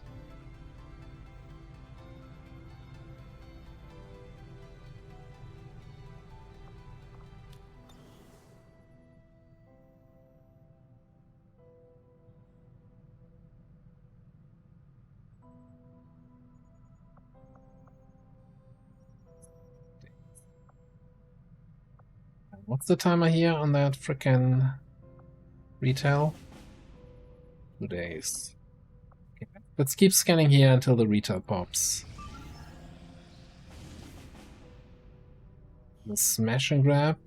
What's the timer here on that frickin' retail? 2 days. Okay. Let's keep scanning here until the retail pops. The smash and grab.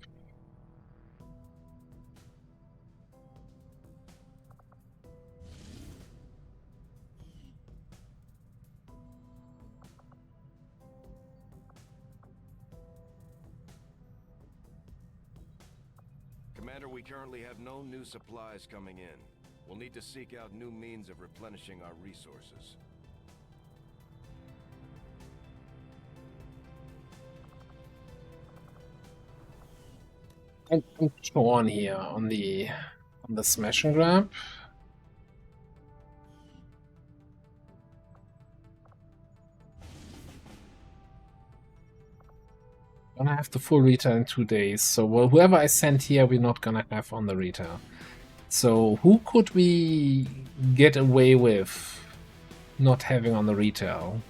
Commander, we currently have no new supplies coming in. We'll need to seek out new means of replenishing our resources. I'm torn here on the smash and grab. Gonna have the full retail in 2 days, so well, whoever I send here, we're not gonna have on the retail. So who could we get away with not having on the retail?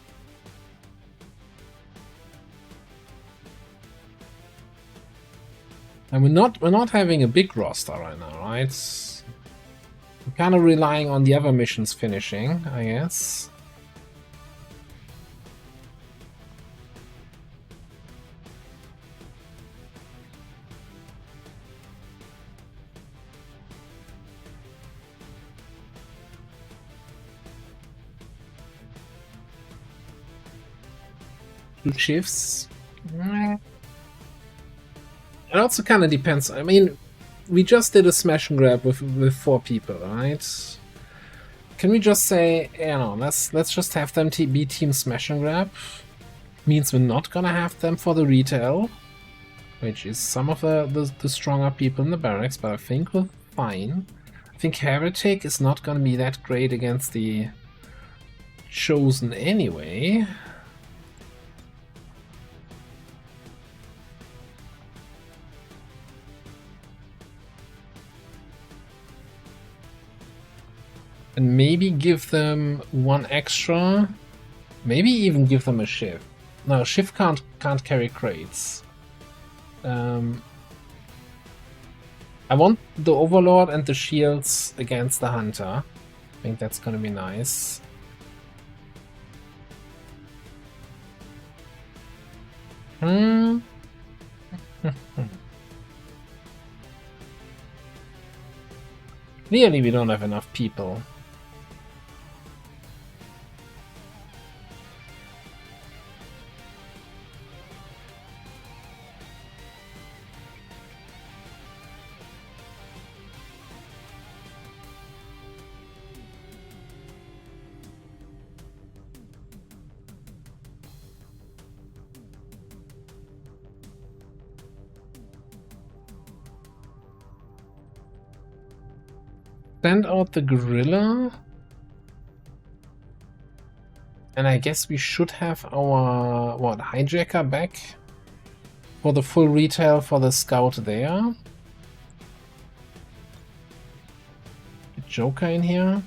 And we're not having a big roster right now, right? We're kind of relying on the other missions finishing, I guess. Two shifts. It also kind of depends. I mean, we just did a smash and grab with 4 people, right? Can we just say, you know, let's just have them be team smash and grab? Means we're not gonna have them for the retail, which is some of the stronger people in the barracks, but I think we're fine. I think Heretic is not gonna be that great against the Chosen anyway. And maybe give them 1 extra. Maybe even give them a shift. No, shift can't carry crates. I want the Overlord and the shields against the Hunter. I think that's gonna be nice. Clearly we don't have enough people. Send out the gorilla. And I guess we should have our, what, hijacker back? For the full retail for the scout there. The Joker in here.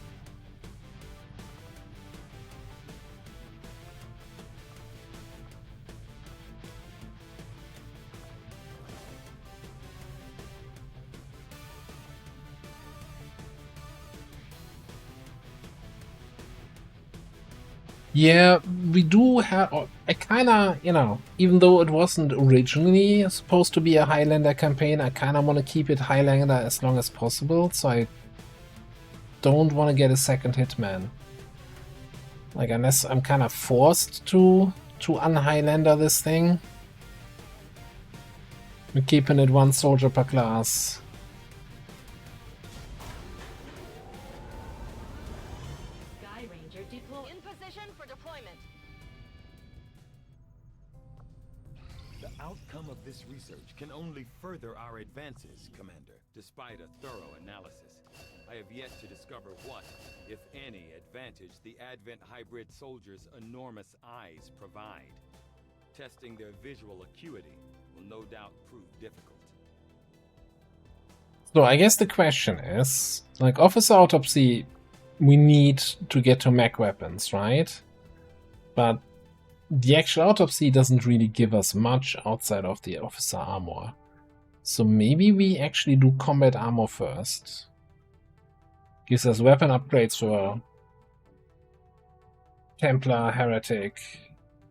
Yeah, we do have. I kinda, you know, even though it wasn't originally supposed to be a Highlander campaign, I kinda want to keep it Highlander as long as possible, so I don't want to get a second Hitman. Like, unless I'm kind of forced to un-Highlander this thing. We're keeping it 1 soldier per class. Sky Ranger deployed. In position for deployment. The outcome of this research can only further our advances, Commander, despite a thorough analysis. I have yet to discover what, if any, advantage the Advent hybrid soldiers' enormous eyes provide. Testing their visual acuity will no doubt prove difficult. So I guess the question is, like, Officer Autopsy, we need to get to mech weapons, right? But the actual Autopsy doesn't really give us much outside of the Officer Armor. So maybe we actually do combat armor first. Gives us weapon upgrades for Templar, Heretic,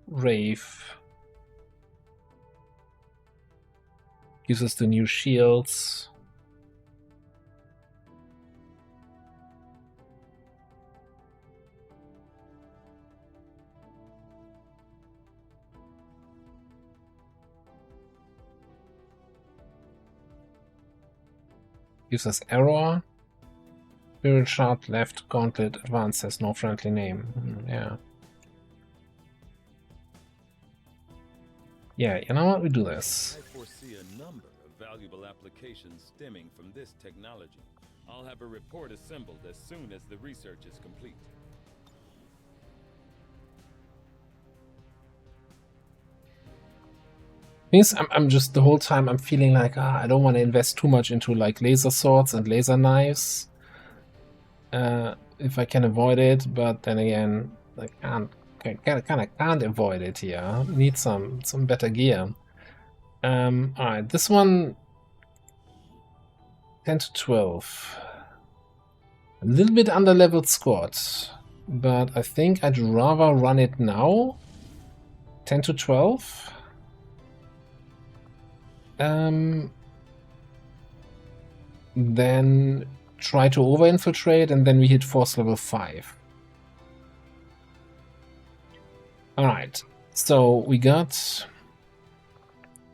Wraith. Gives us the new shields. Gives us Error. Spirit Shard, left, Gauntlet, Advanced has no friendly name. Yeah. Yeah, you know what? We do this. I foresee a number of valuable applications stemming from this technology. I'll have a report assembled as soon as the research is complete. Means I'm just the whole time I'm feeling like I don't want to invest too much into like laser swords and laser knives. If I can avoid it, but then again, I kind of can't avoid it here. Need some better gear. Alright, this one 10 to 12. A little bit under leveled squad, but I think I'd rather run it now. 10 to 12. Then try to over-infiltrate, and then we hit force level 5. Alright, so we got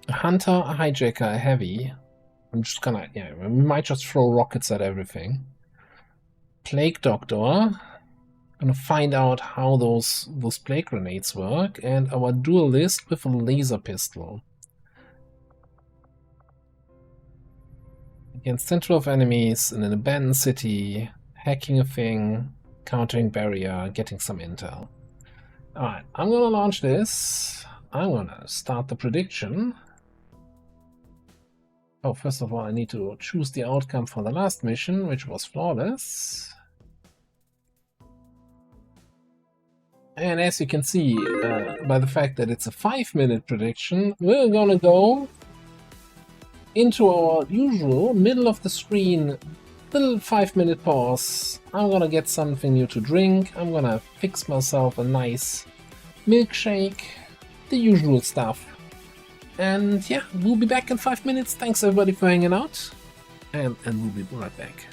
a hunter, a hijacker, a heavy. I'm just gonna, yeah, we might just throw rockets at everything. Plague Doctor. Gonna find out how those plague grenades work, and our duelist with a laser pistol. Against 10 to 12 enemies in an abandoned city, hacking a thing, countering barrier, getting some intel. Alright, I'm gonna launch this. I'm gonna start the prediction. Oh, first of all, I need to choose the outcome for the last mission, which was flawless. And as you can see, by the fact that it's a 5-minute prediction, we're gonna go into our usual middle of the screen little 5-minute pause. I'm gonna get something new to drink. I'm gonna fix myself a nice milkshake, the usual stuff. And yeah, we'll be back in 5 minutes. Thanks everybody for hanging out, and we'll be right back.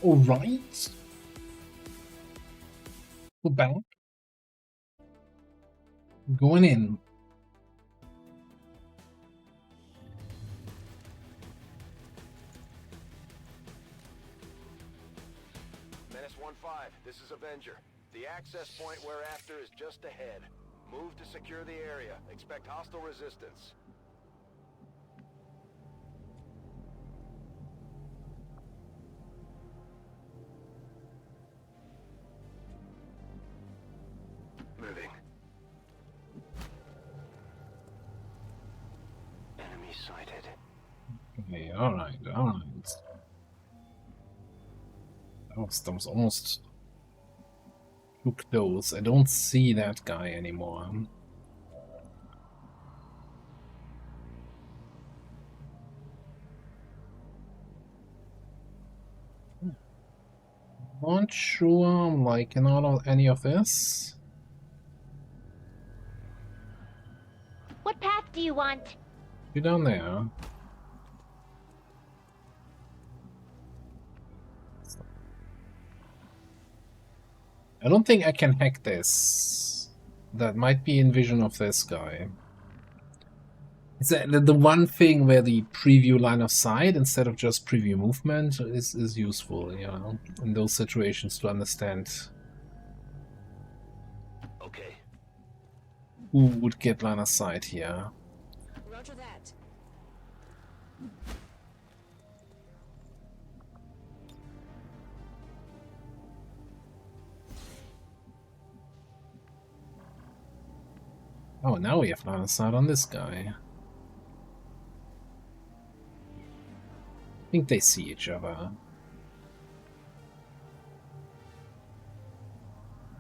Alright. We're back. Going in. Menace 1-5, this is Avenger. The access point we're after is just ahead. Move to secure the area. Expect hostile resistance. Moving. Enemy sighted. Okay, alright. That was almost too close. I don't see that guy anymore. Not sure I'm liking any of this. What path do you want? You down there. I don't think I can hack this. That might be in vision of this guy. It's the one thing where the preview line of sight instead of just preview movement is useful, you know, in those situations to understand who would get line of sight here. Roger that. Oh, now we have line of sight on this guy. I think they see each other.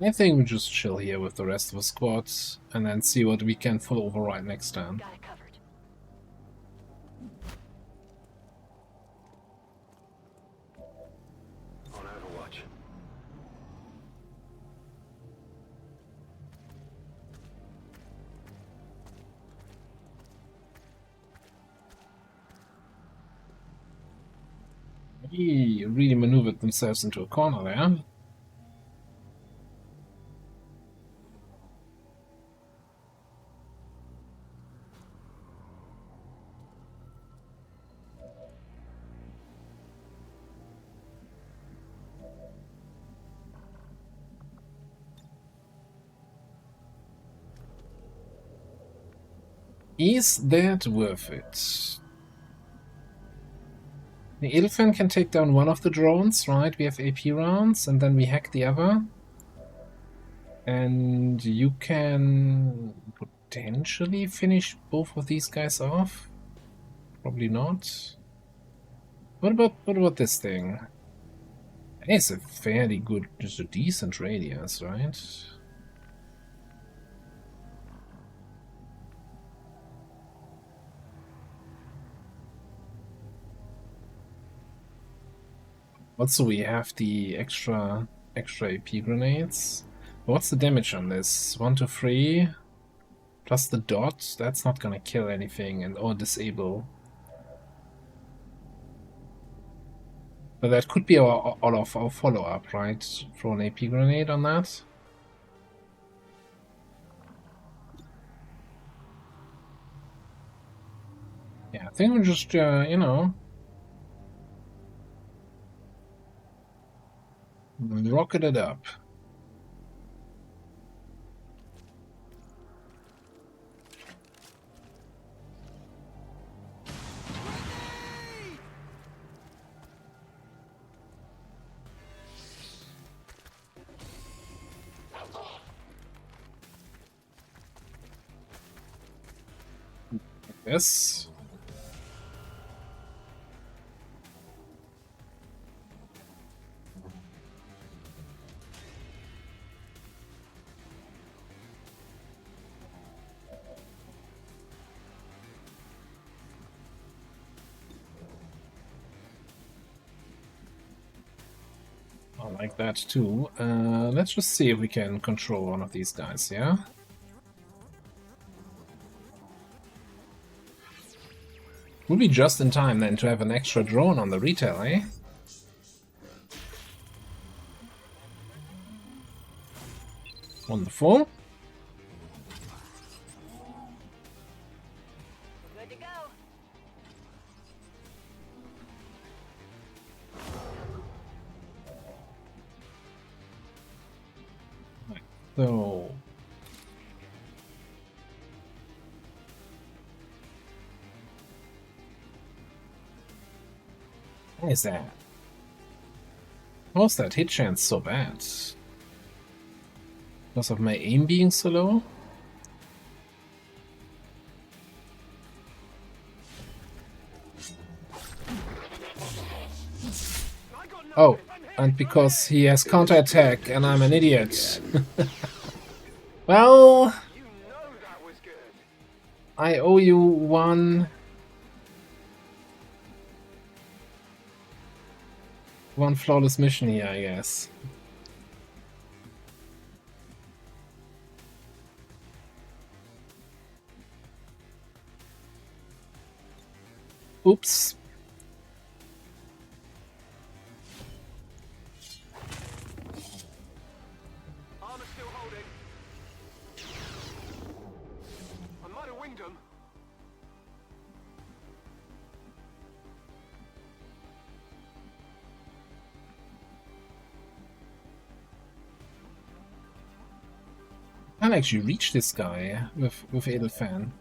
I think we just chill here with the rest of the squad and then see what we can full override next time. Got it covered. On Overwatch. He really maneuvered themselves into a corner there. Is that worth it? The elephant can take down one of the drones, right? We have AP rounds, and then we hack the other. And you can potentially finish both of these guys off. Probably not. What about this thing? It's a fairly good, just a decent radius, right? Also, we have the extra AP grenades. What's the damage on this? 1 to 3 plus the dot. That's not gonna kill anything or disable. But that could be all of our follow-up, right? Throw an AP grenade on that. Yeah, I think we're just, you know, rocket it up. Yes. I like that too. Let's just see if we can control one of these guys, yeah? We'll be just in time then to have an extra drone on the retail, eh? Wonderful. Good to go. So what is that? How's that hit chance so bad? Because of my aim being so low? Oh, and because he has counterattack and I'm an idiot. Well, I owe you one flawless mission here, I guess. Oops. Armor still holding. I might have winged him. I can actually reach this guy with Edelfan.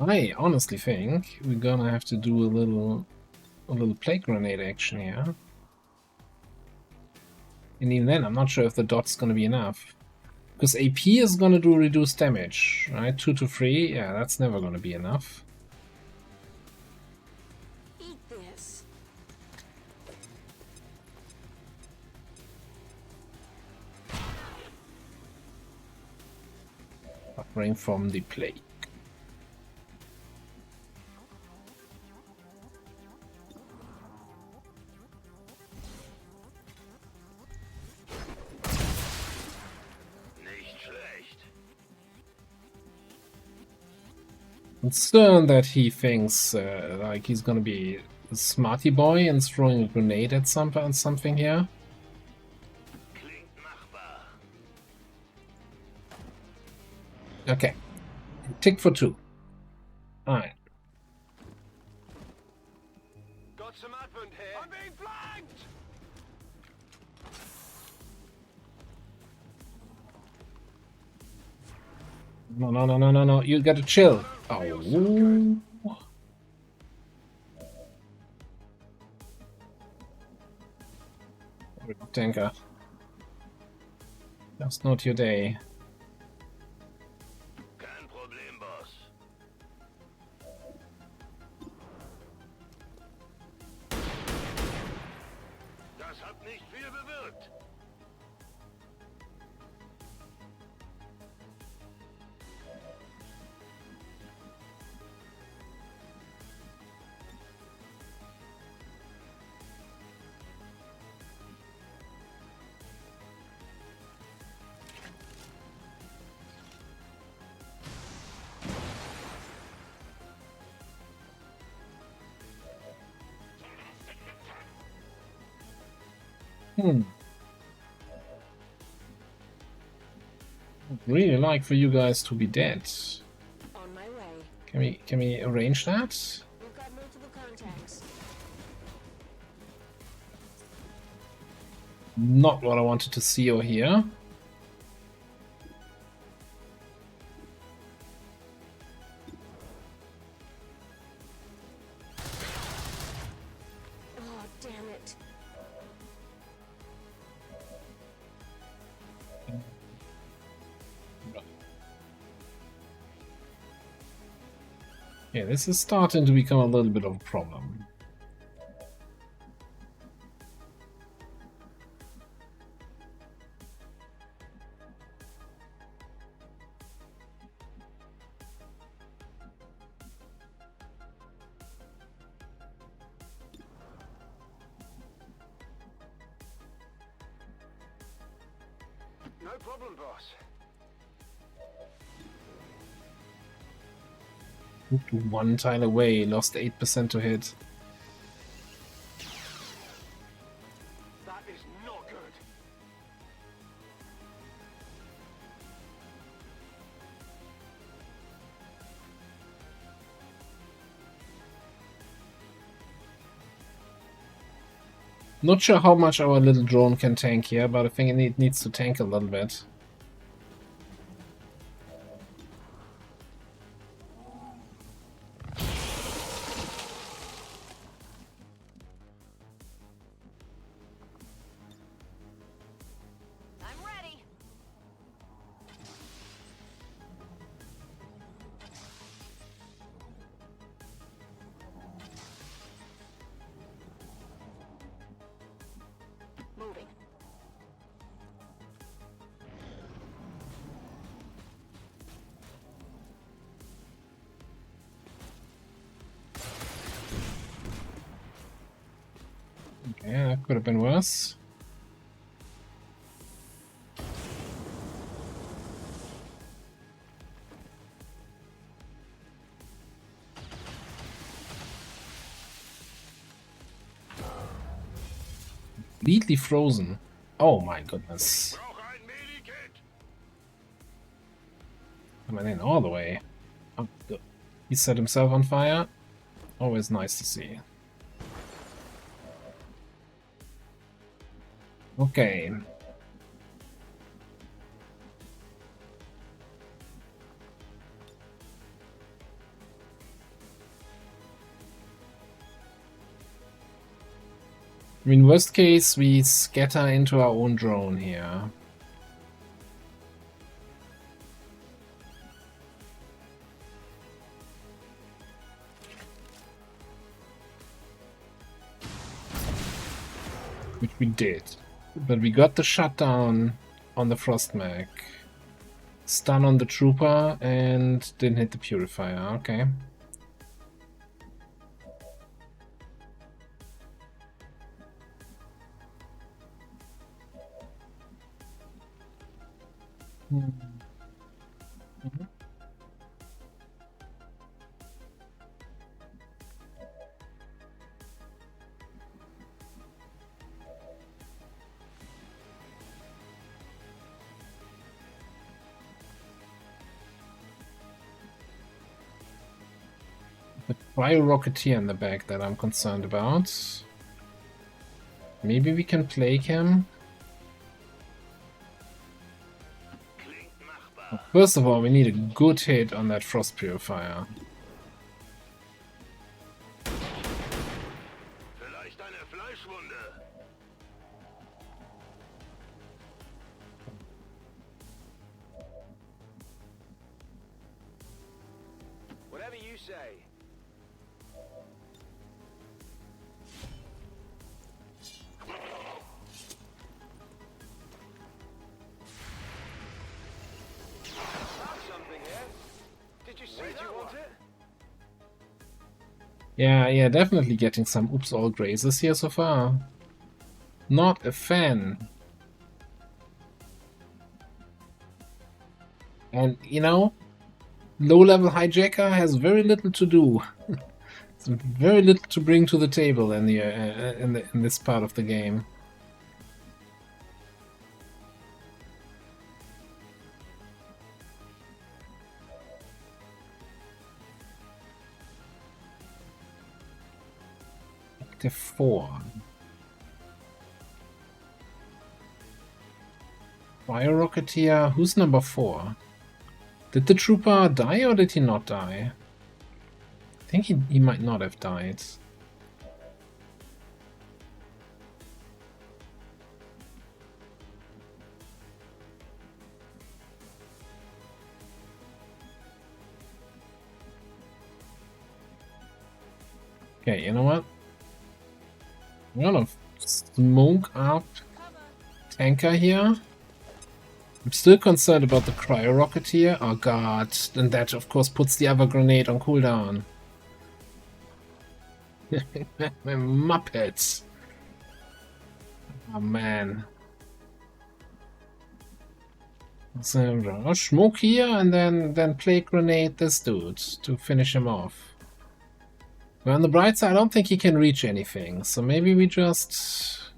I honestly think we're gonna have to do a little plague grenade action here. And even then, I'm not sure if the dot's gonna be enough. Because AP is gonna do reduced damage, right? 2 to 3, yeah, that's never gonna be enough. Eat this. Suffering from the plague. Concerned that he thinks like he's gonna be a smarty boy and throwing a grenade at something here. Okay, tick for 2. All right. Got some advent here. I'm being flanked. No! You gotta chill. Oh. Tanker. Just not your day. Kein Problem, Boss. Das hat nicht viel bewirkt. I'd really like for you guys to be dead. On my way. Can we arrange that? We've got multiple contacts. Not what I wanted to see or hear. Oh, damn it. Yeah, this is starting to become a little bit of a problem. No problem, boss. One tile away, lost 8% to hit. That is not good. Not sure how much our little drone can tank here, but I think it needs to tank a little bit. I'm ready. Moving. Okay, that could have been worse. Completely frozen. Oh my goodness. Coming in all the way. Oh, good. He set himself on fire. Always nice to see. Okay. I mean, worst case, we scatter into our own drone here. Which we did. But we got the shutdown on the Frostmech. Stun on the Trooper and didn't hit the Purifier. Okay. The Cryo-Rocketeer in the back that I'm concerned about. Maybe we can plague him. First of all, we need a good hit on that Frost Purifier. Whatever you say. Yeah, definitely getting some oops all grazes here so far. Not a fan. And, you know, low-level hijacker has very little to do. Very little to bring to the table in the in this part of the game. Active 4. Fire Rocketeer. Who's number 4? Did the Trooper die or did he not die? I think he might not have died. Okay, you know what? I'm gonna smoke up Tanker here. I'm still concerned about the Cryo Rocketeer. Oh god, and that of course puts the other grenade on cooldown. Muppets. Oh man. So smoke here and then plague grenade this dude to finish him off. But on the bright side, I don't think he can reach anything, so maybe we just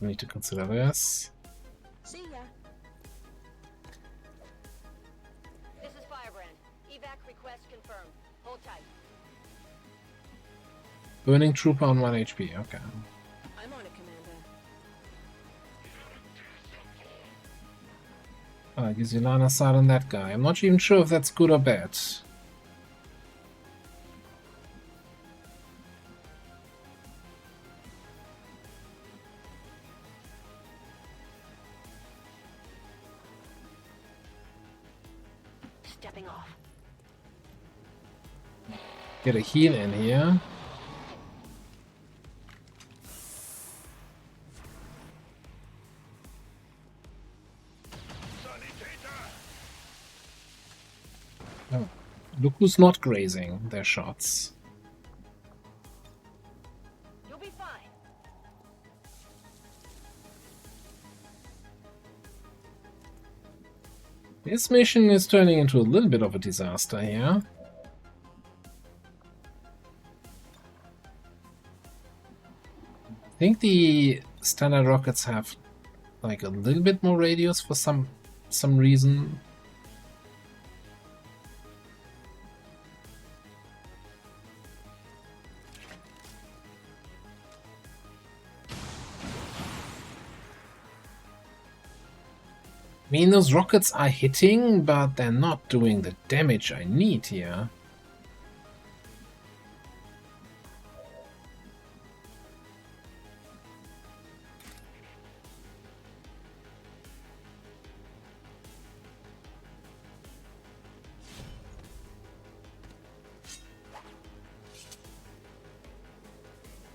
need to consider this. See ya. This is Firebrand. Evac request confirmed. Hold tight. Burning Trooper on 1 HP, okay. I'm on it, Commander. Gives you line of sight on that guy. I'm not even sure if that's good or bad. Stepping off. Get a heal in here. Oh. Look who's not grazing their shots. You'll be fine. This mission is turning into a little bit of a disaster here. I think the standard rockets have like a little bit more radius for some reason. I mean, those rockets are hitting, but they're not doing the damage I need here.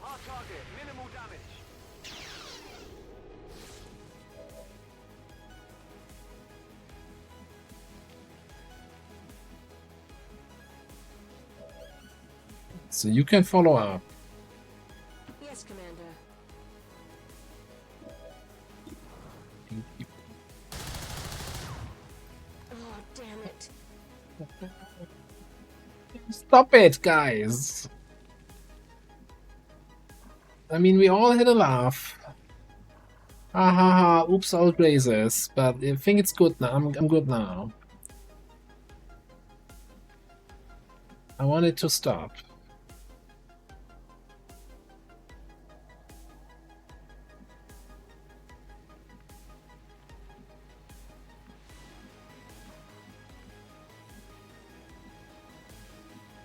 Hard target, minimal damage. So you can follow up. Yes, Commander. Oh, damn it. Stop it, guys! I mean, we all had a laugh. Ha ha ha, oops, all blazes. But I think it's good now. I'm good now. I want it to stop.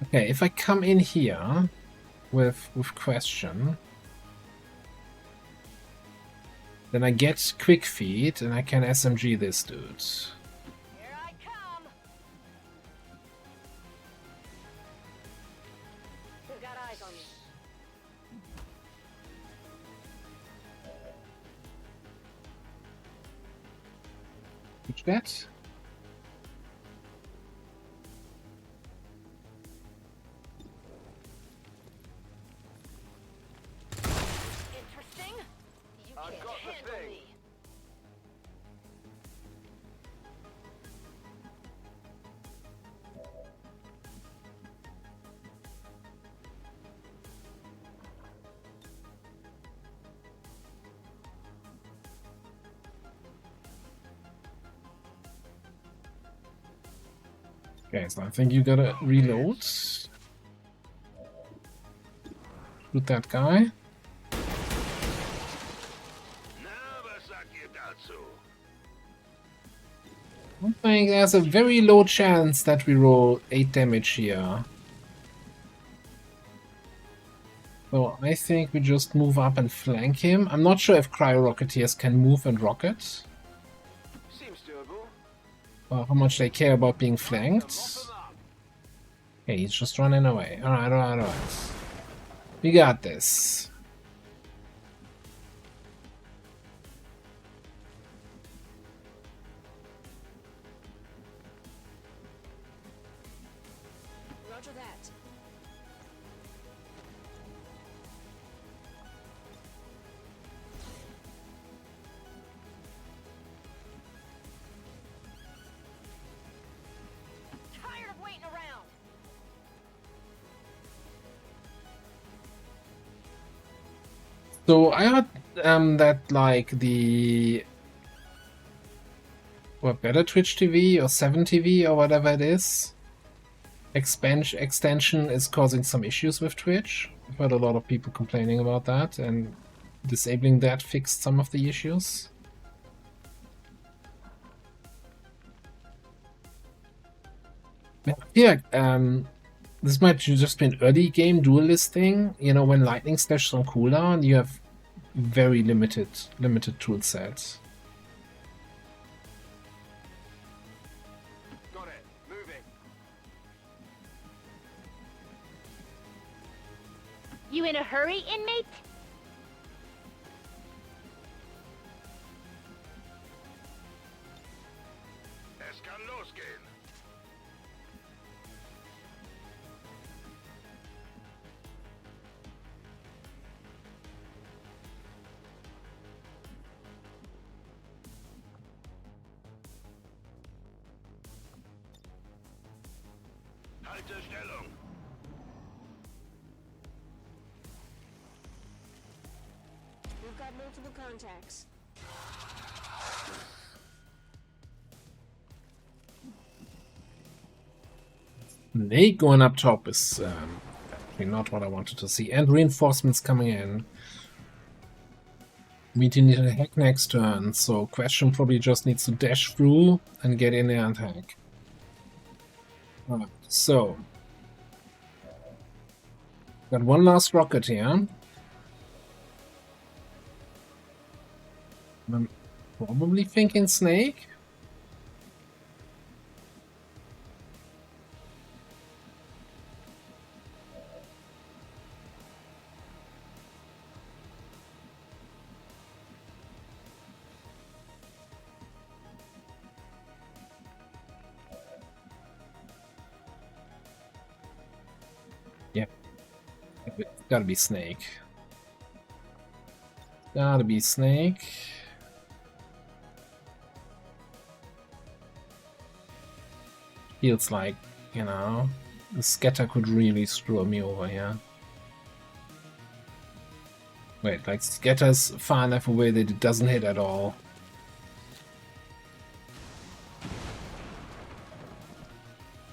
Okay, if I come in here with question, then I get quick feed and I can SMG this dude. Here I come. We've got eyes on you. Which that? Interesting. You I've can't got the handle thing. me. Okay, so I think you gotta reload. Shoot that guy. I think there's a very low chance that we roll 8 damage here. So I think we just move up and flank him. I'm not sure if cryo-rocketeers can move and rocket. Seems doable. Or how much they care about being flanked. Okay, he's just running away. Alright, alright, alright. We got this. Roger that. So I heard that like the Better Twitch TV or 7 TV or whatever it is extension is causing some issues with Twitch. I've heard a lot of people complaining about that, and disabling that fixed some of the issues. Yeah, this might just be an early game dual listing. You know, when Lightning Slash is on cooldown, you have very limited tool sets. Got it. Moving. You in a hurry, inmate? Es kann losgehen. Halte Stellung. We've got multiple contacts. Snake going up top is actually not what I wanted to see. And reinforcements coming in. We need a hack next turn, so Question probably just needs to dash through and get in there and hack. Alright, so got one last rocket here. I'm probably thinking Snake. Yep. It's gotta be Snake. Gotta be Snake. Feels like, you know, the scatter could really screw me over here. Wait, like scatter's far enough away that it doesn't hit at all.